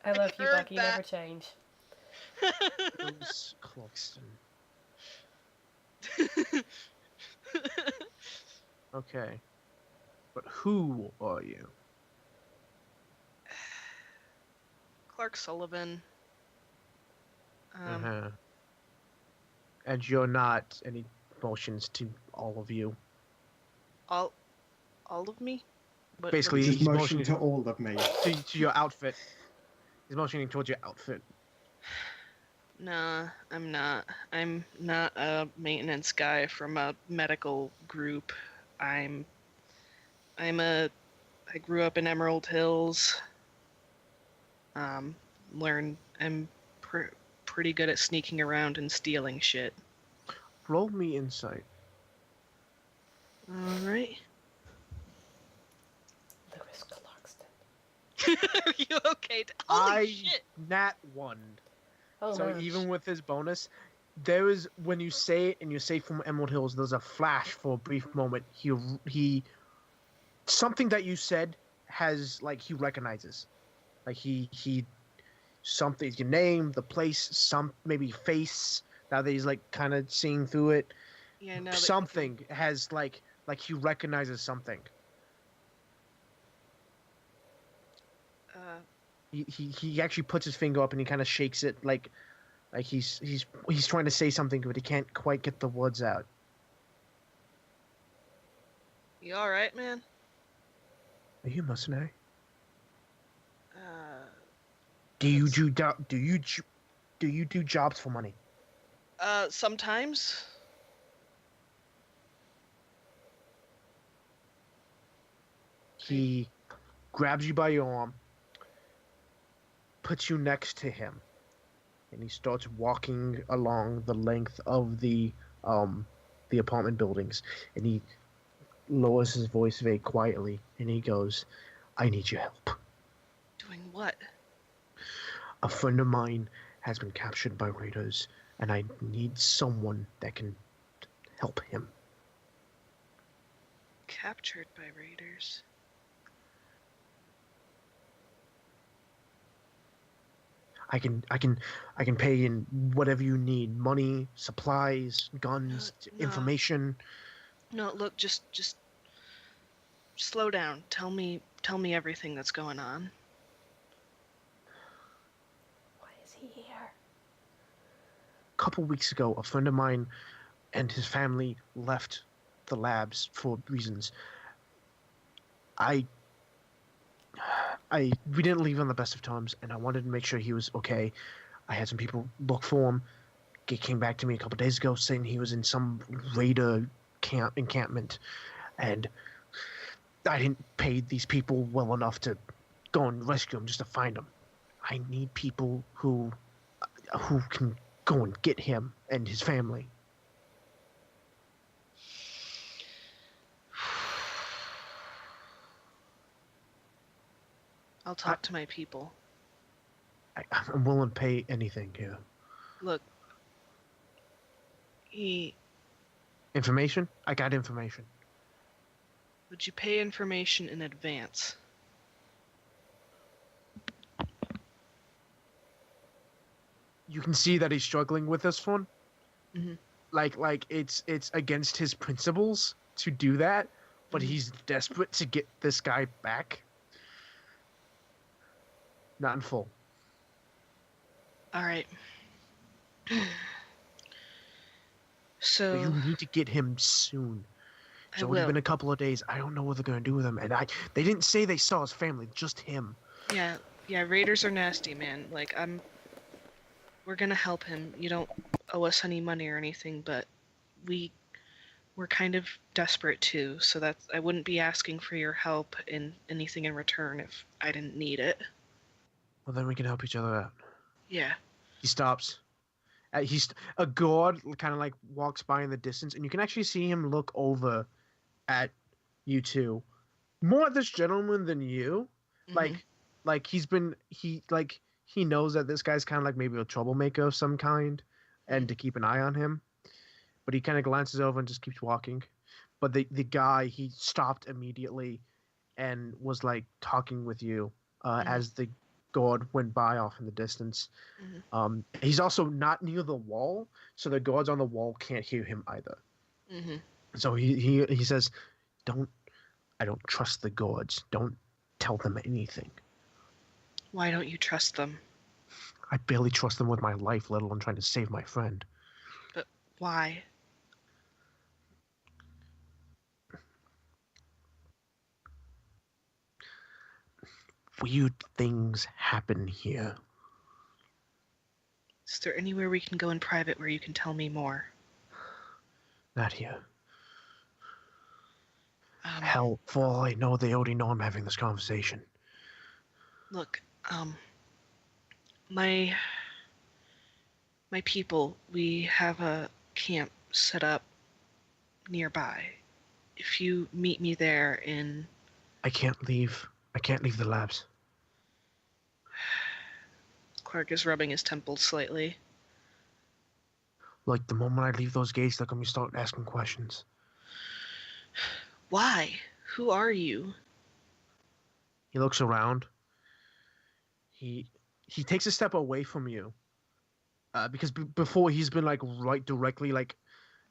I love you, heard Bucky. that. Never change. Bruce Clarkston. Okay. But who are you? Clark Sullivan. Uh-huh. And you're not any emotions to all of you. All All of me? What Basically, is- Just he's motion motioning to all of me. to your outfit. He's motioning towards your outfit. Nah, I'm not. I'm not a maintenance guy from a medical group. I grew up in Emerald Hills. I'm pretty good at sneaking around and stealing shit. Roll me insight. Alright. Lewis Clarkston. Are you okay? Holy shit! Nat 1. Oh So no. even with his bonus, there is, when you say it and you say from Emerald Hills, there's a flash for a brief moment. He something that you said has, like, he recognizes. Like he something, your name, the place, some maybe face. Now that he's like kind of seeing through it, Yeah, no. something has like he recognizes something. He actually puts his finger up and he kind of shakes it like he's trying to say something, but he can't quite get the words out. You alright, man? Are you a mercenary? Uh, Do you do jobs for money? Sometimes. He grabs you by your arm, puts you next to him, and he starts walking along the length of the apartment buildings, and he lowers his voice very quietly, and he goes, "I need your help. Doing what? A friend of mine has been captured by raiders, and I need someone that can help him." Captured by raiders. I can pay in whatever you need: money, supplies, guns, No. information. No, look, just slow down. Tell me everything that's going on. Why is he here? A couple weeks ago, a friend of mine and his family left the labs for reasons. We didn't leave on the best of terms, and I wanted to make sure he was okay. I had some people look for him. He came back to me a couple days ago saying he was in some raider encampment, and I didn't pay these people well enough to go and rescue him, just to find him. I need people who can go and get him and his family. I'll talk to my people. I'm willing to pay anything here. Look, Information? I got information. would you pay information in advance? You can see that he's struggling with this one. Mm-hmm. Like it's against his principles to do that, but Mhm. he's desperate to get this guy back. Not in full. All right. But So you need to get him soon. It's I only will. been a couple of days. I don't know what they're gonna do with him, and they didn't say they saw his family, just him. Yeah, raiders are nasty, man. Like we're gonna help him. You don't owe us any money or anything, but we're kind of desperate too. So I wouldn't be asking for your help in anything in return if I didn't need it. Well, then we can help each other out. Yeah. He stops. He's a guard, kind of like walks by in the distance, and you can actually see him look over at you two, more at this gentleman than you. Mhm. Like he knows that this guy's kind of like maybe a troublemaker of some kind, and to keep an eye on him. But he kind of glances over and just keeps walking. But the guy, he stopped immediately, and was like talking with you as the guard went by off in the distance. Mhm. He's also not near the wall, so the guards on the wall can't hear him either. Mhm. So he says, I don't trust the guards. Don't tell them anything. Why don't you trust them? I barely trust them with my life, let alone trying to save my friend. But why? weird things happen here. Is there anywhere we can go in private where you can tell me more? Not here. Um, Hell, for all I know, they already know I'm having this conversation. Look, my people, we have a camp set up nearby. If you meet me there in... I can't leave the labs. Clark is rubbing his temples slightly. Like, the moment I leave those gates, they're gonna start asking questions. Why? Who are you? He looks around. He takes a step away from you. Because before he's been like right directly, like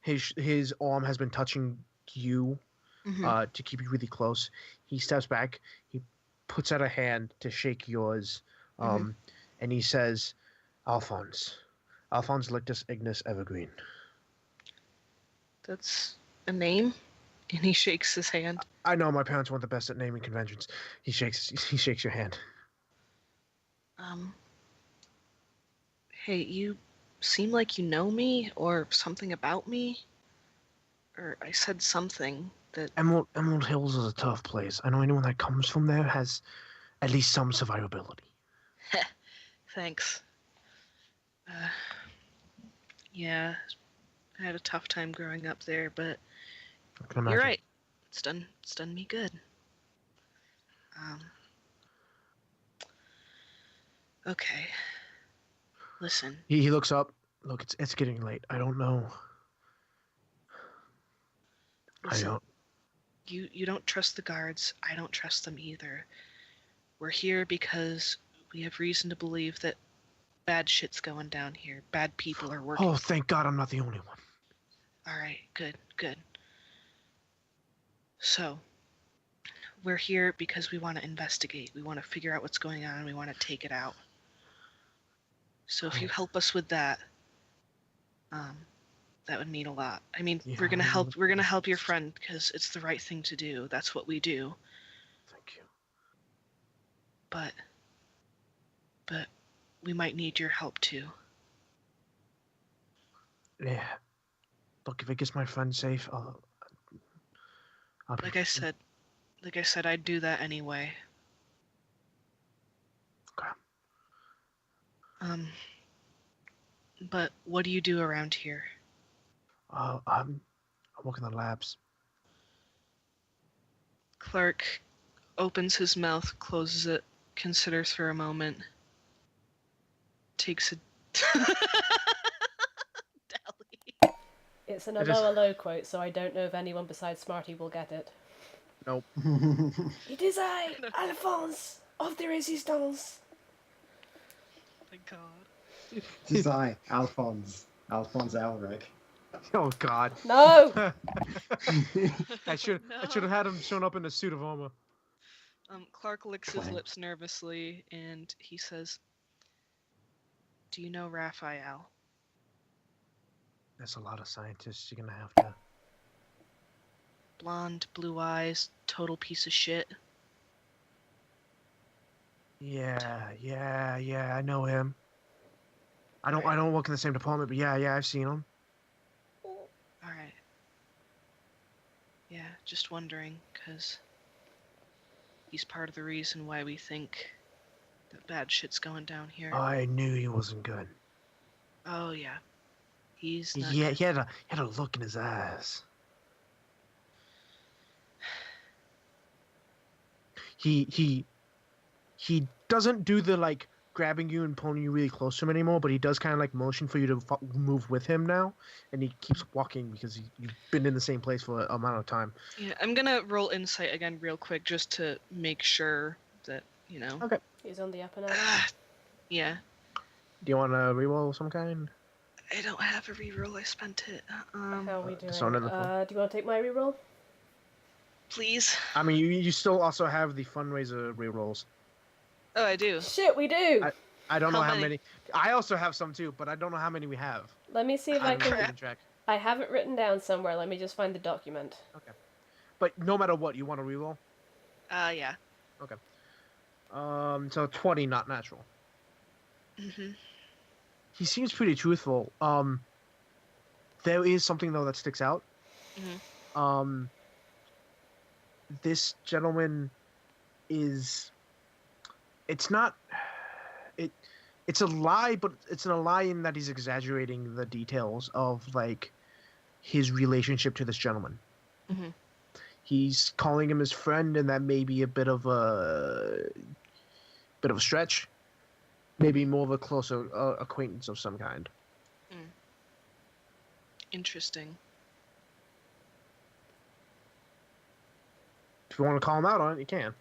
his arm has been touching you, to keep you really close. He steps back. He puts out a hand to shake yours, and he says, "Alphonse Lictus Ignis Evergreen." That's a name? And he shakes his hand. I know my parents weren't the best at naming conventions. He shakes your hand. Hey, you seem like you know me, or something about me? Or I said something that... Emerald Hills is a tough place. I know anyone that comes from there has at least some survivability. Thanks. Yeah, I had a tough time growing up there, but you're right. It's done me good. Okay. Listen. He looks up. Look, it's getting late. I don't know. Listen, I don't. You don't trust the guards. I don't trust them either. We're here because we have reason to believe that bad shit's going down here. Bad people are working. Oh, thank God I'm not the only one. All right, good. So, we're here because we want to investigate. We want to figure out what's going on, and we want to take it out. So if you help us with that, that would mean a lot. I mean, Yeah, we're gonna help your friend because it's the right thing to do. That's what we do. Thank you. But we might need your help too. Yeah. Look, if it gets my friend safe, I'll Like I said, I'd do that anyway. Okay. But what do you do around here? I work in the labs. Clark opens his mouth, closes it, considers for a moment, takes a... Dally. It's an low quote, so I don't know if anyone besides Smarty will get it. Nope. It is I, Alphonse, of the Resistance. My God. It is I, Alphonse Elric. Oh God. No! I should have had him shown up in a suit of armor. Clark licks his lips nervously, and he says, "Do you know Raphael?" There's a lot of scientists you're gonna have to. Blonde, blue eyes, total piece of shit. Yeah, I know him. I don't work in the same department, but yeah, I've seen him. Alright. Yeah, just wondering, because he's part of the reason why we think that bad shit's going down here. I knew he wasn't good. Oh, yeah. He's not He good. had a look in his eyes. He doesn't do the like grabbing you and pulling you really close to him anymore, but he does kind of like motion for you to move with him now, and he keeps walking because you've been in the same place for an amount of time. Yeah, I'm gonna roll insight again real quick just to make sure that, you know. Okay. He's on the up and up. Yeah. Do you want to reroll of some kind? I don't have a reroll. I spent it. How are we doing? it's on in the Do you want to take my reroll? Please. I mean, you still also have the fundraiser rerolls. Oh, I do. Shit, we do! I don't know How how many? many. I also have some too, but I don't know how many we have. Let me see if I can... crap. Track. I have it written down somewhere. Let me just find the document. Okay. But no matter what, you want to reroll? Yeah. Okay. So 20, not natural. Mm-hmm. He seems pretty truthful. There is something though that sticks out. Mm-hmm. This gentleman is. It's not. It. It's a lie, but it's a lie in that he's exaggerating the details of like his relationship to this gentleman. Mm-hmm. He's calling him his friend, and that may be a bit of a stretch. Maybe more of a closer acquaintance of some kind. Interesting. If you want to call him out on it, you can.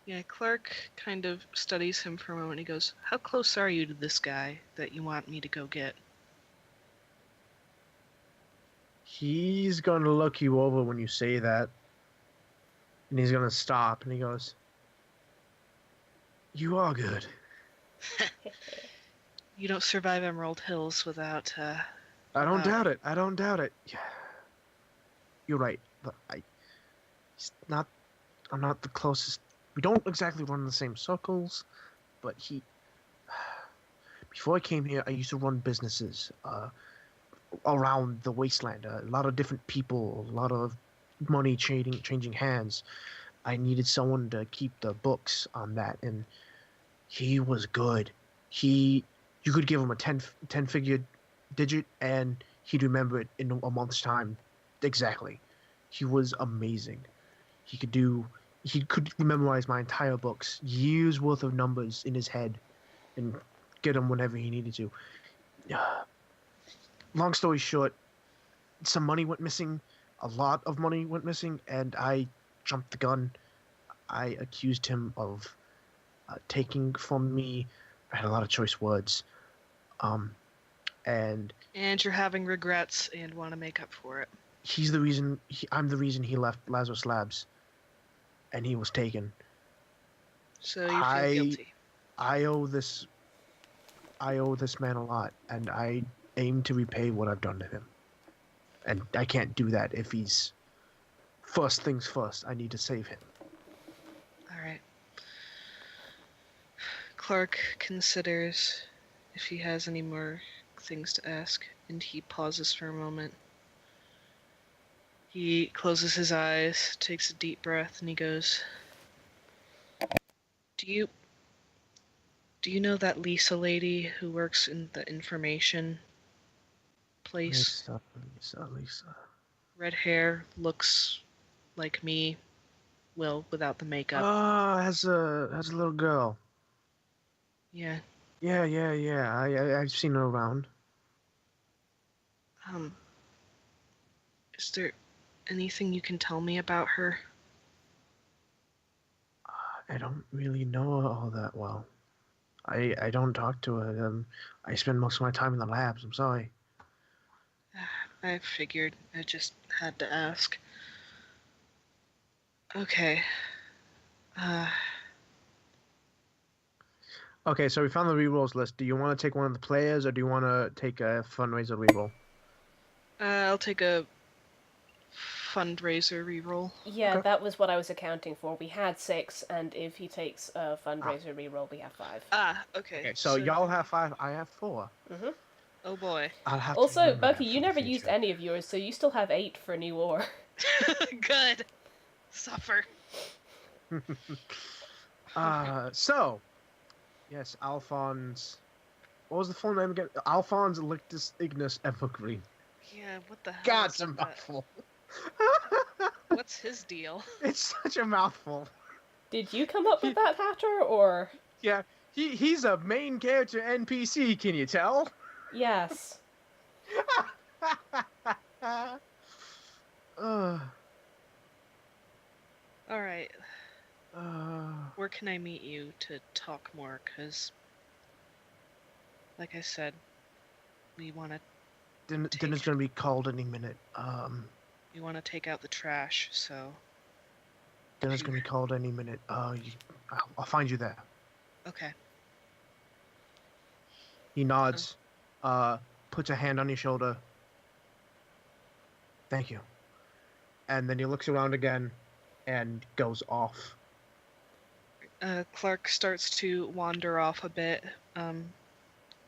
Yeah, Clark kind of studies him for a moment. He goes, "How close are you to this guy that you want me to go get?" He's going to look you over when you say that. And he's going to stop, and he goes, "You are good." You don't survive Emerald Hills without, I don't doubt it. I don't doubt it. Yeah. You're right. But I'm not the closest. We don't exactly run in the same circles, but before I came here, I used to run businesses around the wasteland. A lot of different people, a lot of money changing hands. I needed someone to keep the books on that, and he was good. You could give him a 10-figure digit, and he'd remember it in a month's time. Exactly. He was amazing. He could memorize my entire books, years worth of numbers in his head, and get them whenever he needed to. Long story short, some money went missing. A lot of money went missing, and I jumped the gun. I accused him of taking from me. I had a lot of choice words. And you're having regrets and want to make up for it. He's the reason. I'm the reason he left Lazarus Labs, and he was taken. So you feel guilty. I owe this man a lot, and I aim to repay what I've done to him. And I can't do that if he's first things first. I need to save him. All right. Clark considers if he has any more things to ask, and he pauses for a moment. He closes his eyes, takes a deep breath, and he goes, Do you know that Lisa lady who works in the information place? Lisa. Red hair, looks like me, well, without the makeup. Oh, has a little girl. Yeah. Yeah. I've seen her around. Is there anything you can tell me about her? I don't really know her all that well. I don't talk to her. I spend most of my time in the labs. I'm sorry. I figured. I just had to ask. Okay. Okay, so we found the rerolls list. Do you want to take one of the players, or do you want to take a fundraiser reroll? I'll take a fundraiser reroll. Yeah, Okay. That was what I was accounting for. We had 6, and if he takes a fundraiser reroll, we have 5. Okay. Okay, so y'all have 5, I have 4. Mm-hmm. Oh boy. I'll have to Also, remember that Bucky, for you the never used future. any of yours, so you still have 8 for New War. Good. Suffer. So, yes, Alphonse. What was the full name again? Alphonse Lictus Ignis Evergreen. Yeah, what the hell? God, is it's a that? mouthful. What's his deal? It's such a mouthful. Did you come up with that, Hatter, or...? Yeah, he's a main character NPC, can you tell? Yes. Alright. Where can I meet you to talk more? Because, like I said, we want to... Dinner's gonna be called any minute. We want to take out the trash, so... Dinner's gonna be called any minute. I'll find you there. Okay. He nods, puts a hand on your shoulder. Thank you. And then he looks around again, and goes off. Clark starts to wander off a bit,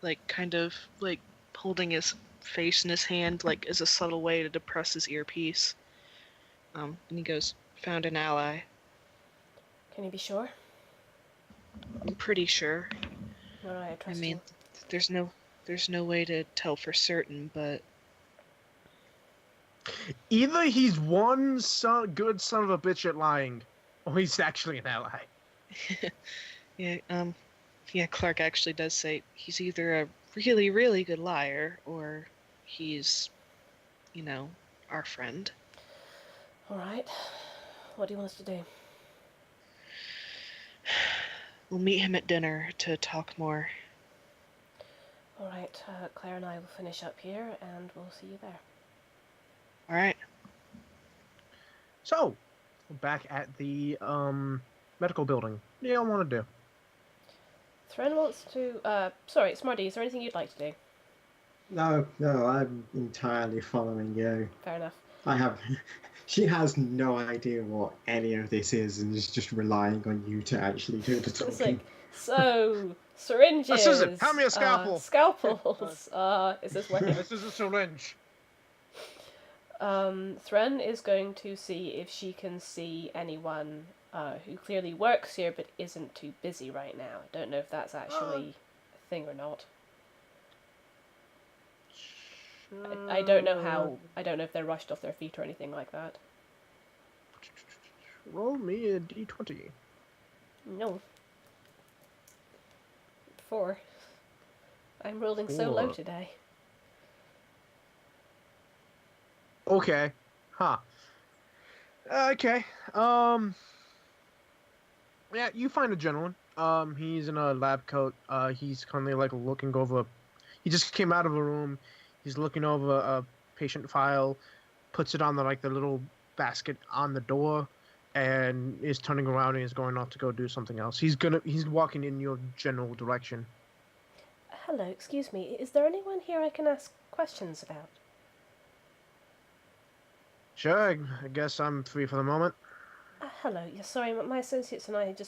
like kind of like holding his face in his hand, like as a subtle way to depress his earpiece. And he goes, "Found an ally." Can you be sure? I'm pretty sure. All right, I I trust mean, you. there's no way to tell for certain, but Either he's one good son of a bitch at lying, or he's actually an ally. yeah, Clark actually does say he's either a really, really good liar or he's, our friend. All right. What do you want us to do? We'll meet him at dinner to talk more. All right, Claire and I will finish up here, and we'll see you there. All right. So, back at the medical building. What do y'all want to do? Thren wants to. Sorry, Smarty, is there anything you'd like to do? No, I'm entirely following you. Fair enough. She has no idea what any of this is and is just relying on you to actually do the talking. It's like, so, syringes. Susan, hand me a scalpel. Scalpels. Is this working? This is a syringe. Thren is going to see if she can see anyone who clearly works here but isn't too busy right now. I don't know if that's actually a thing or not. I don't know how. I don't know if they're rushed off their feet or anything like that. Roll me a d20. No. 4. I'm rolling so low 4. today. Okay. Huh. Okay. Yeah, you find a gentleman. He's in a lab coat. He's currently like looking over. He just came out of a room. He's looking over a patient file, puts it on the little basket on the door, and is turning around and is going off to go do something else. He's walking in your general direction. Hello, excuse me. Is there anyone here I can ask questions about? Sure, I guess I'm free for the moment. Hello. Yeah, sorry, my associates and I had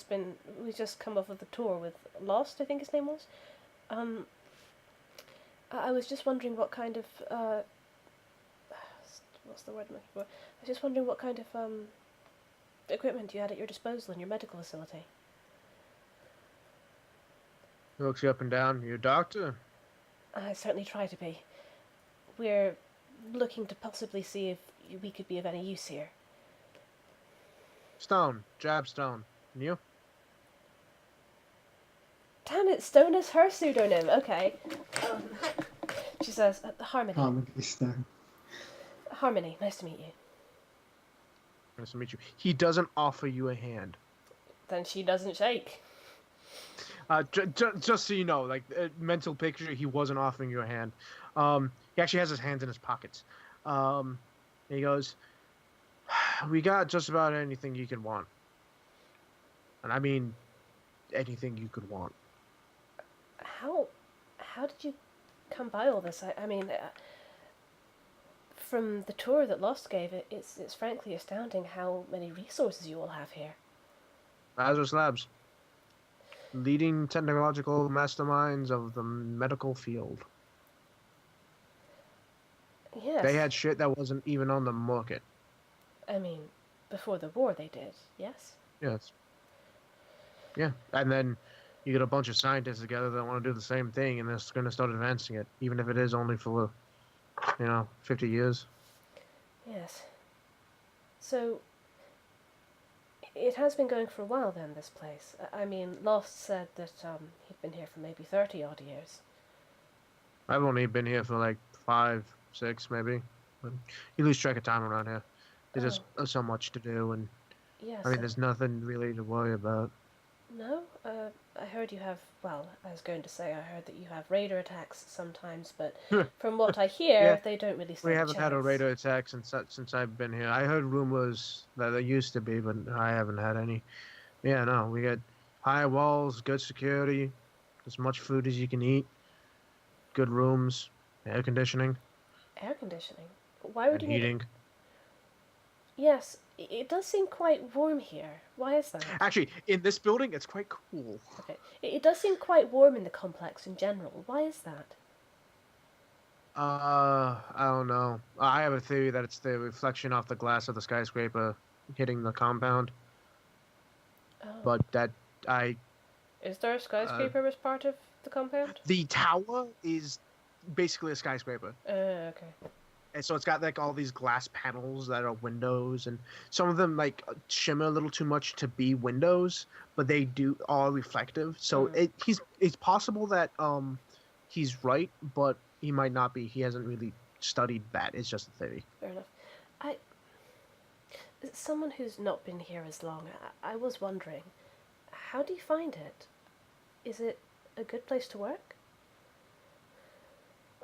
we just come off of the tour with Lost, I think his name was. I was just wondering what kind of, what's the word I'm looking for? I was just wondering what kind of, equipment you had at your disposal in your medical facility. He looks you up and down. You a doctor? I certainly try to be. We're looking to possibly see if we could be of any use here. Stone. Jab Stone. And you? Damn it, Stone is her pseudonym. Okay. She says, Harmony. Harmony Stone. Harmony, nice to meet you. Nice to meet you. He doesn't offer you a hand. Then she doesn't shake. Just so you know, mental picture, he wasn't offering you a hand. He actually has his hands in his pockets. And he goes, "We got just about anything you could want. And I mean, anything you could want." How did you come by all this? I mean, from the tour that Lost gave, it's frankly astounding how many resources you all have here. Lazarus Labs. Leading technological masterminds of the medical field. Yes. They had shit that wasn't even on the market. I mean, before the war they did, yes? Yes. Yeah, and then you get a bunch of scientists together that want to do the same thing, and they're going to start advancing it, even if it is only for, 50 years. Yes. So, it has been going for a while then, this place. I mean, Lost said that he'd been here for maybe 30-odd years. I've only been here for 5, 6, maybe. But you lose track of time around here. There's just so much to do, and yes, I mean, there's nothing really to worry about. No? I heard you have, well, I was going to say I heard that you have raider attacks sometimes, but from what I hear, Yeah. they don't really stand We haven't had a chance. raider attack since I've been here. I heard rumors that there used to be, but I haven't had any. Yeah, no, we got high walls, good security, as much food as you can eat, good rooms, air conditioning, Air conditioning? Why would and you heating. Yes, It does seem quite warm here. Why is that? Actually, in this building, it's quite cool. Okay. It does seem quite warm in the complex in general. Why is that? I don't know. I have a theory that it's the reflection off the glass of the skyscraper hitting the compound. Oh. But that I Is there a skyscraper as part of the compound? the tower is basically a skyscraper. Okay. And so it's got like all these glass panels that are windows, and some of them like shimmer a little too much to be windows, but they do all reflective. So it's possible that he's right, but he might not be. He hasn't really studied that. It's just a theory. Fair enough. As someone who's not been here as long, I was wondering, how do you find it? Is it a good place to work?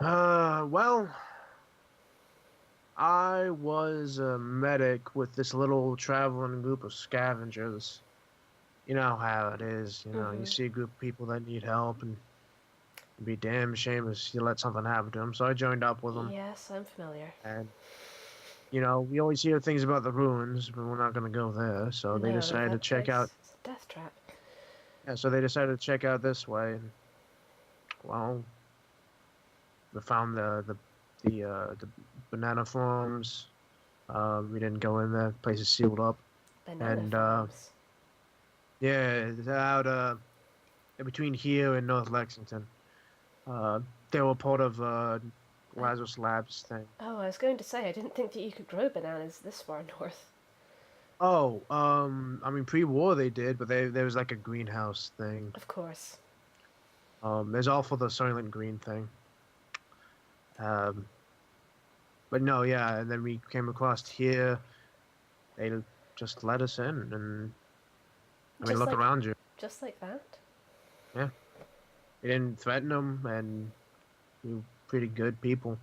Well, I was a medic with this little traveling group of scavengers. You know how it is. You know, you see a group of people that need help, and it'd be damn shame if you let something happen to them. So I joined up with them. Yes, I'm familiar. And, you know, we always hear things about the ruins, but we're not going to go there. So they decided to check out. It's a death trap. Yeah, so they decided to check out this way. And, well, we found the banana farms. We didn't go in there. The place is sealed up. Banana farms. Yeah, it's out between here and North Lexington. They were part of Lazarus Labs thing. Oh, I was going to say, I didn't think that you could grow bananas this far north. Oh, I mean, pre-war they did, but there was like a greenhouse thing. Of course. There's also the Soylent Green thing. But no, yeah, and then we came across here. They just let us in, and I mean, look around you. Just like that? Yeah. They didn't threaten them, and we were pretty good people.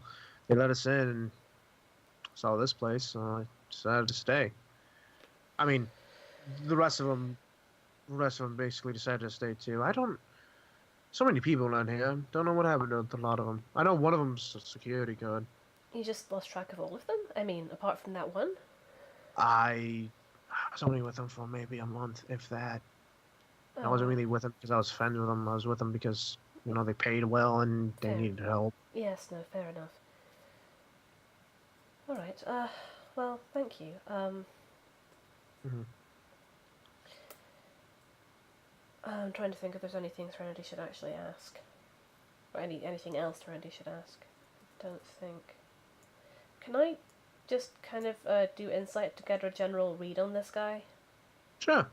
They let us in and saw this place, so I decided to stay. I mean, the rest of them basically decided to stay too. So many people down here. Don't know what happened to a lot of them. I know one of them's a security guard. You just lost track of all of them? I mean, apart from that one? I was only with them for maybe a month, if that. I wasn't really with them because I was friends with them. I was with them because, you know, they paid well and they needed help. Yes, no, fair enough. Alright, well, thank you. I'm trying to think if there's anything Serenity should actually ask. Or anything else Serenity should ask. Don't think. Can I just kind of do insight to get a general read on this guy? Sure.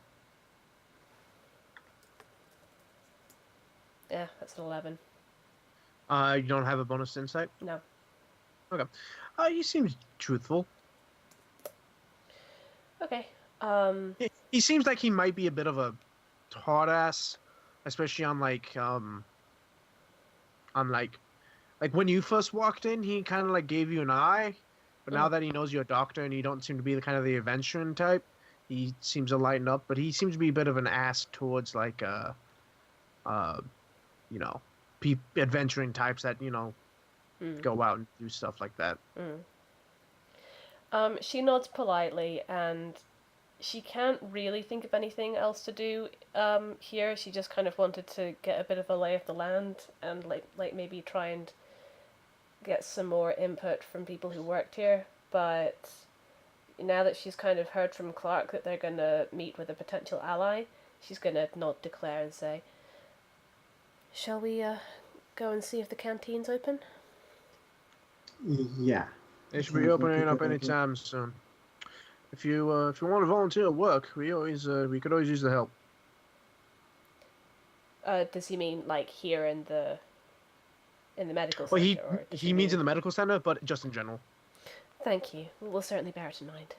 Yeah, that's an 11. You don't have a bonus insight? No. Okay. He seems truthful. Okay. He seems like he might be a bit of a hard ass, especially on like when you first walked in, he kind of like gave you an eye, but now that he knows you're a doctor and you don't seem to be the kind of the adventuring type, he seems to lighten up. But he seems to be a bit of an ass towards like you know, adventuring types that, you know, go out and do stuff like that. She nods politely, and she can't really think of anything else to do here. She just kind of wanted to get a bit of a lay of the land and like maybe try and get some more input from people who worked here. But now that she's kind of heard from Clark that they're going to meet with a potential ally, she's going to not declare and say, "Shall we go and see if the canteen's open?" Yeah. They should be opening up anytime soon. If you want to volunteer at work, we could always use the help. Does he mean like here in the medical center? Well, he means in the medical center, but just in general. Thank you. We'll certainly bear it in mind.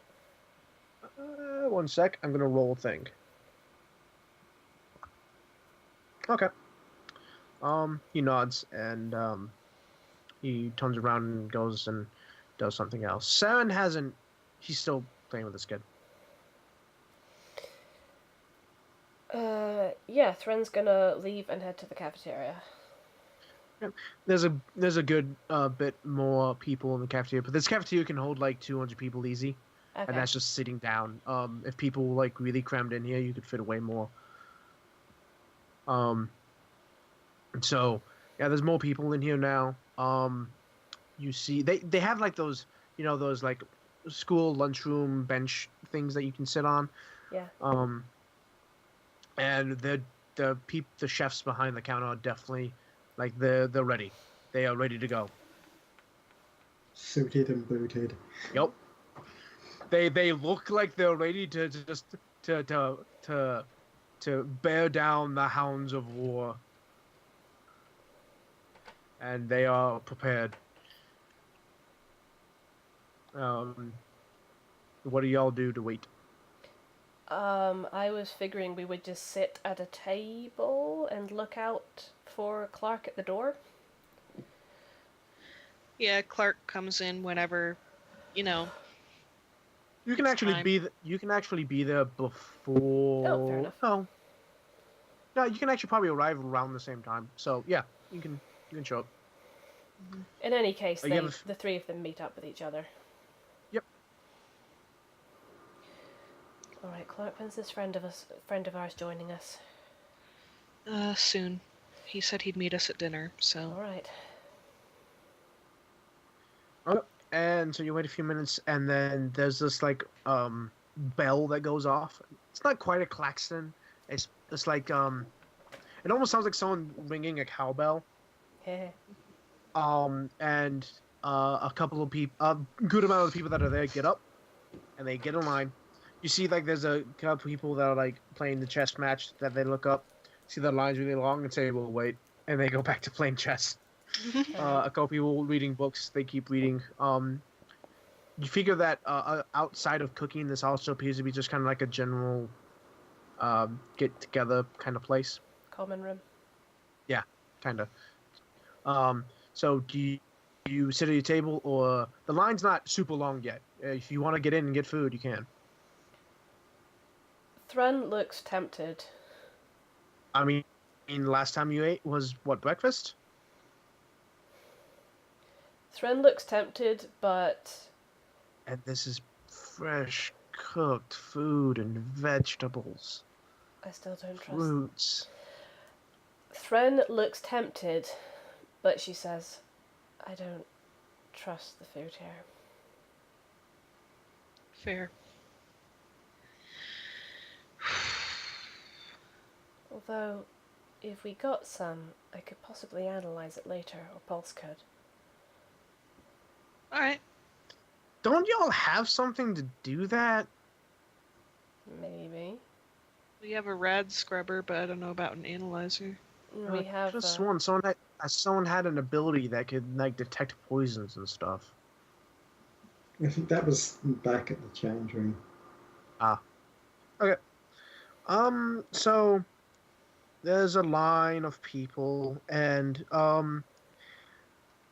1 sec. I'm gonna roll a thing. Okay. He nods and he turns around and goes and does something else. Saren hasn't. He's still playing with this kid. Yeah, Thren's gonna leave and head to the cafeteria. Yeah. There's a good bit more people in the cafeteria, but this cafeteria can hold like 200 people easy. Okay. and that's just sitting down. If people like really crammed in here, you could fit away more. So yeah, there's more people in here now. You see, they have like those, those like school lunchroom bench things that you can sit on. Yeah. And the chefs behind the counter are definitely like they're ready. They are ready to go. Suited and booted. Yep. They look like they're ready to just to bear down the hounds of war. And they are prepared. What do y'all do to wait? I was figuring we would just sit at a table and look out for Clark at the door. Yeah, Clark comes in whenever, You can It's actually time. you can actually be there before. Oh, fair enough. No, you can actually probably arrive around the same time. So yeah, you can show up. In any case, You have the three of them meet up with each other. Yep. All right, Clark, when's this friend of ours joining us? soon. He said he'd meet us at dinner, so. All right. Oh, and so you wait a few minutes, and then there's this like bell that goes off. It's not quite a klaxon. It's like it almost sounds like someone ringing a cowbell. And a couple of people, a good amount of the people that are there get up, and they get in line. You see, like there's a couple of people that are like playing the chess match that they look up, see the lines really long, and say, "We'll wait," and they go back to playing chess. A couple people reading books. They keep reading. You figure that outside of cooking, this also appears to be just kind of like a general get together kind of place. Common room. Yeah, kind of. So do you sit at your table, or the line's not super long yet? If you want to get in and get food, you can. Thrun looks tempted. I mean, last time you ate was what, breakfast? Thrun looks tempted, but... And this is fresh cooked food and vegetables. I still don't trust... Fruits. Thrun looks tempted, but she says, I don't trust the food here. Fair. Although, if we got some, I could possibly analyze it later, or Pulse could. Alright. Don't y'all have something to do that? Maybe. We have a rad scrubber, but I don't know about an analyzer. We have... I just sworn someone had an ability that could like detect poisons and stuff. I think that was back at the change room. Okay. So there's a line of people, and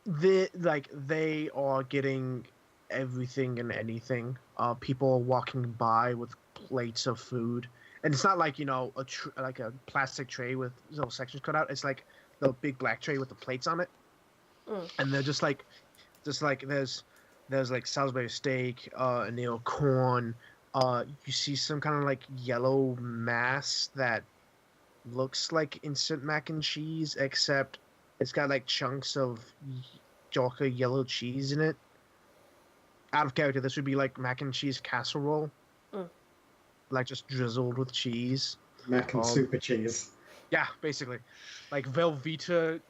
they are getting everything and anything. People are walking by with plates of food, and it's not like like a plastic tray with little sections cut out. It's like the big black tray with the plates on it, and they're just like there's like Salisbury steak, and corn. You see some kind of like yellow mass that looks like instant mac and cheese, except it's got like chunks of darker yellow cheese in it. Out of character, this would be like mac and cheese casserole, like just drizzled with cheese. Mac and super cheese. Yeah, basically, like Velveeta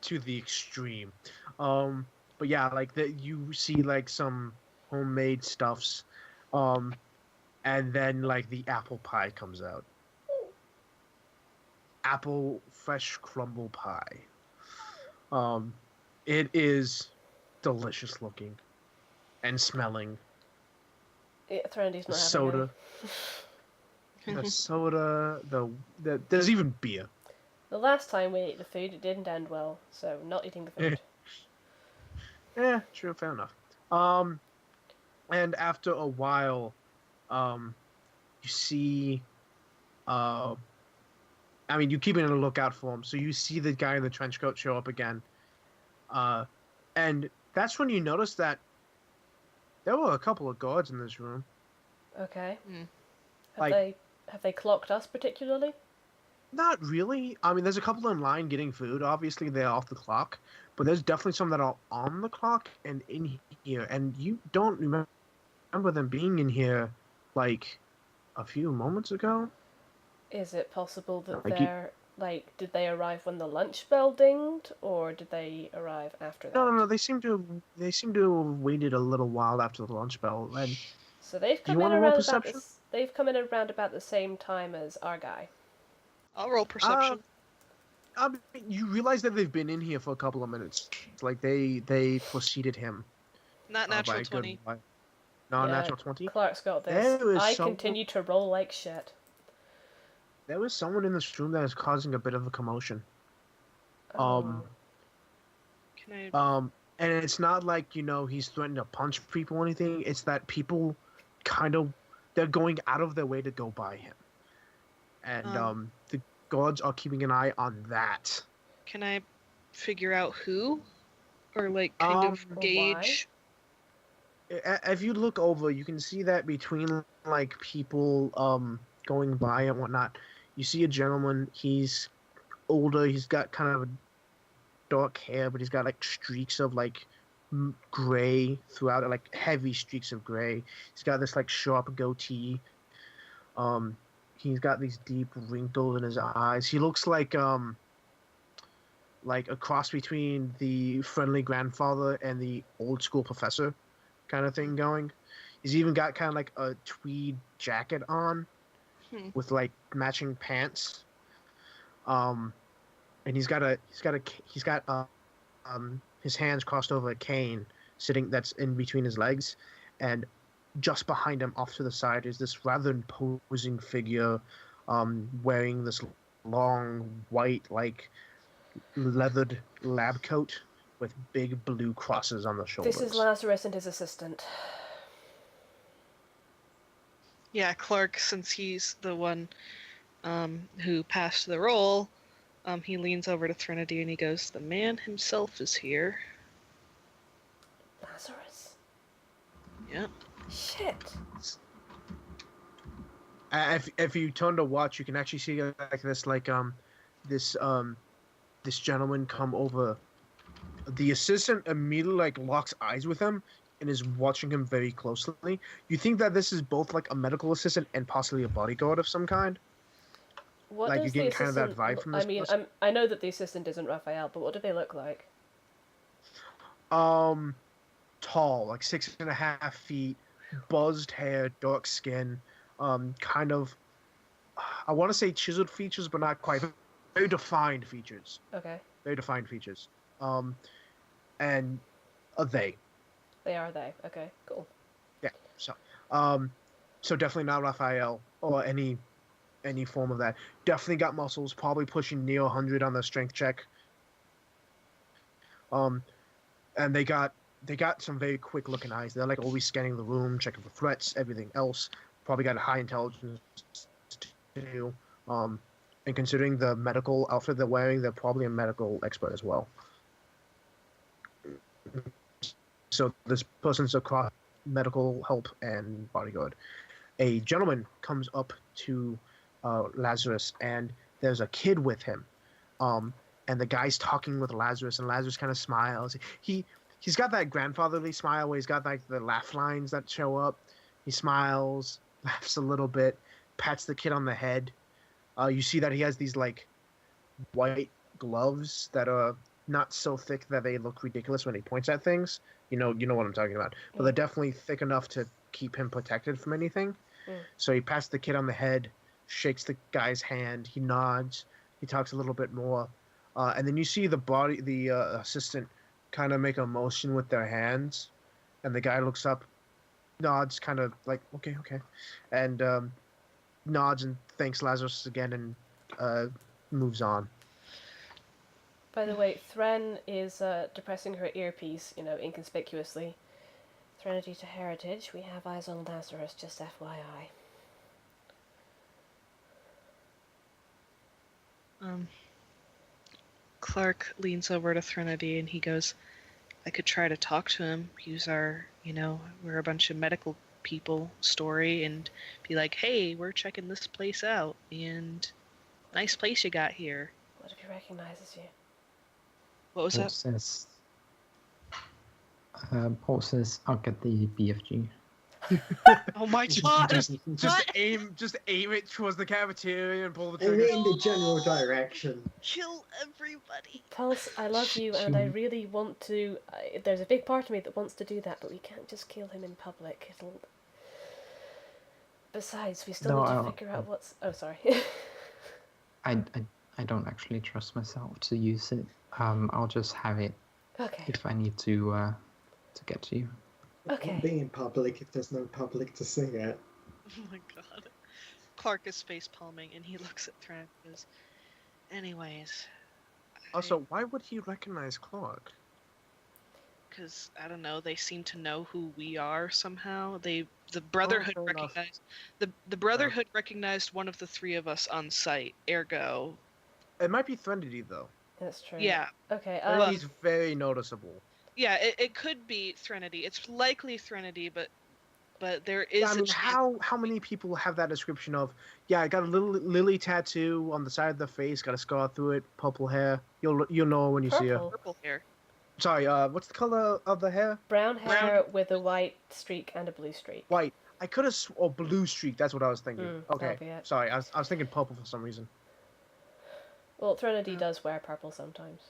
to the extreme. But yeah, like you see like some homemade stuffs, and then like the apple pie comes out. Apple fresh crumble pie. It is delicious looking and smelling. Yeah, Threndy's not Soda. The soda, there's even beer. The last time we ate the food, it didn't end well, so not eating the food. Yeah, true, fair enough. And after a while, you see, you keep on a lookout for him, so you see the guy in the trench coat show up again. And that's when you notice that there were a couple of guards in this room. Okay. Hmm. Have they clocked us particularly? Not really. I mean, there's a couple in line getting food. Obviously, they're off the clock, but there's definitely some that are on the clock and in here. And you don't remember them being in here like a few moments ago? Is it possible that Like, you, they're did they arrive when the lunch bell dinged, or did they arrive after no, that? no, no. They seem to have waited a little while after the lunch bell. And So they've do you come in want to roll around about perception? this. They've come in around about the same time as our guy. I'll roll perception. I mean, you realize that they've been in here for a couple of minutes. It's like they preceded him Not by natural a good 20. while. No, natural 20. Clark's got this. There is I someone. continue to roll like shit. There was someone in this room that is causing a bit of a commotion. Oh. Can I? And it's not like, he's threatening to punch people or anything. It's that people they're going out of their way to go by him. And the guards are keeping an eye on that. Can I figure out who? Or like kind of gauge? If you look over, you can see that between like people going by and whatnot, you see a gentleman. He's older. He's got kind of dark hair, but he's got like streaks of like gray throughout it, like heavy streaks of gray. He's got this like sharp goatee. He's got these deep wrinkles in his eyes. He looks like a cross between the friendly grandfather and the old school professor kind of thing going. He's even got kind of like a tweed jacket on with like matching pants. And he's got his hands crossed over a cane that's in between his legs, and just behind him off to the side is this rather imposing figure wearing this long white like leathered lab coat with big blue crosses on the shoulders. This is Lazarus and his assistant. Yeah, Clark, since he's the one who passed the roll, he leans over to Threnody and he goes, "The man himself is here." Lazarus? Yep. Shit. If you turn to watch, you can actually see this gentleman come over. The assistant immediately like locks eyes with him and is watching him very closely. You think that this is both like a medical assistant and possibly a bodyguard of some kind? What Like does you're getting the kind of that assistant vibe from this person? I know that the assistant isn't Raphael, but what do they look like? Tall, like 6.5 feet, buzzed hair, dark skin, kind of, I want to say chiseled features, but not quite. Very defined features. Okay. Very defined features. And they. They are they. Okay, cool. Yeah. So definitely not Raphael or any form of that. Definitely got muscles. Probably pushing near 100 on the strength check. And they got some very quick looking eyes. They're like always scanning the room, checking for threats, everything else. Probably got a high intelligence too. And considering the medical outfit they're wearing, they're probably a medical expert as well. So this person's across medical help and bodyguard. A gentleman comes up to Lazarus, and there's a kid with him. And the guy's talking with Lazarus, and Lazarus kind of smiles. He's got that grandfatherly smile where he's got like the laugh lines that show up. He smiles, laughs a little bit, pats the kid on the head. You see that he has these like white gloves that are not so thick that they look ridiculous when he points at things. You know what I'm talking about. But they're definitely thick enough to keep him protected from anything. So he pats the kid on the head, shakes the guy's hand, he nods, he talks a little bit more, and then you see the assistant kind of make a motion with their hands, and the guy looks up, nods, kind of like okay, and nods and thanks Lazarus again and moves on. By the way, Thren is depressing her earpiece, inconspicuously. Threnody to Heritage, we have eyes on Lazarus, just FYI. Clark leans over to Threnody and he goes, "I could try to talk to him. We're a bunch of medical people story and be like, hey, we're checking this place out, and nice place you got here. What if he recognizes you? What was Paul that? says, Paul says, I'll get the BFG. Oh my god! Just What? aim it towards the cafeteria and pull the Aim trigger. it in the general direction. Kill everybody. Pulse, I love you, and I really want to. There's a big part of me that wants to do that, but we can't just kill him in public. It'll. Besides, we still need to figure out what's. Oh, sorry. I don't actually trust myself to use it. I'll just have it Okay. if I need to get to you. Okay. It won't be in public if there's no public to see it. Oh my god. Clark is face palming and he looks at Thran and goes, anyways. Also, why would he recognize Clark? Because, I don't know, they seem to know who we are somehow. The Brotherhood fair enough. recognized... The Brotherhood recognized one of the three of us on site, ergo... It might be Threnody, though. That's true. Yeah. Okay. He's very noticeable. Yeah, it could be Threnody. It's likely Threnody, but there is Yeah, I a mean, chance... how many people have that description of, yeah, I got a little lily tattoo on the side of the face, got a scar through it, purple hair. You'll know when you see her. Purple. Purple hair. Sorry, what's the color of the hair? Brown hair with a white streak and a blue streak. White. I could have or blue streak. That's what I was thinking. that'll Okay, be it. sorry, I was thinking purple for some reason. Well, Threnody does wear purple sometimes.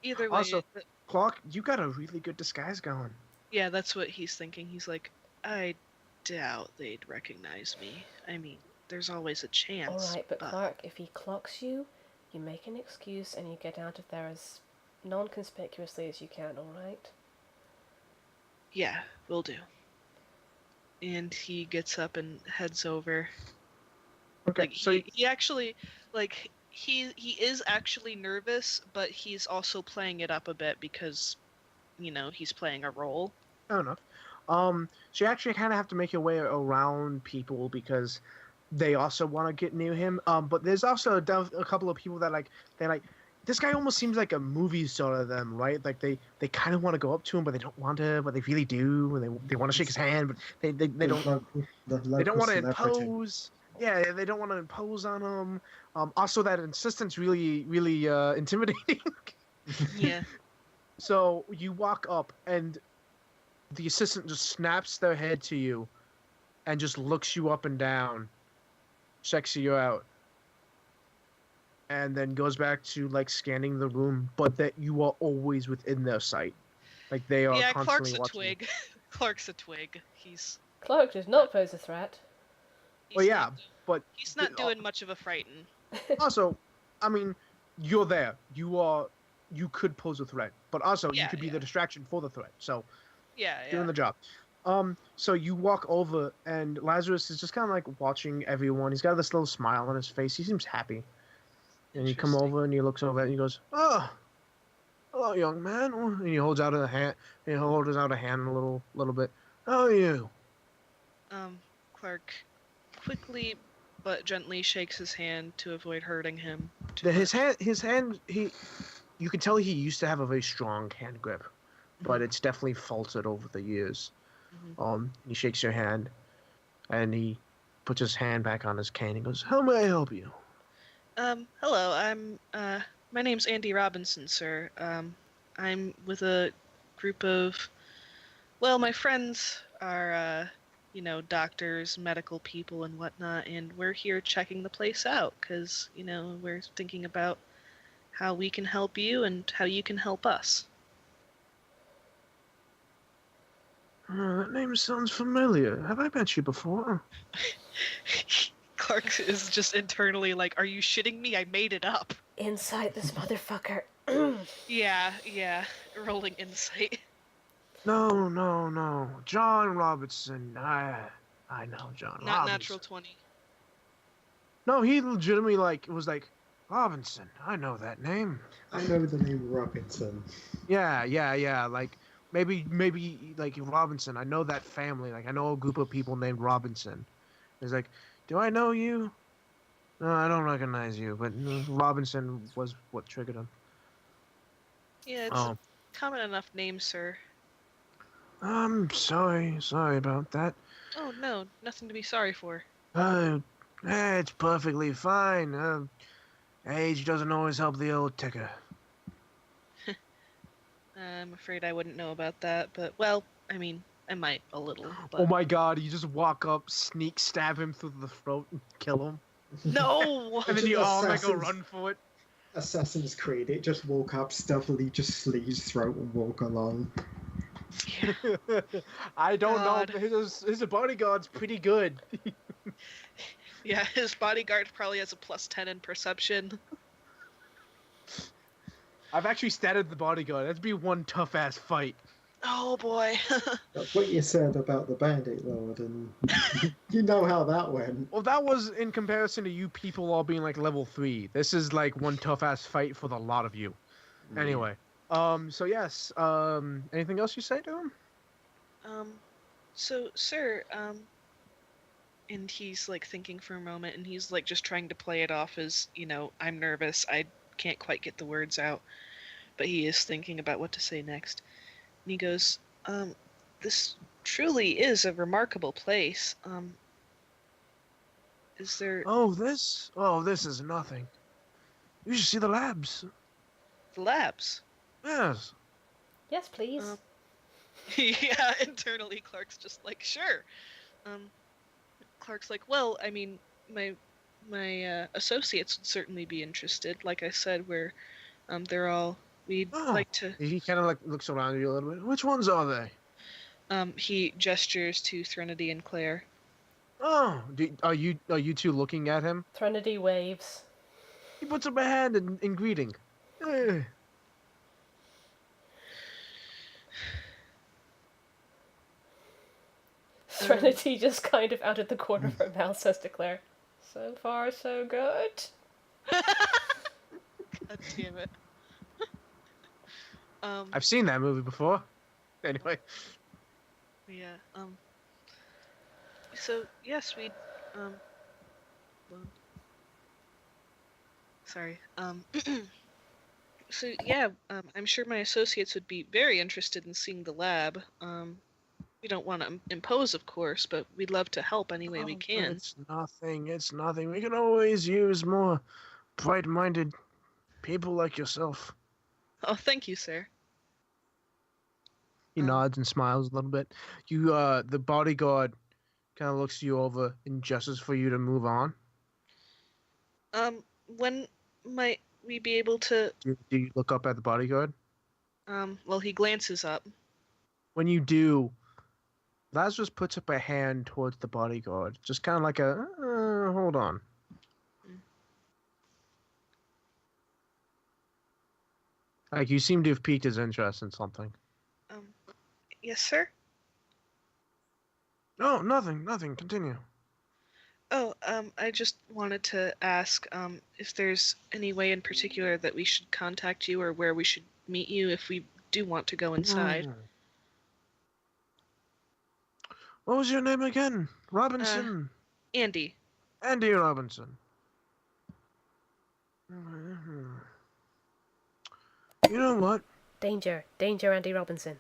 Either way... Also, Clark, you got a really good disguise going. Yeah, that's what he's thinking. He's like, I doubt they'd recognize me. I mean, there's always a chance. Alright, but Clark, if he clocks you, you make an excuse and you get out of there as non-conspicuously as you can, alright? Yeah, will do. And he gets up and heads over. Okay, Like, so he actually, like, he is actually nervous, but he's also playing it up a bit because, you know, he's playing a role. fair enough. So you actually kind of have to make your way around people because they also want to get near him. But there's also a couple of people that they're like, this guy almost seems like a movie star to them, right? Like they kind of want to go up to him, but they don't want to, but they really do, and they want to shake his hand, but they don't want to impose. Yeah, they don't want to impose on him. Also, that insistence really intimidating. Yeah. So you walk up, and the assistant just snaps their head to you, and just looks you up and down, checks you out, and then goes back to scanning the room. But that you are always within their sight, like they are. Yeah, constantly Clark's a watching twig. you. Clark's a twig. Clark does not pose a threat. Well, yeah, but he's not doing much of a frighten. Also, I mean, you're there. You could pose a threat, but also you could be the distraction for the threat. So, doing the job. So you walk over, and Lazarus is just kind of watching everyone. He's got this little smile on his face. He seems happy. And you come over, and he looks over, and he goes, "Oh, hello, young man." And he holds out a hand. He holds out a hand a little bit. How are you? Clark quickly but gently shakes his hand to avoid hurting him. His hand. You can tell he used to have a very strong hand grip, but it's definitely faltered over the years. Mm-hmm. He shakes your hand, and he puts his hand back on his cane and goes, "How may I help you?" Hello, my name's Andy Robinson, sir. I'm with a group of, well, my friends are, doctors, medical people and whatnot, and we're here checking the place out, because, we're thinking about how we can help you and how you can help us. That name sounds familiar. Have I met you before? Clark is just internally like, are you shitting me? I made it up. Insight this motherfucker. Yeah. Rolling insight. No. John Robertson. I know John Robinson. Not natural 20. No, he legitimately was like, Robinson. I know that name. I know the name Robinson. Yeah. Maybe Robinson. I know that family. I know a group of people named Robinson. It's like, do I know you? No, I don't recognize you. But Robinson was what triggered him. Yeah, it's a common enough name, sir. I'm sorry about that. Oh no, nothing to be sorry for. It's perfectly fine. Age doesn't always help the old ticker. I'm afraid I wouldn't know about that, but well, I mean, I might a little. But... Oh my god, you just walk up, sneak stab him through the throat, and kill him. No! And then you all make a Assassin's- run for it. Assassin's Creed, it just walk up stealthily, just slit his throat and walk along. I don't God. know. His bodyguard's pretty good. Yeah, his bodyguard probably has a +10 in perception. I've actually statted the bodyguard. That'd be one tough ass fight. Oh boy. That's what you said about the Bandit Lord, and you know how that went. Well, that was in comparison to you people all being like level 3. This is like one tough ass fight for the lot of you. Anyway, so yes, anything else you say to him? So, sir, and he's like thinking for a moment, and he's like just trying to play it off as, you know, I'm nervous, I can't quite get the words out, but he is thinking about what to say next. And he goes, this truly is a remarkable place. Is there... Oh, this is nothing. You should see the labs. The labs? Yes. Yes, please. Yeah, internally Clark's just like, sure. Clark's like, well, I mean, my associates would certainly be interested. Like I said, they're all, we'd like to... He kind of like looks around you a little bit. Which ones are they? He gestures to Threnody and Claire. Oh, are you two looking at him? Threnody waves. He puts up a hand in greeting. Threnody just kind of out of the corner of her mouth says to Claire, so far so good. God damn it. I've seen that movie before. Anyway. Yeah, so, yes, we'd, sorry, so, yeah, I'm sure my associates would be very interested in seeing the lab. We don't want to impose, of course, but we'd love to help any way we can. It's nothing. We can always use more bright-minded people like yourself. Oh, thank you, sir. He nods and smiles a little bit. You, the bodyguard kind of looks you over and gestures for you to move on. When might we be able to... Do you look up at the bodyguard? Well, he glances up. When you do, Lazarus puts up a hand towards the bodyguard. Just kind of like a, hold on. Like, you seem to have piqued his interest in something. Yes, sir? Oh, nothing. Continue. Oh, I just wanted to ask, if there's any way in particular that we should contact you or where we should meet you if we do want to go inside. What was your name again? Robinson. Andy. Andy Robinson. You know what? Danger, Andy Robinson.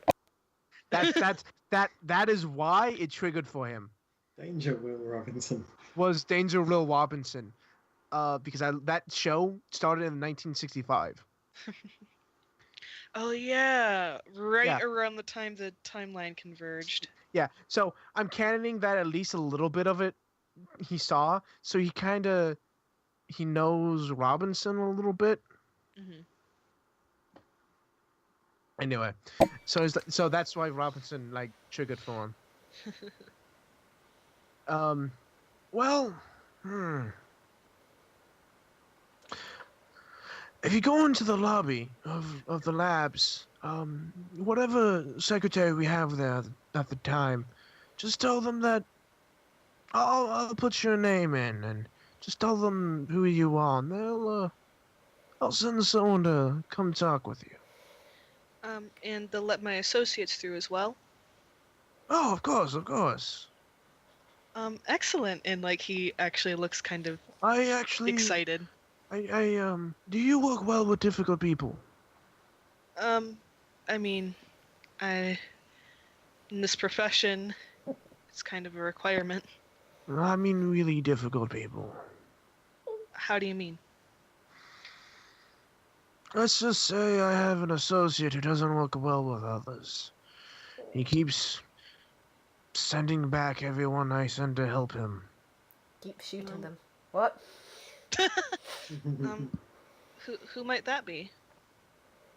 That is why it triggered for him. Danger Will Robinson. Was Danger Will Robinson. Because that show started in 1965. Oh yeah, around the time the timeline converged. Yeah, so I'm canoning that at least a little bit of it he saw, so he knows Robinson a little bit. Mm-hmm. Anyway, so that's why Robinson like triggered for him. Well, if you go into the lobby of the labs, whatever secretary we have there at the time, just tell them that I'll put your name in, and just tell them who you are, and I'll send someone to come talk with you. And they'll let my associates through as well? Oh, of course. Excellent. And like he actually looks kind of excited. Do you work well with difficult people? I mean, in this profession, It's kind of a requirement. I mean really difficult people. How do you mean? Let's just say I have an associate who doesn't work well with others. He keeps sending back everyone I send to help him. Keep shooting them. What? Who might that be?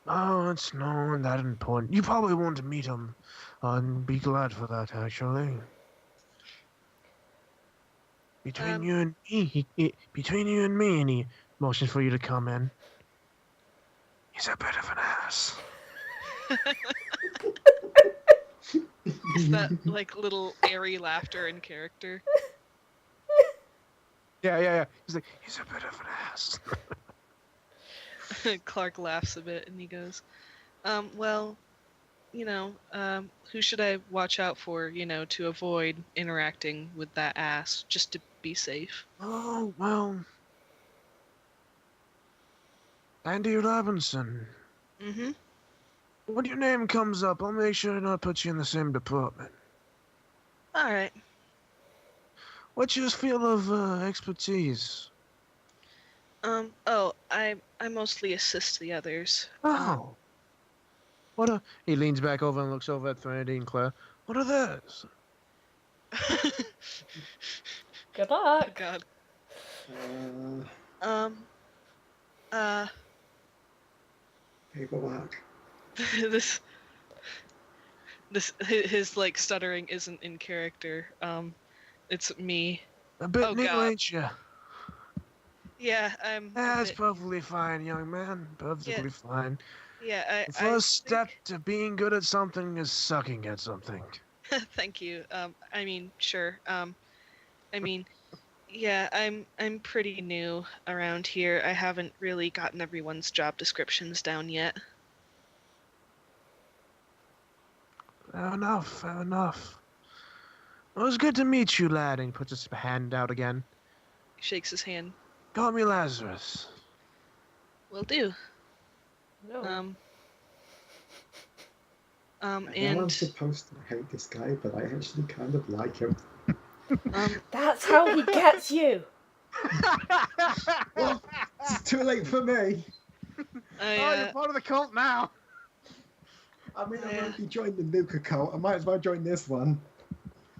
Oh, it's not that important. You probably want to meet him. And be glad for that, actually. Between you and me, and he motions for you to come in. He's a bit of an ass. Is that like little airy laughter in character? Yeah. He's a bit of an ass. Clark laughs a bit and he goes, well, who should I watch out for, to avoid interacting with that ass, just to be safe? Oh, well. Andy Robinson. Mm-hmm. When your name comes up, I'll make sure not put you in the same department. All right. What's your field of expertise? I mostly assist the others. Oh. He leans back over and looks over at Threnody and Claire. What are those? Good Oh, luck. God. Paperwork. His like stuttering isn't in character. It's me. A bit Oh, new, God. ain't you? Yeah, I'm. That's perfectly fine, young man. Perfectly fine. Yeah, The first step to being good at something is sucking at something. Thank you. I mean, sure. Yeah, I'm pretty new around here. I haven't really gotten everyone's job descriptions down yet. Fair enough. Well, it was good to meet you, lad. And he puts his hand out again. He shakes his hand. Call me Lazarus. Will do. No. I know I'm And supposed to hate this guy, but I actually kind of like him. That's how he gets you. Well, it's too late for me. you're part of the cult now. I mean, I've already joined the Nuka cult. I might as well join this one.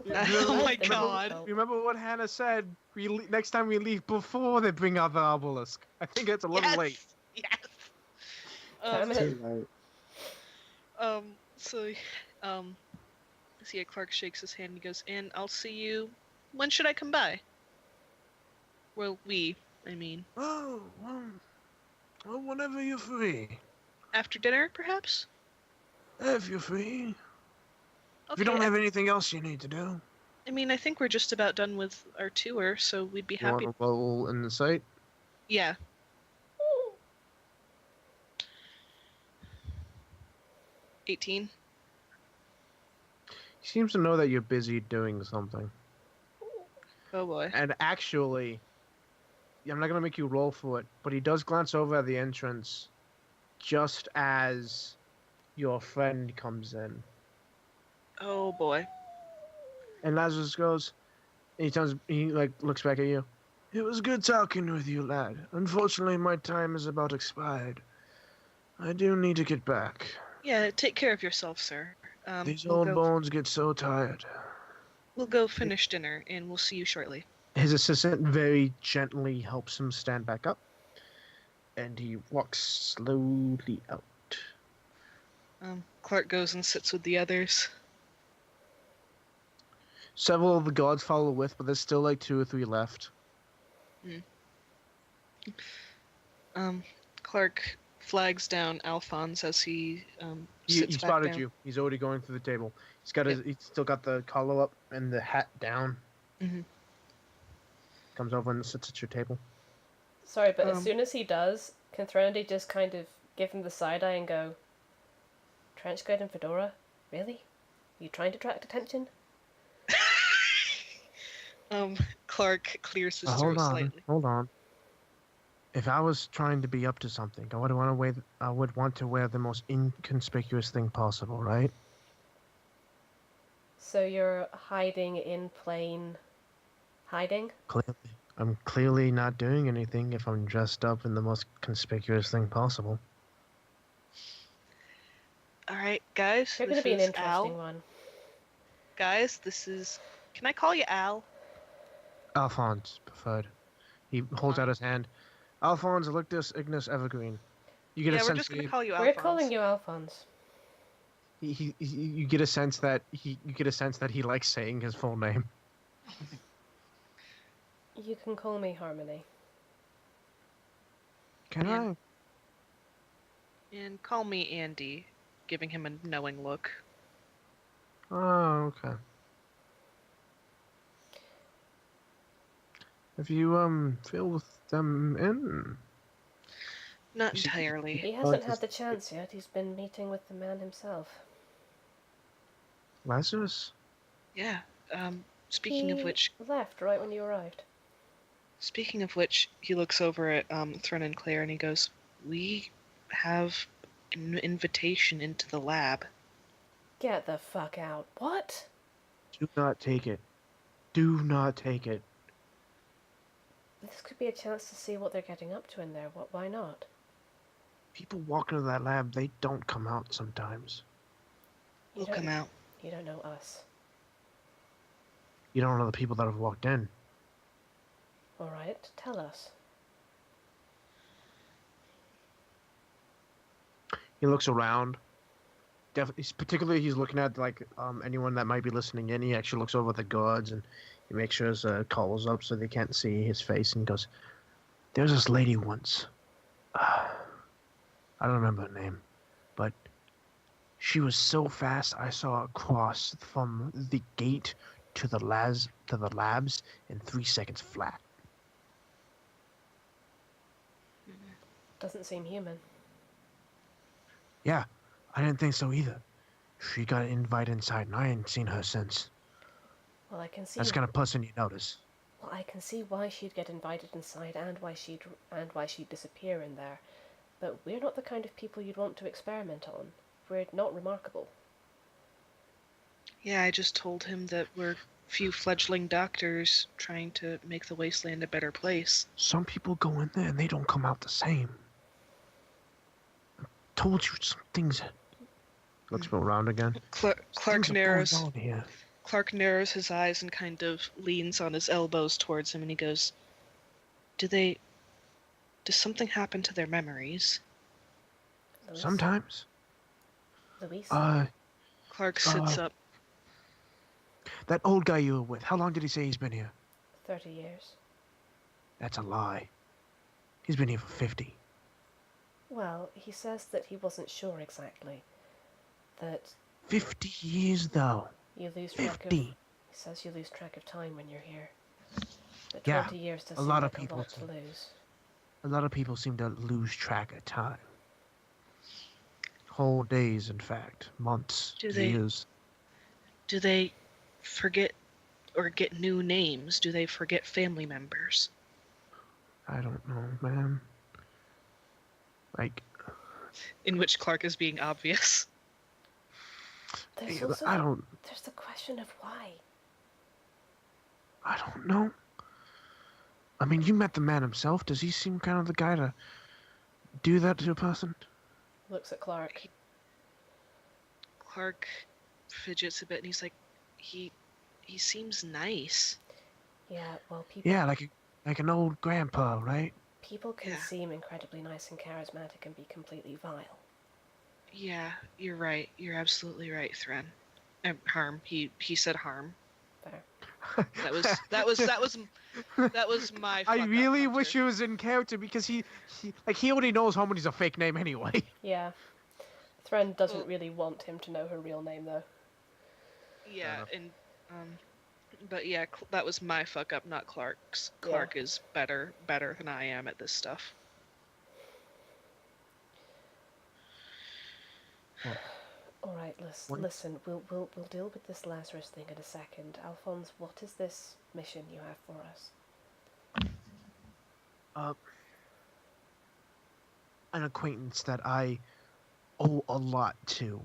Oh my God. Remember what Hannah said? Next time we leave before they bring out the obelisk. I think it's a little late. Yes. Damn it. Too late. So Clark shakes his hand and he goes, and I'll see you. When should I come by? Well, I mean. Oh, well, whenever you're free. After dinner, perhaps? If you're free. Okay. If you don't have anything else you need to do. I mean, I think we're just about done with our tour, so we'd be happy. You want to roll in the site? Yeah. Ooh. 18. He seems to know that you're busy doing something. Oh boy. And actually, I'm not going to make you roll for it, but he does glance over at the entrance just as your friend comes in. Oh boy. And Lazarus goes, he looks back at you. It was good talking with you, lad. Unfortunately, my time is about expired. I do need to get back. Yeah, take care of yourself, sir. These old bones get so tired. We'll go finish dinner, and we'll see you shortly. His assistant very gently helps him stand back up, and he walks slowly out. Clark goes and sits with the others. Several of the guards follow with, but there's still like 2 or 3 left. Clark flags down Alphonse as he He sits back spotted down. you. He's already going through the table. He's still got the collar up and the hat down. Mhm. Comes over and sits at your table. Sorry, but as soon as he does, can Threnody just kind of give him the side eye and go, trenchcoat and fedora? Really? You trying to attract attention? Clark clears his throat slightly. Hold on. If I was trying to be up to something, I would want to wear the most inconspicuous thing possible, right? So you're hiding in plain hiding? I'm clearly not doing anything if I'm dressed up in the most conspicuous thing possible. All right, guys. You're going This to be an is interesting Al. one. Guys, this is. Can I call you Al? Alphonse, preferred. He holds out his hand. Alphonse, Elictus, Ignis, Evergreen. You get a Yeah, we're sense just gonna that call you We're Alphonse. calling you Alphonse. you get a sense that he likes saying his full name. You can call me Harmony. Can I? And call me Andy, giving him a knowing look. Oh, okay. Have you filled them in? Not You see- entirely. He hasn't had the chance yet. He's been meeting with the man himself. Lazarus? Yeah. Speaking of which, left right when you arrived. he looks over at Thren and Claire and he goes, "We have an invitation into the lab." Get the fuck out. What? Do not take it. Do not take it. This could be a chance to see what they're getting up to in there. Why not? People walk into that lab, they don't come out sometimes. We'll come out. You don't know us. You don't know the people that have walked in. Alright, tell us. He looks around. Particularly, he's looking at anyone that might be listening in. He actually looks over at the guards and he makes sure his collar's up so they can't see his face. And he goes, "There's this lady once. I don't remember her name, but she was so fast. I saw her cross from the gate to the labs in 3 seconds flat." Doesn't seem human. Yeah, I didn't think so either. She got an invite inside, and I ain't seen her since. Well, I can see. That's the kind of person you notice. Well, I can see why she'd get invited inside and why she'd disappear in there. But we're not the kind of people you'd want to experiment on. We're not remarkable. Yeah, I just told him that we're a few fledgling doctors trying to make the wasteland a better place. Some people go in there and they don't come out the same. I told you some things. Looks around again. Clark narrows his eyes and kind of leans on his elbows towards him and he goes, Does something happen to their memories? Louis? Sometimes. Louis? Clark sits up. That old guy you were with, how long did he say he's been here? 30 years. That's a lie. He's been here for 50. Well, he says that he wasn't sure exactly. That 50 years, though. you lose track 50. He says you lose track of time when you're here. But 20 Yeah, years does a seem lot like of people a lot to do. lose. A lot of people seem to lose track of time. Whole days, in fact. Months, years. Do they forget or get new names? Do they forget family members? I don't know, man. In which Clark is being obvious. There's Yeah, also there's the question of why. I don't know. I mean, you met the man himself. Does he seem kind of the guy to do that to a person? Looks at Clark. Clark fidgets a bit and he's like, he seems nice. Yeah, well, people. Yeah, like an old grandpa, right? People can Yeah. seem incredibly nice and charismatic and be completely vile. Yeah, you're right. You're absolutely right, Thren. Harm. He said harm. Fair. That was my. I fuck-up, really Hunter. wish he was in character because he already knows Harmony's a fake name anyway. Yeah. Thren doesn't really want him to know her real name, though. Yeah, and but yeah, that was my fuck up, not Clark's. Clark is better than I am at this stuff. Alright, listen, we'll deal with this Lazarus thing in a second. Alphonse, what is this mission you have for us? An acquaintance that I owe a lot to.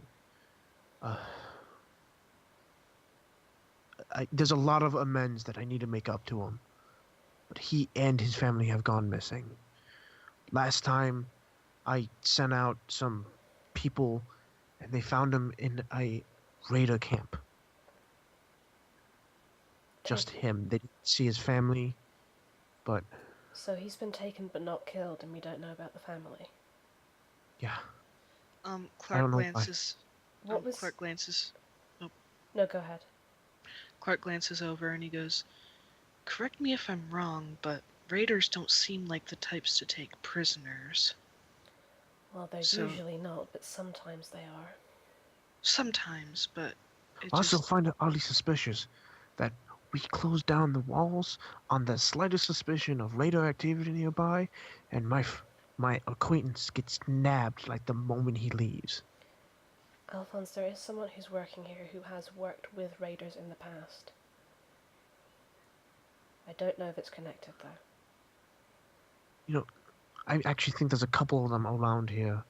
there's a lot of amends that I need to make up to him. But he and his family have gone missing. Last time, I sent out some people, and they found him in a raider camp. Just him. They didn't see his family, but... So he's been taken but not killed, and we don't know about the family. Yeah. Clark glances... Clark glances... Oh. No, go ahead. Clark glances over and he goes, correct me if I'm wrong, but raiders don't seem like the types to take prisoners. Well, they're usually not, but sometimes they are. Sometimes, but... I also find it oddly suspicious that we close down the walls on the slightest suspicion of radar activity nearby, and my acquaintance gets nabbed like the moment he leaves. Alphonse, there is someone who's working here who has worked with raiders in the past. I don't know if it's connected, though. You know, I actually think there's a couple of them around here.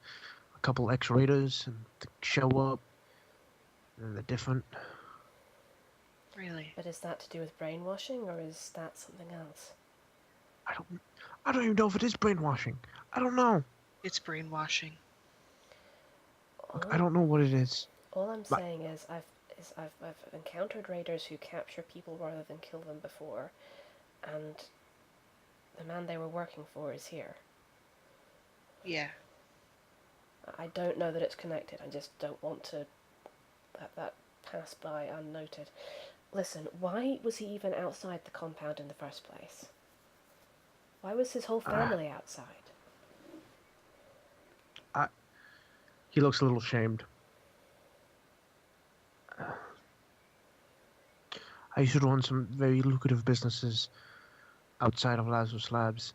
A couple ex-raiders, and they show up, and they're different. Really? But is that to do with brainwashing, or is that something else? I don't even know if it is brainwashing. I don't know. It's brainwashing. Look, I don't know what it is. All I'm saying is I've encountered raiders who capture people rather than kill them before, and the man they were working for is here. Yeah. I don't know that it's connected. I just don't want to let that pass by unnoted. Listen, why was he even outside the compound in the first place? Why was his whole family outside? He looks a little shamed. I used to run some very lucrative businesses outside of Lazarus Labs,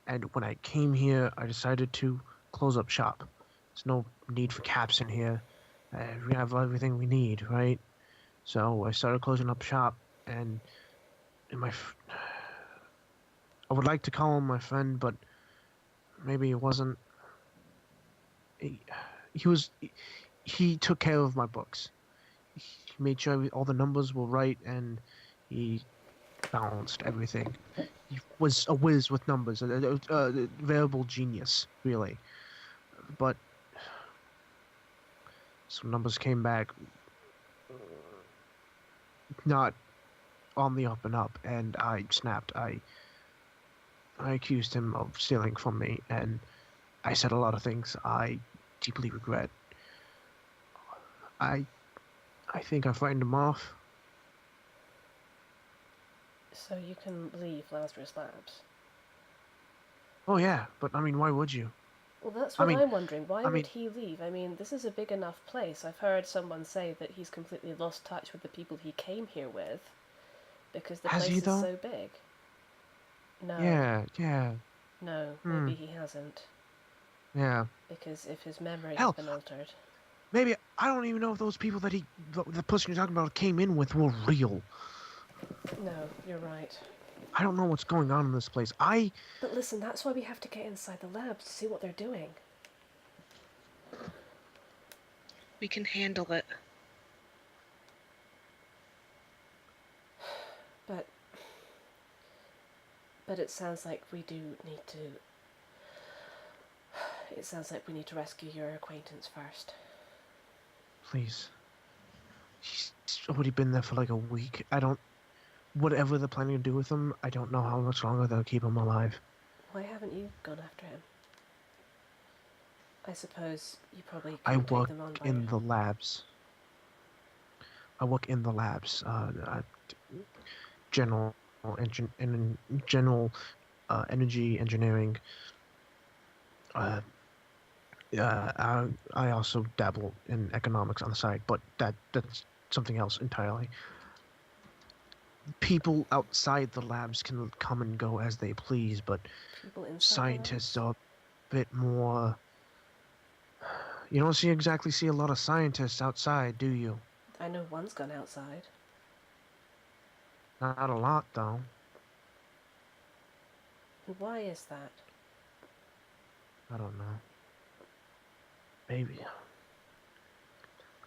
and when I came here, I decided to close up shop. There's no need for caps in here. We have everything we need, right? So I started closing up shop, and I would like to call him my friend, but maybe it wasn't. He took care of my books. He made sure all the numbers were right, and he balanced everything. He was a whiz with numbers, a variable genius, really. But some numbers came back not on the up and up, and I snapped. I accused him of stealing from me, and I said a lot of things I deeply regret. I think I frightened him off. So you can leave Lazarus Labs? Oh yeah, but I mean, why would you? Well, that's what I'm wondering. Why would he leave? I mean, this is a big enough place. I've heard someone say that he's completely lost touch with the people he came here with because the place is so big. No. Yeah. No, maybe he hasn't. Yeah. Because if his memory has been altered. Maybe, I don't even know if those people that the person you're talking about came in with were real. No, you're right. I don't know what's going on in this place. But listen, that's why we have to get inside the labs to see what they're doing. We can handle it. But it sounds like we do need to... It sounds like we need to rescue your acquaintance first. Please. He's already been there for like a week. Whatever they're planning to do with him, I don't know how much longer they'll keep him alive. Why haven't you gone after him? I suppose you probably I couldn't work take them on by in the labs. I work in the labs. General energy engineering. I also dabble in economics on the side, but that's something else entirely. People outside the labs can come and go as they please, but scientists are a bit more... You don't exactly see a lot of scientists outside, do you? I know one's gone outside. Not a lot, though. And why is that? I don't know. Maybe.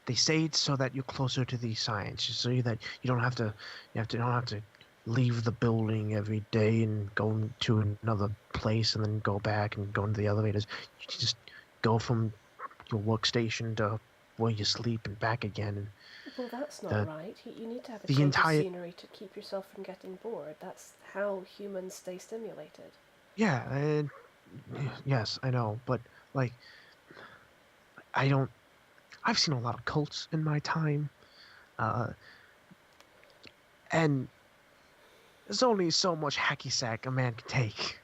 They say it's so that you're closer to the science, so that you don't have to leave the building every day and go to another place and then go back and go into the elevators. You just go from your workstation to where you sleep and back again. And Well, that's not right. You need to have a the change entire- of scenery to keep yourself from getting bored. That's how humans stay stimulated. yeah, and yes, I know, but like, I've seen a lot of cults in my time, and there's only so much hacky sack a man can take.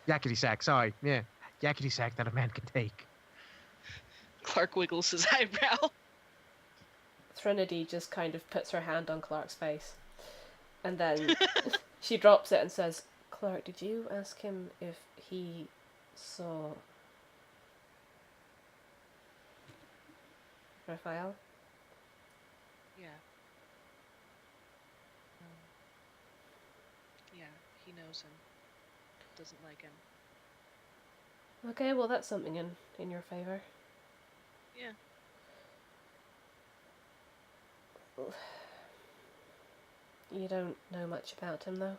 Yakety sack, sorry, yeah, yakety sack that a man can take. Clark wiggles his eyebrow. Trinity just kind of puts her hand on Clark's face. And then she drops it and says, Clark, did you ask him if he saw Raphael? Yeah. Yeah, he knows him. Doesn't like him. Okay, well that's something in your favour. Yeah. You don't know much about him, though?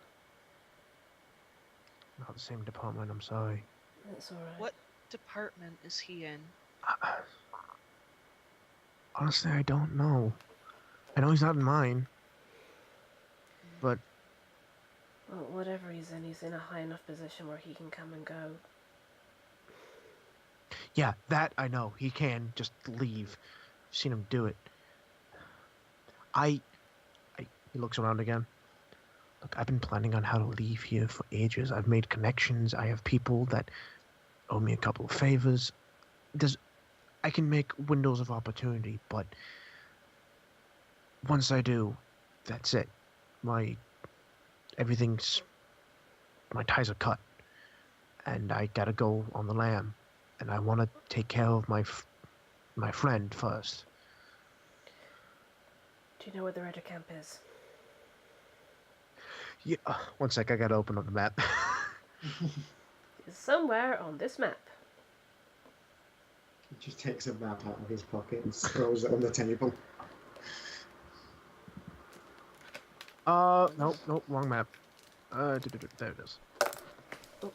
Not the same department, I'm sorry. That's alright. What department is he in? Honestly, I don't know. I know he's not in mine, but Well, whatever he's in a high enough position where he can come and go. yeah, that I know. He can just leave. I've seen him do it. He looks around again. Look, I've been planning on how to leave here for ages. I've made connections. I have people that owe me a couple of favors. I can make windows of opportunity, but once I do, that's it. My ties are cut, and I gotta go on the lam, and I want to take care of my friend first. Do you know where the Raider camp is? Yeah, one sec, I gotta open up the map. It's somewhere on this map. He just takes a map out of his pocket and throws it on the table. Nope, wrong map. There it is. Oh.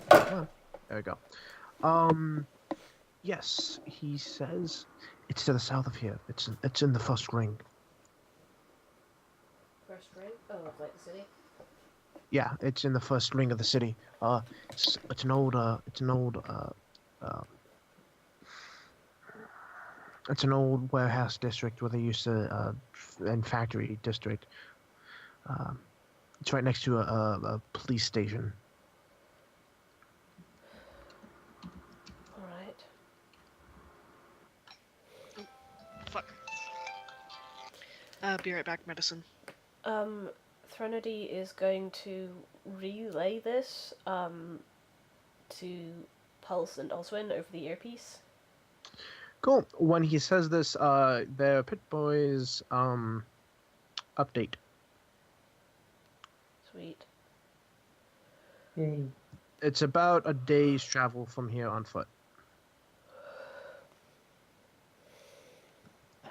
Come on. There we go. Yes, he says it's to the south of here. It's in the first ring. First ring? Oh, like the city? Yeah, it's in the first ring of the city. It's an old warehouse district where they used to, and factory district. It's right next to a police station. Alright. Fuck. Be right back, medicine. Threnody is going to relay this, to Pulse and Oswin over the earpiece. Cool. When he says this, the Pit Boys update. Sweet. Yay. It's about a day's travel from here on foot.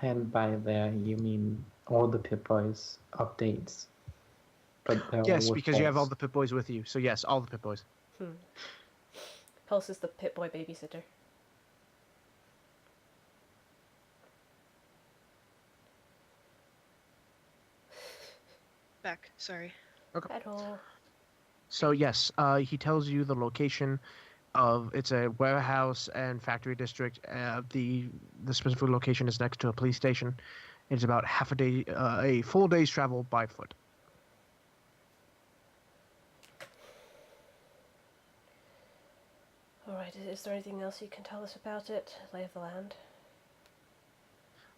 And by there, you mean all the Pip Boys updates. But they're Yes, all with because you have all Pulse. the Pit Boys with you. So yes, all the Pit Boys. Pulse is the Pit Boy babysitter. Back, sorry. Hello. So yes, he tells you the location of it's a warehouse and factory district. The specific location is next to a police station. It's about half a day, a full day's travel by foot. Alright, is there anything else you can tell us about it? Lay of the land?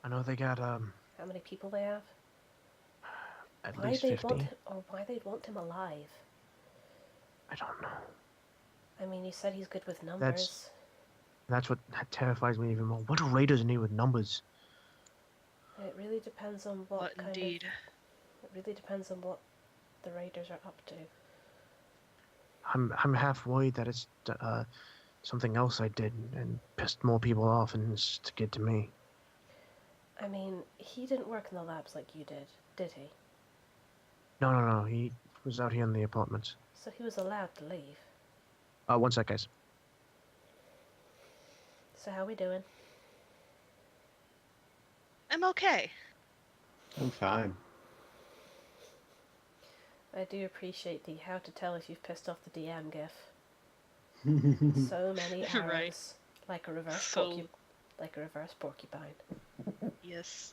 I know they got How many people they have? at Why least they'd 50. want him, or why they'd want him alive? I don't know. I mean, he said he's good with numbers. That's what terrifies me even more. What do raiders need with numbers? It really depends on what But It indeed. really depends on what the raiders are up to. I'm half worried that it's something else I did and pissed more people off, and it's to get to me. I mean, he didn't work in the labs like you did he? No. He was out here in the apartments. So he was allowed to leave. One sec, guys. So how we doing? I'm okay. I'm fine. I do appreciate the how to tell if you've pissed off the DM gif. So many arrows, Right. like a reverse So- like a reverse porcupine. Yes.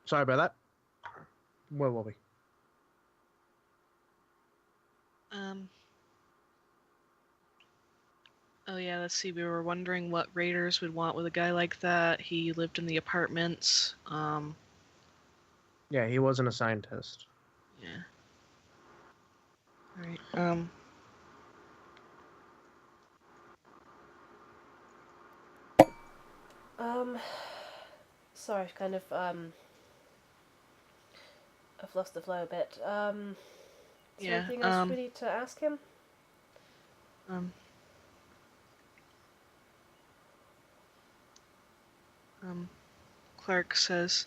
Sorry about that. Where were we? Oh yeah, let's see. We were wondering what raiders would want with a guy like that. He lived in the apartments. Yeah, he wasn't a scientist. Yeah. Alright, Sorry, kind of, I've lost the flow a bit. Is there Yeah, anything else we need to ask him? Clark says,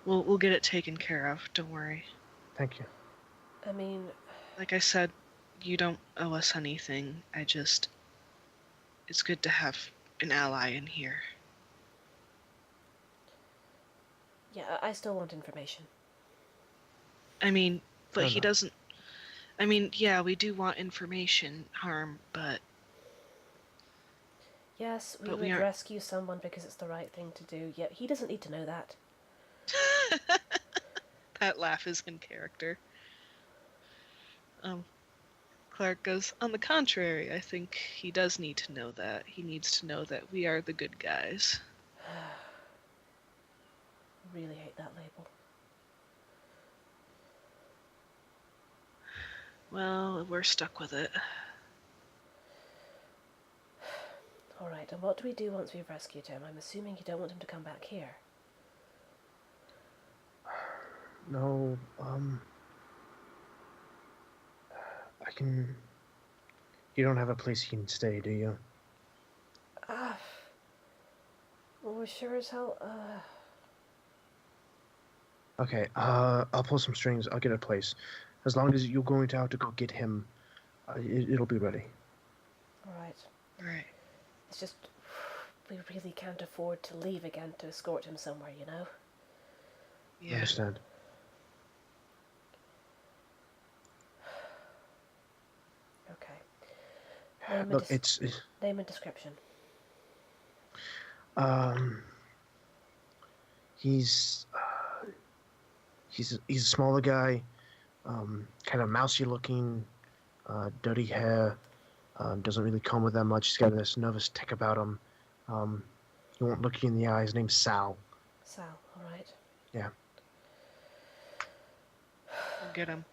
we'll get it taken care of, don't worry. Thank you. I mean, Like I said, you don't owe us anything. It's good to have an ally in here. yeah, I still want information. I mean, but Fair he enough. doesn't. I mean, yeah, we do want information, Harm, but Yes, we But would we aren't- rescue someone because it's the right thing to do, yet he doesn't need to know that. that laugh is in character. Clark goes, on the contrary, I think he does need to know that. He needs to know that we are the good guys. Really hate that label. Well, we're stuck with it. Alright, and what do we do once we've rescued him? I'm assuming you don't want him to come back here. No, I can... You don't have a place he can stay, do you? Well, we're sure as hell, Okay, I'll pull some strings. I'll get a place. As long as you're going to have to go get him, it'll be ready. alright. Right. It's just, we really can't afford to leave again to escort him somewhere, you know? I Yeah. understand. Okay. Name, Look, it's name and description. He's a smaller guy, kind of mousy looking, dirty hair, doesn't really comb with that much. He's got this nervous tick about him. He won't look you in the eye. His name's Sal. Sal, alright. Yeah. We'll get him.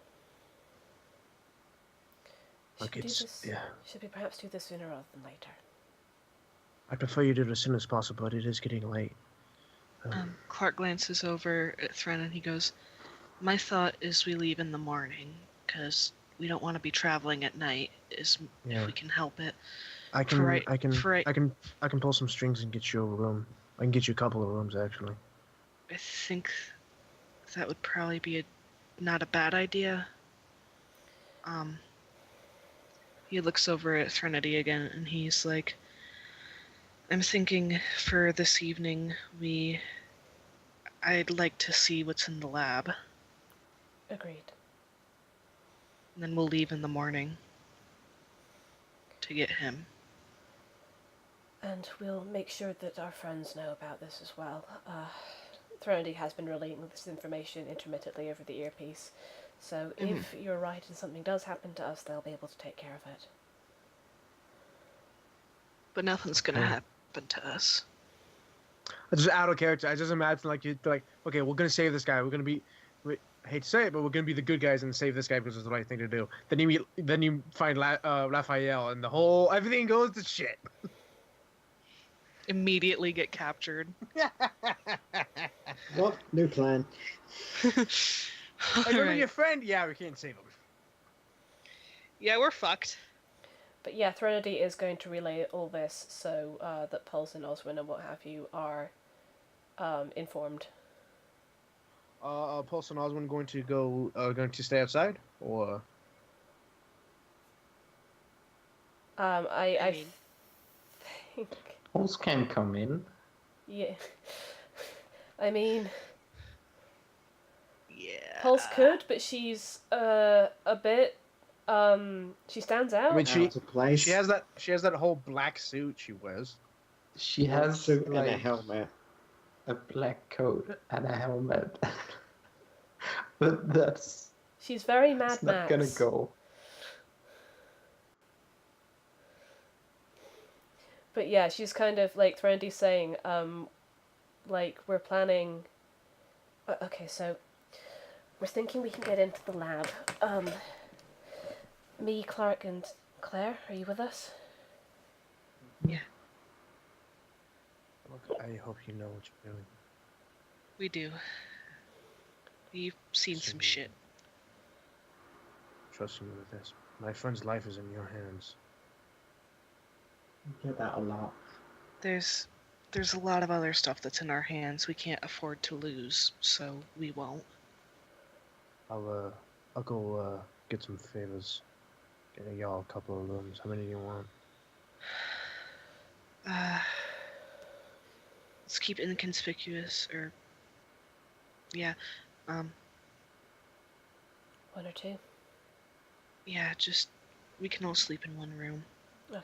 Look, Should we do it's this, yeah. should we perhaps do this sooner rather than later? I prefer you do it as soon as possible, but it is getting late. Clark glances over at Thren and he goes, my thought is we leave in the morning, because we don't want to be traveling at night, if Yeah. we can help it. I can right- I can for right- I can I can pull some strings and get you a room. I can get you a couple of rooms actually. I think that would probably be not a bad idea. He looks over at Threnody again and he's like, I'm thinking for this evening I'd like to see what's in the lab, Agreed. and then we'll leave in the morning to get him. And we'll make sure that our friends know about this as well. Threnody has been relaying this information intermittently over the earpiece, so if you're right and something does happen to us, they'll be able to take care of it. But nothing's gonna Okay. happen to us. Just out of character. I just imagine like you're like, okay, we're gonna save this guy. We're gonna be, I hate to say it, but we're gonna be the good guys and save this guy because it's the right thing to do. Then you find Raphael and everything goes to shit. immediately get captured. What? New plan. Like, remember your friend? Yeah, we can't save him. Yeah, we're fucked. But yeah, Threnody is going to relay all this so that Pulse and Oswin and what have you are informed. Pulse and Oswin going to stay outside, or? I mean- think. Pulse can come in. Yeah. I mean, Yeah. Pulse could, but she's a bit. She stands out. I mean, Out of place. she has that whole black suit she wears. She Black has suit and a like helmet. a black coat and a helmet. But that's She's very Mad it's not Max. gonna go. But yeah, she's kind of like Threndy's saying, like we're planning. Okay, so we're thinking we can get into the lab. Me, Clark, and Claire, are you with us? Yeah, Look, I hope you know what you're doing. we do. We've seen some shit. Trust me with this. My friend's life is in your hands. You get that a lot. There's a lot of other stuff that's in our hands we can't afford to lose, so we won't. I'll go get some favors. Get y'all a couple of rooms. How many do you want? Let's keep it inconspicuous, or yeah, 1 or 2. yeah, just we can all sleep in one room. Okay.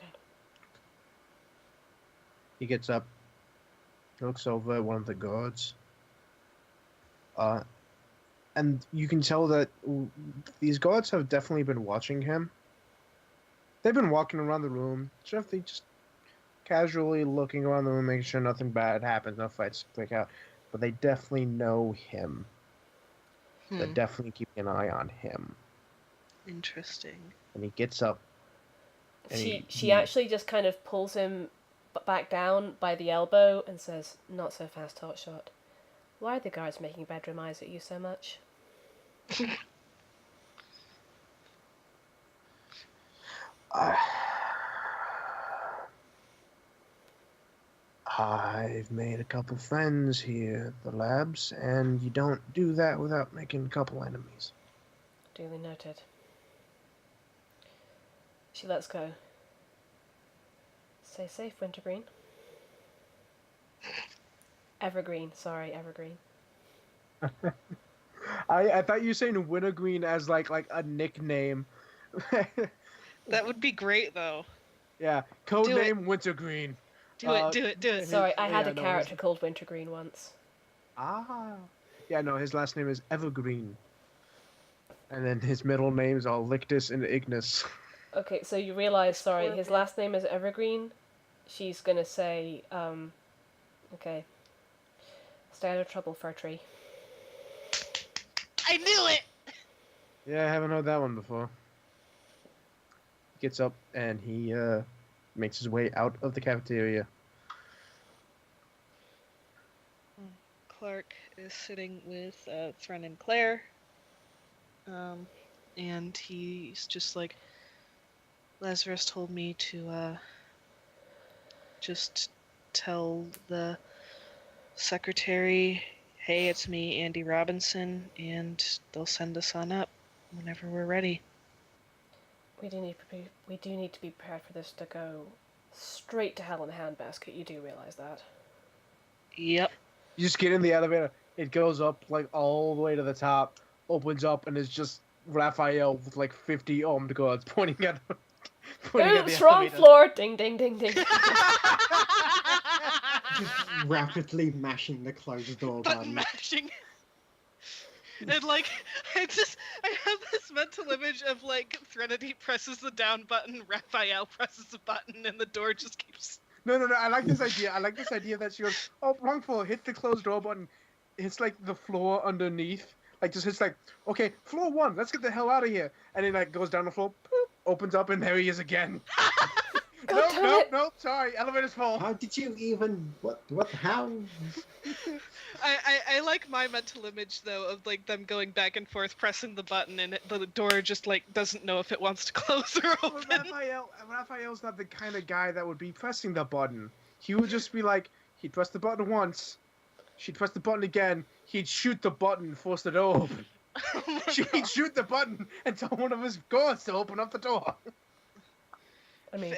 He gets up, looks over at one of the guards, and you can tell that these guards have definitely been watching him. They've been walking around the room, just casually looking around the room, making sure nothing bad happens, no fights break out. But they definitely know him. They're definitely keeping an eye on him. Interesting. And he gets up. And She actually just kind of pulls him back down by the elbow and says, "Not so fast, hotshot. Why are the guards making bedroom eyes at you so much?" I've made a couple friends here at the labs, and you don't do that without making a couple enemies. Duly noted. She lets go. Stay safe, Wintergreen. Evergreen, sorry, Evergreen. I thought you were saying Wintergreen as like a nickname. That would be great, though. Yeah, Do codename Wintergreen. Do it. Sorry, I had yeah, a no, character called Wintergreen once. Ah. Yeah, no, his last name is Evergreen. And then his middle names are Lictus and Ignis. Okay, so you realise, sorry, his last name is Evergreen. She's gonna say, okay. Stay out of trouble, Fir Tree. I knew it! Yeah, I haven't heard that one before. He gets up and he makes his way out of the cafeteria. Clark is sitting with Thren and Claire. And he's just like, Lazarus told me to just tell the secretary, hey, it's me, Andy Robinson, and they'll send us on up whenever we're ready. We do need to be prepared for this to go straight to hell in a handbasket. You do realise that? Yep. You just get in the elevator, it goes up like all the way to the top, opens up, and it's just Raphael with like 50 armed guards pointing at him. Oops, wrong floor! Ding, ding, ding, ding. Just rapidly mashing the closed door But button. mashing. And like, I have this mental image of like Threnody presses the down button, Raphael presses the button, and the door just keeps. No, I like this idea. I like this idea that she goes, oh, wrong floor, hit the closed door button. Hits like the floor underneath. Like just hits like, okay, floor 1, let's get the hell out of here. And then like goes down the floor, boop, opens up, and there he is again. God damn it. Nope. Sorry, elevator's full. How did you even? What? How? I like my mental image though of like them going back and forth pressing the button and the door just like doesn't know if it wants to close or Well, open. Raphael's not the kind of guy that would be pressing the button. He would just be like, he'd press the button once, she'd press the button again, he'd shoot the button, force the door open. Oh my He'd God. shoot the button and tell one of his guards to open up the door. I mean,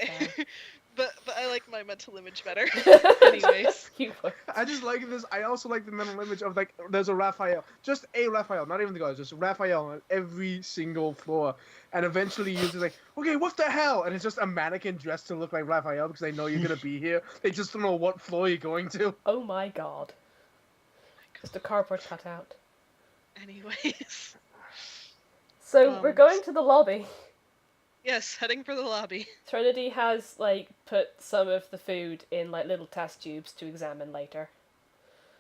but I like my mental image better. fair. Anyways. You would. I just like this. I also like the mental image of like there's a Raphael, just a Raphael, not even the guys, just Raphael on every single floor, and eventually you're just like, okay, what the hell? And it's just a mannequin dressed to look like Raphael because they know you're gonna be here. They just don't know what floor you're going to. Oh my god. Just a cardboard cutout. Anyways. So we're going to the lobby. Yes, heading for the lobby. Trinity has, like, put some of the food in, like, little test tubes to examine later.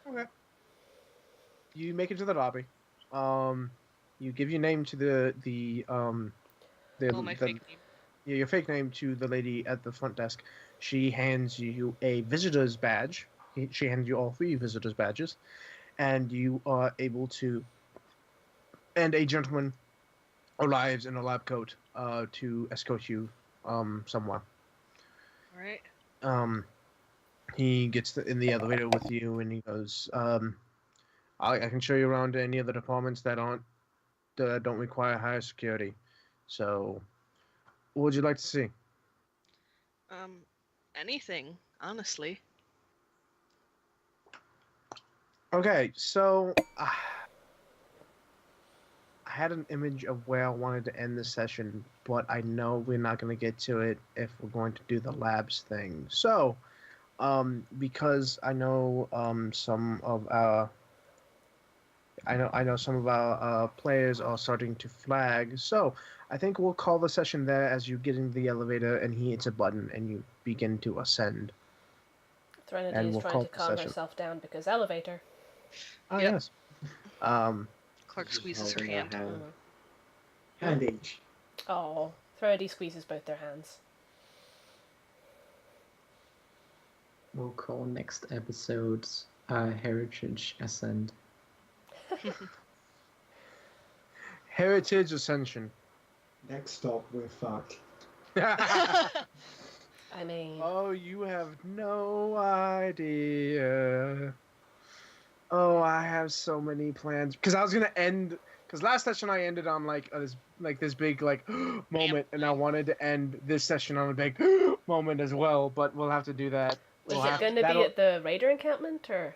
Okay. You make it to the lobby. You give your name to the My fake name. Yeah, your fake name to the lady at the front desk. She hands you a visitor's badge. She hands you all 3 visitors' badges, and you are able to. And a gentleman arrives in a lab coat to escort you somewhere. Alright. He gets in the elevator with you, and he goes, I can show you around to any of the departments that don't require higher security. So, what would you like to see? Anything, honestly. Okay, so I had an image of where I wanted to end this session, but I know we're not going to get to it if we're going to do the labs thing. So, because I know some of our players are starting to flag, so I think we'll call the session there as you get into the elevator and he hits a button and you begin to ascend. Threnody And is we'll trying call to the calm session. herself down because elevator. Ah, Yep. yes. Clark squeezes her Holding hand. Hand each. Oh, Threnody squeezes both their hands. We'll call next episode Heritage Ascend. Heritage Ascension. Next stop, we're fucked. I mean, Oh, you have no idea. Oh, I have so many plans because I was gonna end. Because last session I ended on this big moment, and I wanted to end this session on a big moment as well. But we'll have to do that. is We'll it have going to be that'll- at the Raider encampment or?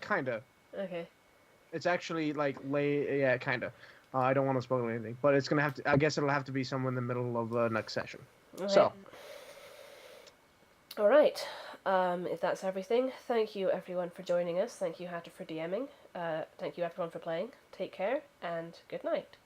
Kinda. Okay. It's actually yeah, kinda. I don't want to spoil anything, but it's gonna have to. I guess it'll have to be somewhere in the middle of the next session. All So. All right. If that's everything, thank you everyone for joining us. Thank you, Hatter, for DMing. Thank you everyone for playing. Take care and good night.